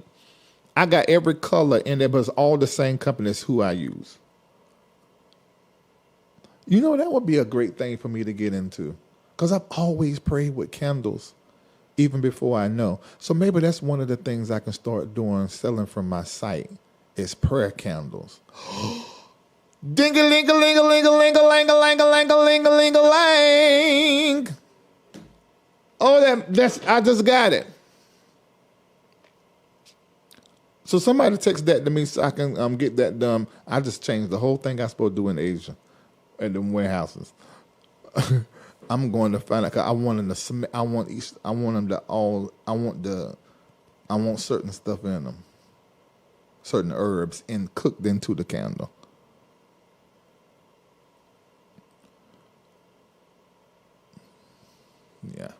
S1: I got every color in there, but it's all the same company as who I use. You know, that would be a great thing for me to get into because I've always prayed with candles even before I know. So maybe that's one of the things I can start doing, selling from my site is prayer candles. Ding-a-ling-a-ling-a-ling-a-ling-a-ling-a-ling-a-ling-a-ling. Oh, that's I just got it. So somebody text that to me so I can get that done. I just changed the whole thing I supposed to do in Asia at them warehouses. I'm going to find out. Cause I want them to. I want them to all. I want certain stuff in them, certain herbs, and cooked into the candle. Yeah.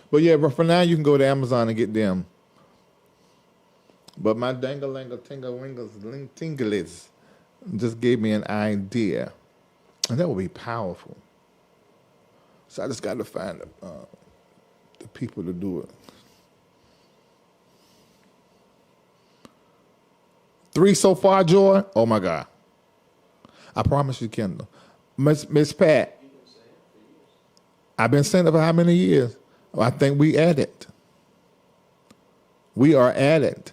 S1: But yeah, but for now you can go to Amazon and get them. But my dangle-langle-tingle-wingles just gave me an idea. And that would be powerful. So I just got to find the people to do it. 3 so far, Joy? Oh, my God. I promise you, Kendall. Miss Pat, I've been saying it for how many years? Well, I think we at it. We are at it.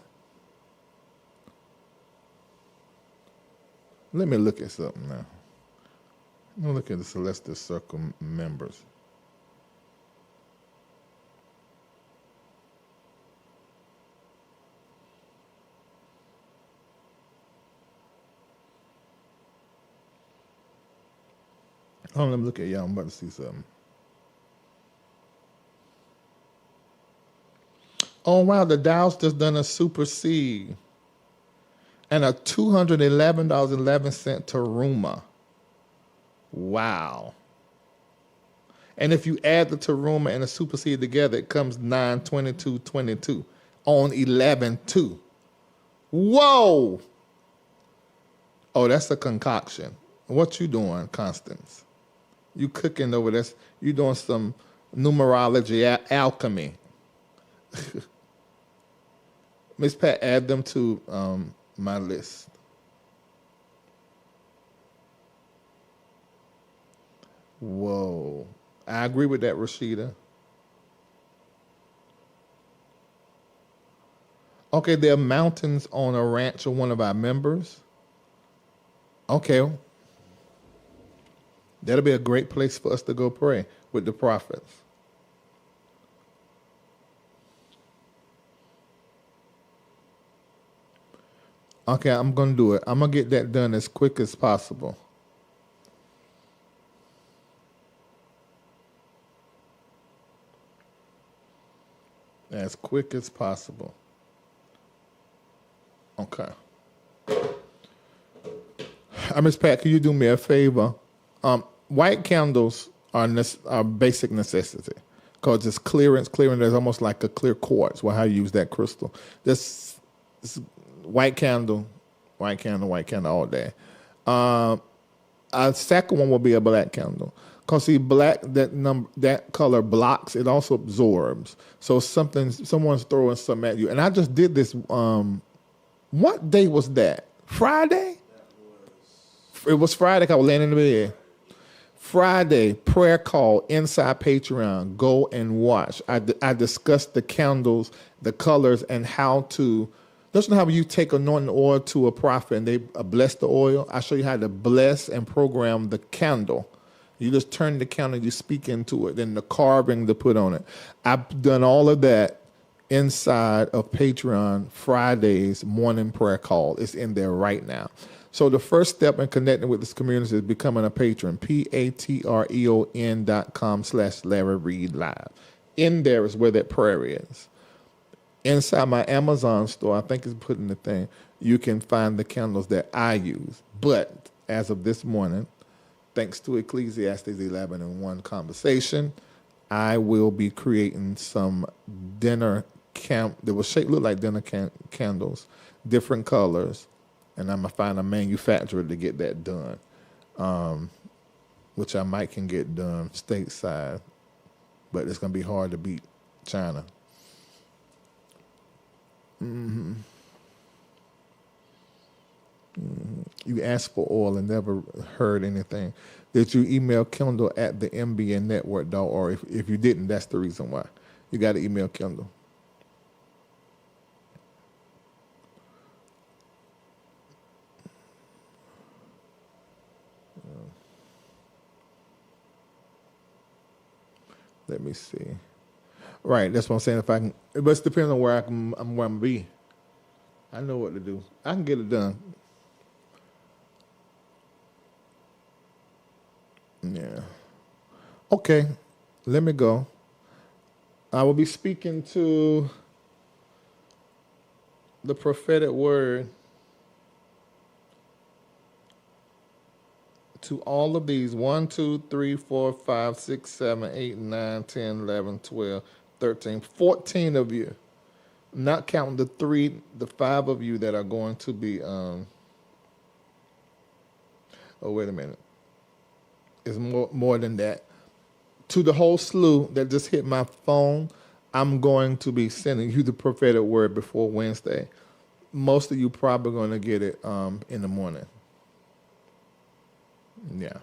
S1: Let me look at something now. Let me look at the Celestial Circle members. Oh, let me look at y'all. I'm about to see something. Oh, wow. The Dow's just done a super seed and a $211.11 Taruma. Wow. And if you add the Taruma and the super seed together, it comes 922.22 on 11.2. Whoa. Oh, that's a concoction. What you doing, Constance? You cooking over this. You doing some numerology alchemy. Miss Pat, add them to my list. Whoa. I agree with that, Rashida. Okay, there are mountains on a ranch of one of our members. Okay. That'll be a great place for us to go pray with the prophets. Okay, I'm going to do it. I'm going to get that done as quick as possible. As quick as possible. Okay. Miss Pat, can you do me a favor? White candles are basic necessity because it's clearance. There's almost like a clear quartz. Well, how you use that crystal? This white candle all day. A second one will be a black candle. Because see, black, that color blocks, it also absorbs. So someone's throwing something at you. And I just did this, what day was that? Friday? It was Friday, 'cause I was laying in the bed. Friday, prayer call inside Patreon. Go and watch. I discussed the candles, the colors, and how to. Don't you know how you take anointing oil to a prophet and they bless the oil? I show you how to bless and program the candle. You just turn the candle, you speak into it, then the carving to put on it. I've done all of that inside of Patreon Friday's morning prayer call. It's in there right now. So the first step in connecting with this community is becoming a patron. patreon.com/Larry Reid Live. In there is where that prayer is. Inside my Amazon store, I think it's put in the thing, you can find the candles that I use. But as of this morning, thanks to Ecclesiastes 11:1 conversation, I will be creating some dinner that will look like dinner candles, different colors, and I'm going to find a manufacturer to get that done, which I might can get done stateside, but it's going to be hard to beat China. Mm-hmm. Mm-hmm. You asked for oil and never heard anything. Did you email Kendall at the mbnnetwork.org? If you didn't, that's the reason why. You got to email Kendall. Let me see. Right, that's what I'm saying. If I can, but it depends on where I'm where I'm be. I know what to do. I can get it done. Yeah. Okay, let me go. I will be speaking to the prophetic word to all of these 1, 2, 3, 4, 5, 6, 7, 8, 9, 10, 11, 12, 13, 14 of you. Not counting the 5 of you that are going to be oh, wait a minute. It's more than that. To the whole slew that just hit my phone, I'm going to be sending you the prophetic word before Wednesday. Most of you probably going to get it in the morning. Yeah.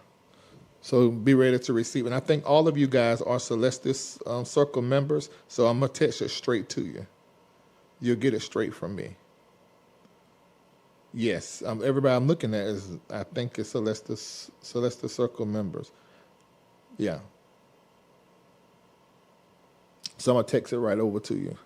S1: So be ready to receive. And I think all of you guys are Celestial Circle members. So I'm going to text it straight to you. You'll get it straight from me. Yes, everybody I'm looking at is, I think it's Celestial Circle members. Yeah. So I'm going to text it right over to you.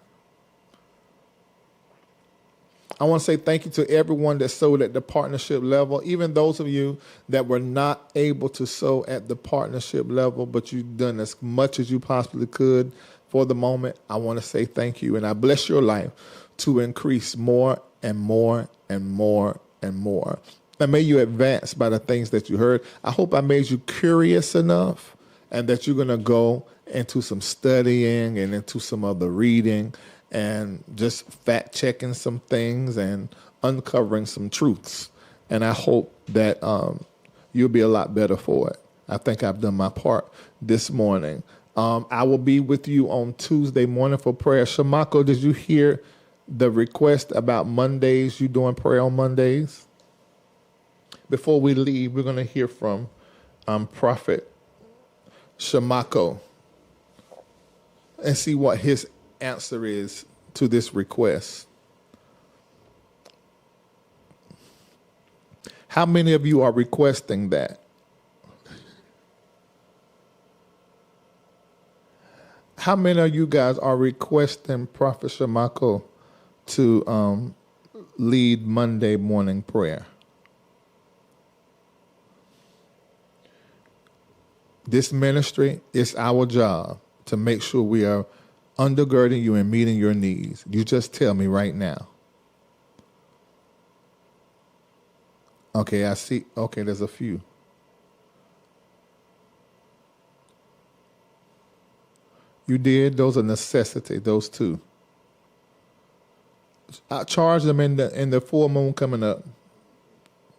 S1: I want to say thank you to everyone that sowed at the partnership level, even those of you that were not able to sow at the partnership level, but you've done as much as you possibly could for the moment. I want to say thank you, and I bless your life to increase more and more and more and more. And may you advance by the things that you heard. I hope I made you curious enough and that you're going to go into some studying and into some other reading and just fact checking some things and uncovering some truths. And I hope that you'll be a lot better for it. I think I've done my part this morning. I will be with you on Tuesday morning for prayer. Shamako, did you hear the request about Mondays? You doing prayer on Mondays? Before we leave, we're going to hear from Prophet Shamako and see what his answer is to this request. How many of you are requesting that? How many of you guys are requesting Prophet Shamako to lead Monday morning prayer? This ministry, it's our job to make sure we are undergirding you and meeting your needs. You just tell me right now. Okay, I see. Okay, there's a few. You did? Those are necessity, those two. I charge them in the full moon coming up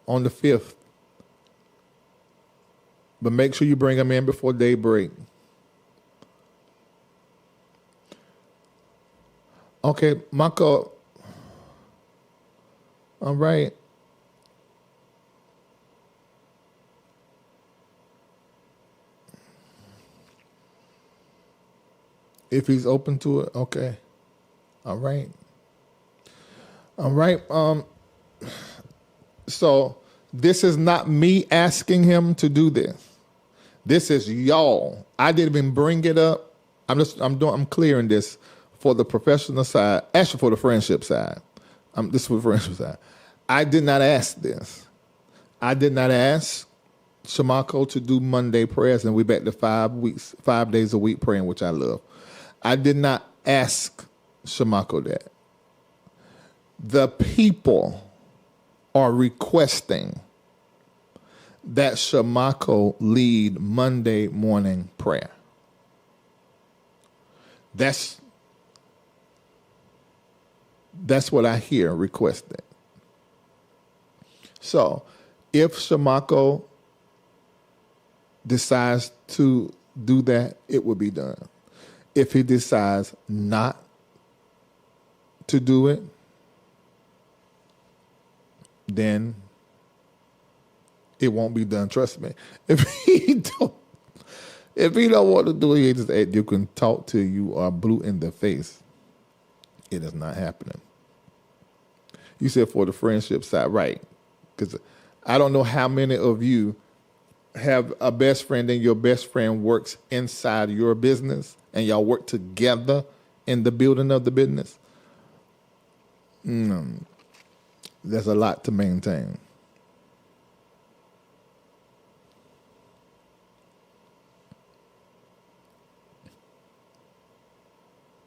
S1: on the 5th. But make sure you bring them in before daybreak. Okay, Mako. All right. If he's open to it, okay. All right. All right. So this is not me asking him to do this. This is y'all. I didn't even bring it up. I'm clearing this for the professional side, actually for the friendship side. This is for the friendship side. I did not ask this. I did not ask Shamako to do Monday prayers, and we're back to 5 days a week praying, which I love. I did not ask Shamako that. The people are requesting that Shamako lead Monday morning prayer. That's what I hear requested. So if Shamako decides to do that, it will be done. If he decides not to do it, then it won't be done. Trust me. If he don't want to do it, you can talk till you are blue in the face. It is not happening. You said for the friendship side, right? Because I don't know how many of you have a best friend and your best friend works inside your business and y'all work together in the building of the business. There's a lot to maintain.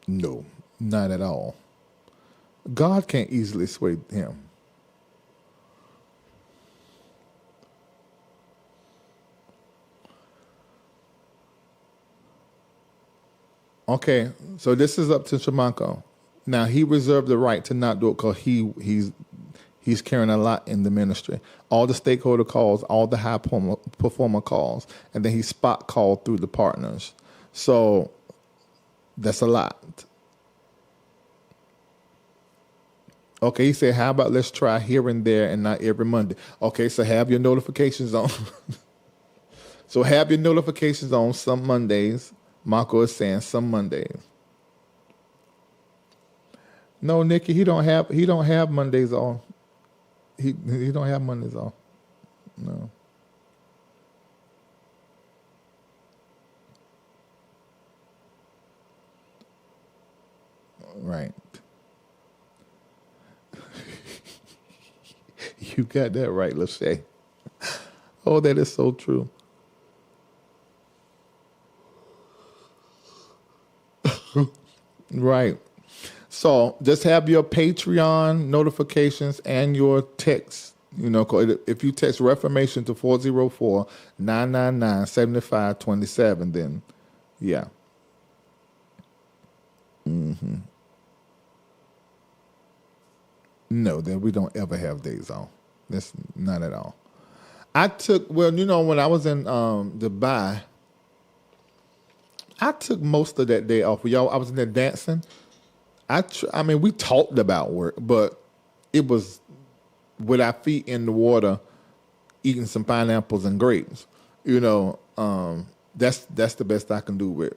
S1: No, not at all. God can't easily sway him. Okay, so this is up to Shamako. Now, he reserved the right to not do it because he's carrying a lot in the ministry. All the stakeholder calls, all the high performer calls, and then he spot called through the partners. So that's a lot. Okay, he said, how about let's try here and there and not every Monday. Okay, so have your notifications on. So have your notifications on some Mondays. Marco is saying some Mondays. No, Nikki, he don't have Mondays off. He don't have Mondays off. No. Right. You got that right, Lachey. Oh, that is so true. Right. So just have your Patreon notifications and your text. You know, if you text Reformation to 404-999-7527, then yeah. Mm-hmm. No, then we don't ever have days off. That's not at all. When I was in Dubai, I took most of that day off. Y'all, I was in there dancing. I mean, we talked about work, but it was with our feet in the water, eating some pineapples and grapes. You know, that's the best I can do with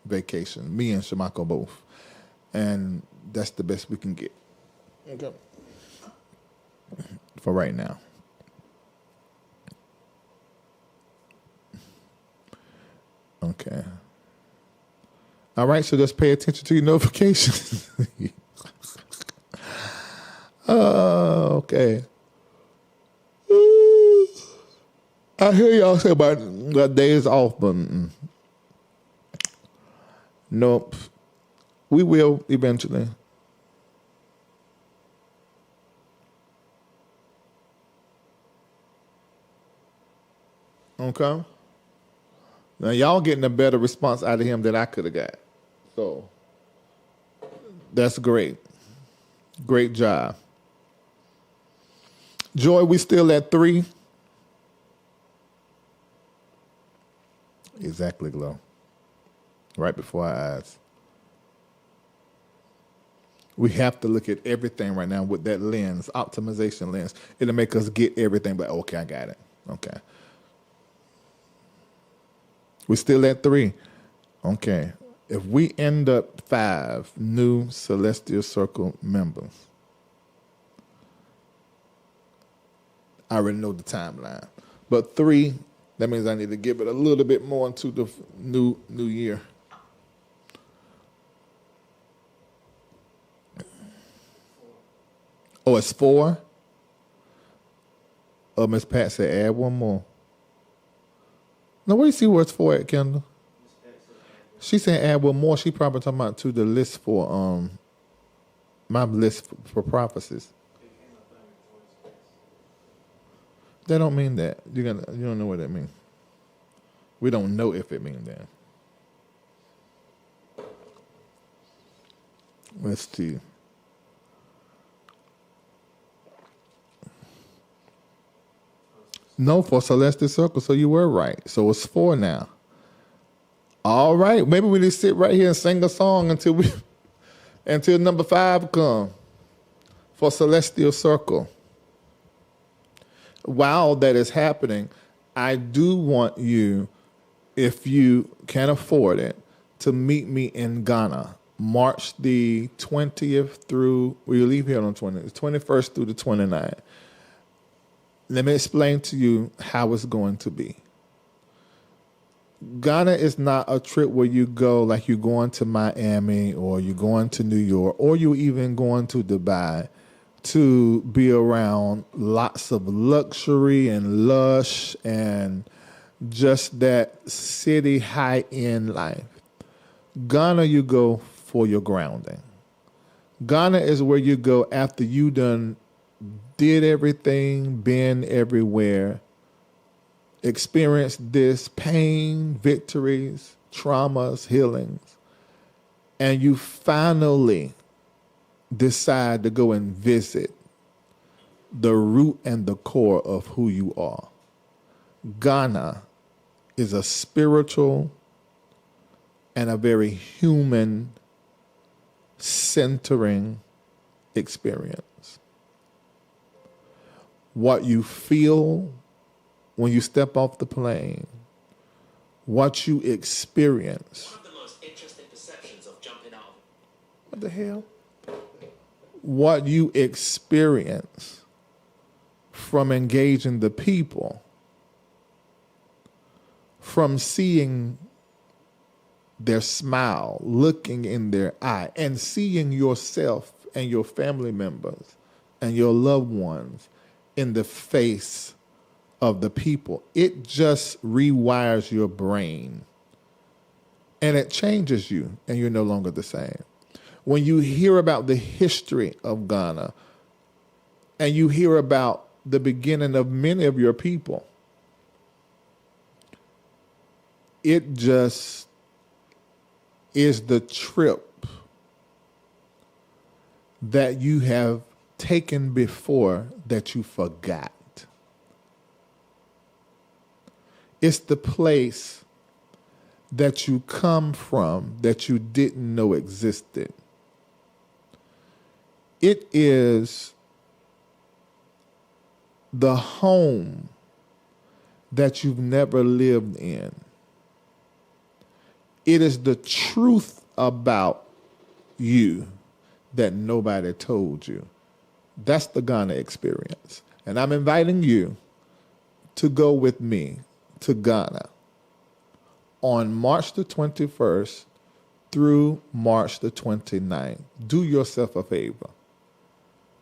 S1: vacation. Me and Shamako both, and that's the best we can get. Okay. For right now. Okay. All right, so just pay attention to your notifications. Okay. I hear y'all say about days off, but nope. We will eventually. Okay. Now y'all getting a better response out of him than I could have got. So that's great. Great job. Joy, we still at 3? Exactly, Glow. Right before our eyes. We have to look at everything right now with that lens, optimization lens. It'll make us get everything, but okay, I got it. Okay. We're still at 3. Okay. If we end up 5 new Celestial Circle members, I already know the timeline. But 3, that means I need to give it a little bit more into the new year. Oh, it's 4? Oh, Miss Pat said add one more. Now, where do you see where it's 4 at, Kendall? She said add one more. She probably talking about to the list for my list for prophecies. That don't mean that. You don't know what that means. We don't know if it means that. Let's see. No, for Celestial Circle, so you were right. So it's 4 now. All right. Maybe we just sit right here and sing a song until number 5 come for Celestial Circle. While that is happening, I do want you, if you can afford it, to meet me in Ghana, March the 20th through, we leave here on the 21st through the 29th. Let me explain to you how it's going to be. Ghana is not a trip where you go like you're going to Miami or you're going to New York or you're even going to Dubai to be around lots of luxury and lush and just that city high-end life. Ghana, you go for your grounding. Ghana is where you go after you done did everything, been everywhere, experienced this pain, victories, traumas, healings, and you finally decide to go and visit the root and the core of who you are. Ghana is a spiritual and a very human centering experience. What you feel when you step off the plane what you experience.
S5: One of the most interesting perceptions of jumping out of
S1: What the hell? What you experience from engaging the people, from seeing their smile, looking in their eye, and seeing yourself and your family members and your loved ones in the face of the people. It just rewires your brain and it changes you, and you're no longer the same. When you hear about the history of Ghana and you hear about the beginning of many of your people, it just is the trip that you have taken before that you forgot. It's the place that you come from that you didn't know existed. It is the home that you've never lived in. It is the truth about you that nobody told you. That's the Ghana experience. And I'm inviting you to go with me to Ghana on March the 21st through March the 29th. Do yourself a favor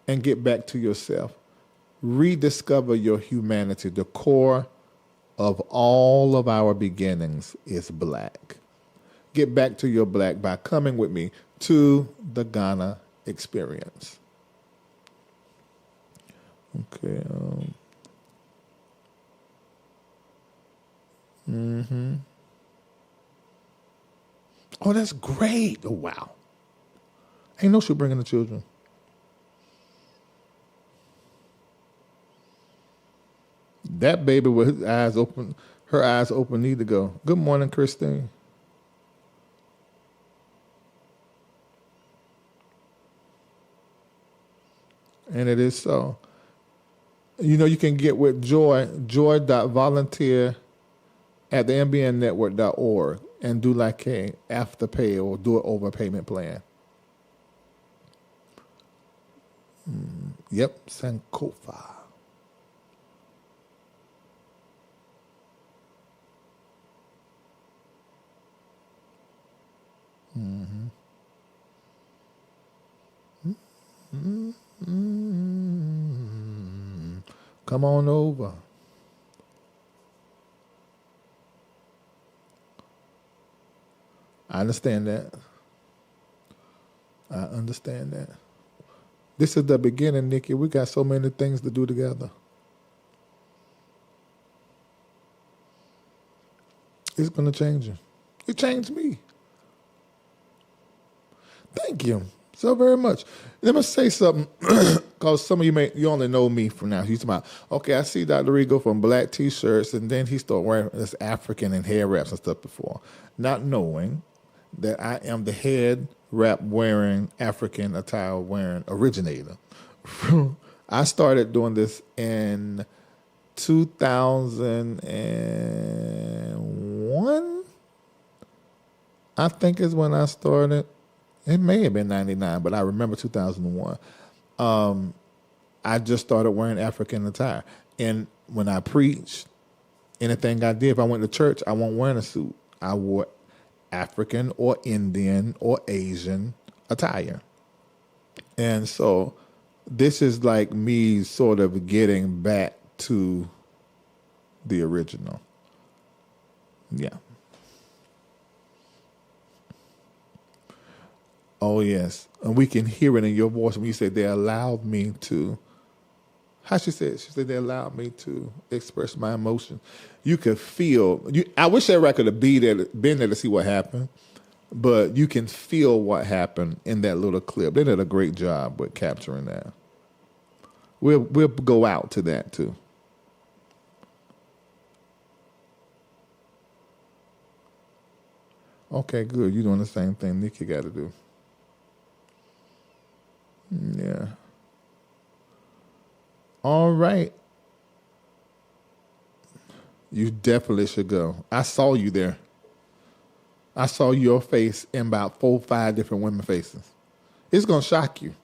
S1: and get back to yourself. Rediscover your humanity. The core of all of our beginnings is black. Get back to your black by coming with me to the Ghana experience. Okay. Oh, that's great. Oh, wow. Ain't no shit bringing the children. That baby with his eyes open, her eyes open need to go. Good morning, Christine. And it is so. You know, you can get with Joy, joy.volunteer at the mbnnetwork.org and do like a afterpay or do an overpayment plan. Yep, Sankofa. Come on over. I understand that. I understand that. This is the beginning, Nikki. We got so many things to do together. It's going to change you. It changed me. Thank you so very much. Let me say something, because some of you only know me from now. He's about, okay, I see Dr. Reid go from black T-shirts, and then he started wearing this African and hair wraps and stuff before, not knowing that I am the head wrap wearing, African attire wearing originator. I started doing this in 2001, I think is when I started. It may have been 99, but I remember 2001. I just started wearing African attire. And when I preached, anything I did, if I went to church, I wasn't wearing a suit. I wore African or Indian or Asian attire. And so this is like me sort of getting back to the original. Yeah. Oh, yes. And we can hear it in your voice when you say they allowed me to. How she said? She said they allowed me to express my emotion. You could feel. I wish that record had been there to see what happened, but you can feel what happened in that little clip. They did a great job with capturing that. We'll go out to that too. Okay, good. You're doing the same thing Nikki got to do. Yeah. All right. You definitely should go. I saw you there. I saw your face in about 4 or 5 different women faces. It's going to shock you.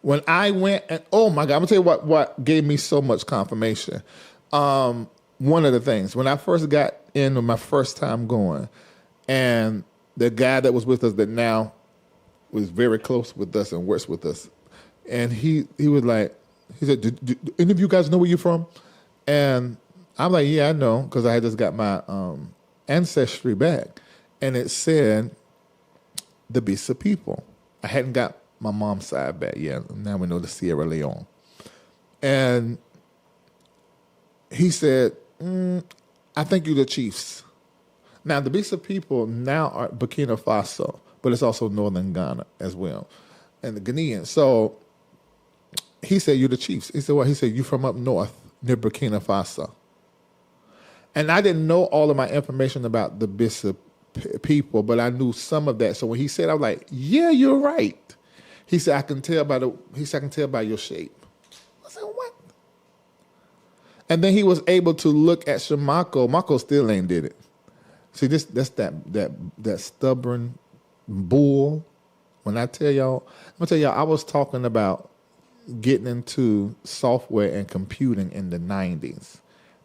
S1: When I went, and oh my God, I'm going to tell you what gave me so much confirmation. One of the things, when I first got in on my first time going, and the guy that was with us that now was very close with us and works with us, and he was like, he said, do any of you guys know where you're from? And I'm like, yeah, I know, because I had just got my ancestry back. And it said, the Bisa people. I hadn't got my mom's side back yet. Now we know the Sierra Leone. And he said, I think you're the chiefs. Now, the Bisa people now are Burkina Faso, but it's also northern Ghana as well, and the Ghanaians. So he said, you're the chiefs. He said, what? He said, you from up north near Burkina Faso. And I didn't know all of my information about the Bisa people, but I knew some of that. So when he said, I was like, yeah, you're right. He said, I can tell by your shape. I said, what? And then he was able to look at Shamako. Mako still ain't did it. See, that's that stubborn bull. When I tell y'all, I'm gonna tell y'all, I was talking about getting into software and computing in the 90s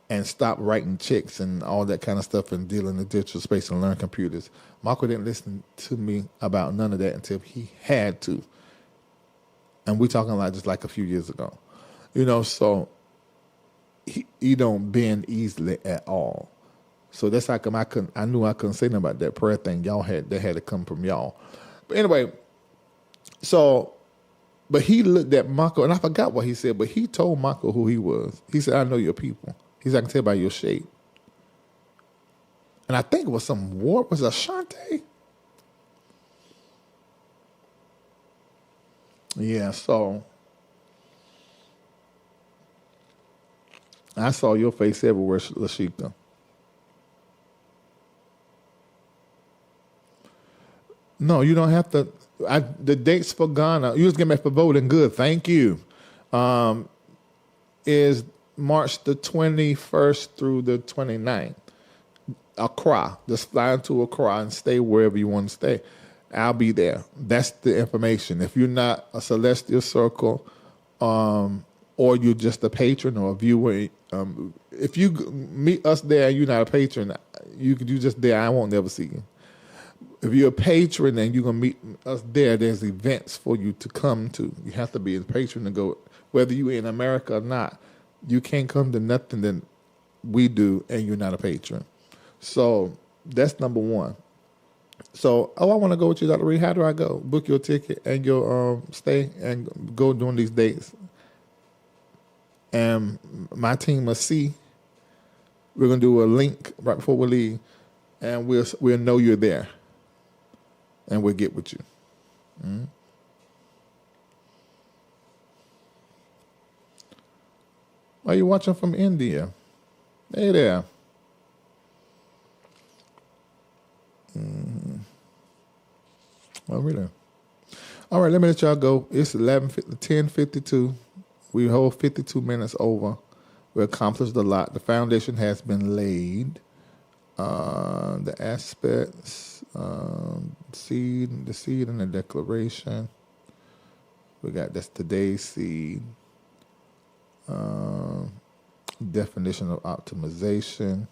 S1: and stop writing checks and all that kind of stuff and dealing in the digital space and learn computers. Marco didn't listen to me about none of that until he had to. And we talking like just like a few years ago. So he don't bend easily at all. So that's how come I knew I couldn't say nothing about that prayer thing y'all had that had to come from y'all. But anyway, but he looked at Marco, and I forgot what he said, but he told Marco who he was. He said, I know your people. He said, I can tell by your shape. And I think it was some war. Was it Ashante? Yeah, so I saw your face everywhere, Lashika. No, you don't have to. The dates for Ghana, you was getting back for voting. Good, thank you. Is March the 21st through the 29th. Accra. Just fly into Accra and stay wherever you want to stay. I'll be there. That's the information. If you're not a Celestial Circle, or you're just a patron or a viewer, if you meet us there and you're not a patron, you just there. I won't never see you. If you're a patron and you're going to meet us there, there's events for you to come to. You have to be a patron to go, whether you're in America or not. You can't come to nothing that we do and you're not a patron. So that's number one. So, I want to go with you, Dr. Reid. How do I go? Book your ticket and your stay and go during these dates. And my team will see. We're going to do a link right before we leave, and we'll know you're there. And we'll get with you. Mm-hmm. Are you watching from India? Hey there. Mm-hmm. Oh, really? All right, let me let y'all go. It's 10:52. We hold 52 minutes over. We accomplished a lot. The foundation has been laid. The aspects, the seed and the declaration. That's today's seed. Definition of optimization.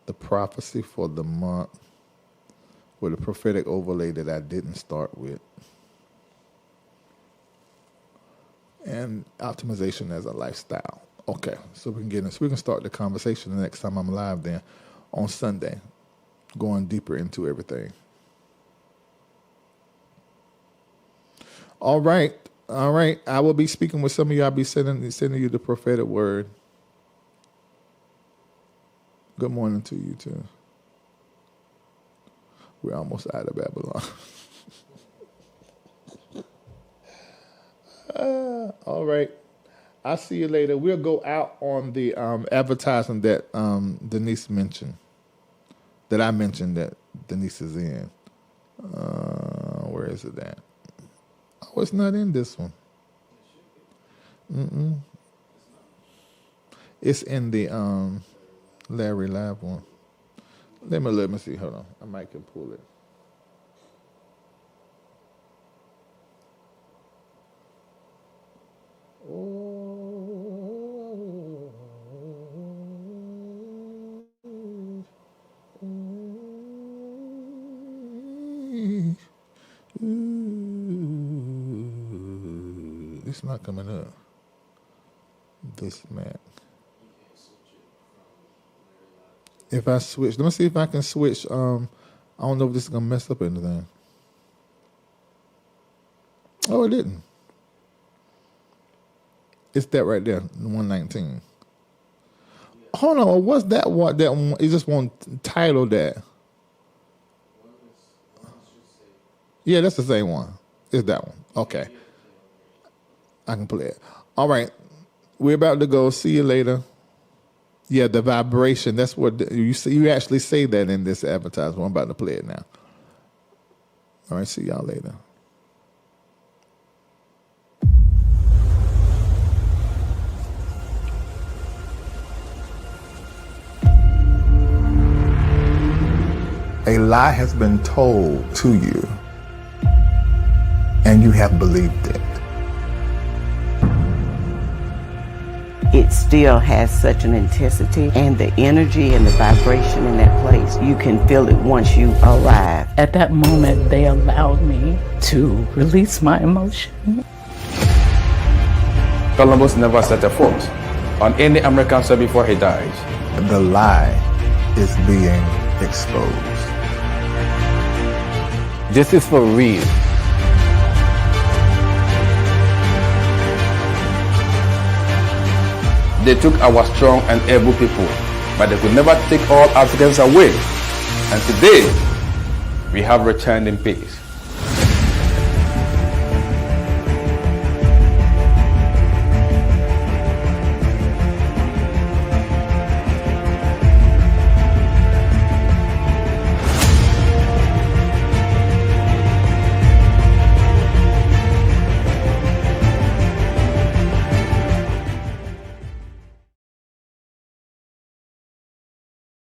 S1: The prophecy for the month. With a prophetic overlay that I didn't start with. And optimization as a lifestyle. Okay, so we can start the conversation the next time I'm live then on Sunday, going deeper into everything. All right. I will be speaking with some of you. I'll be sending you the prophetic word. Good morning to you too. We're almost out of Babylon. All right. I'll see you later. We'll go out on the advertising that Denise mentioned. That I mentioned that Denise is in. Where is it at? Oh, it's not in this one. Mm-mm. It's in the Larry Live one. Let me see. Hold on. I might can pull it. It's not coming up. This Mac. If I switch, let me see if I can switch. I don't know if this is gonna mess up anything. Oh, it didn't. It's that right there, 119. Hold on, what's that one? That one? It just won't title that. Yeah, that's the same one. It's that one. Okay. I can play it. All right. We're about to go. See you later. Yeah, the vibration. That's what you see. You actually say that in this advertisement. I'm about to play it now. All right. See y'all later. A lie has been told to you, and you have believed it.
S6: It still has such an intensity, and the energy and the vibration in that place, you can feel it once you arrive.
S7: At that moment, they allowed me to release my emotion.
S8: Columbus never set a foot on any American soil before he died.
S1: The lie is being exposed.
S8: This is for real. They took our strong and able people, but they could never take all Africans away. And today, we have returned in peace.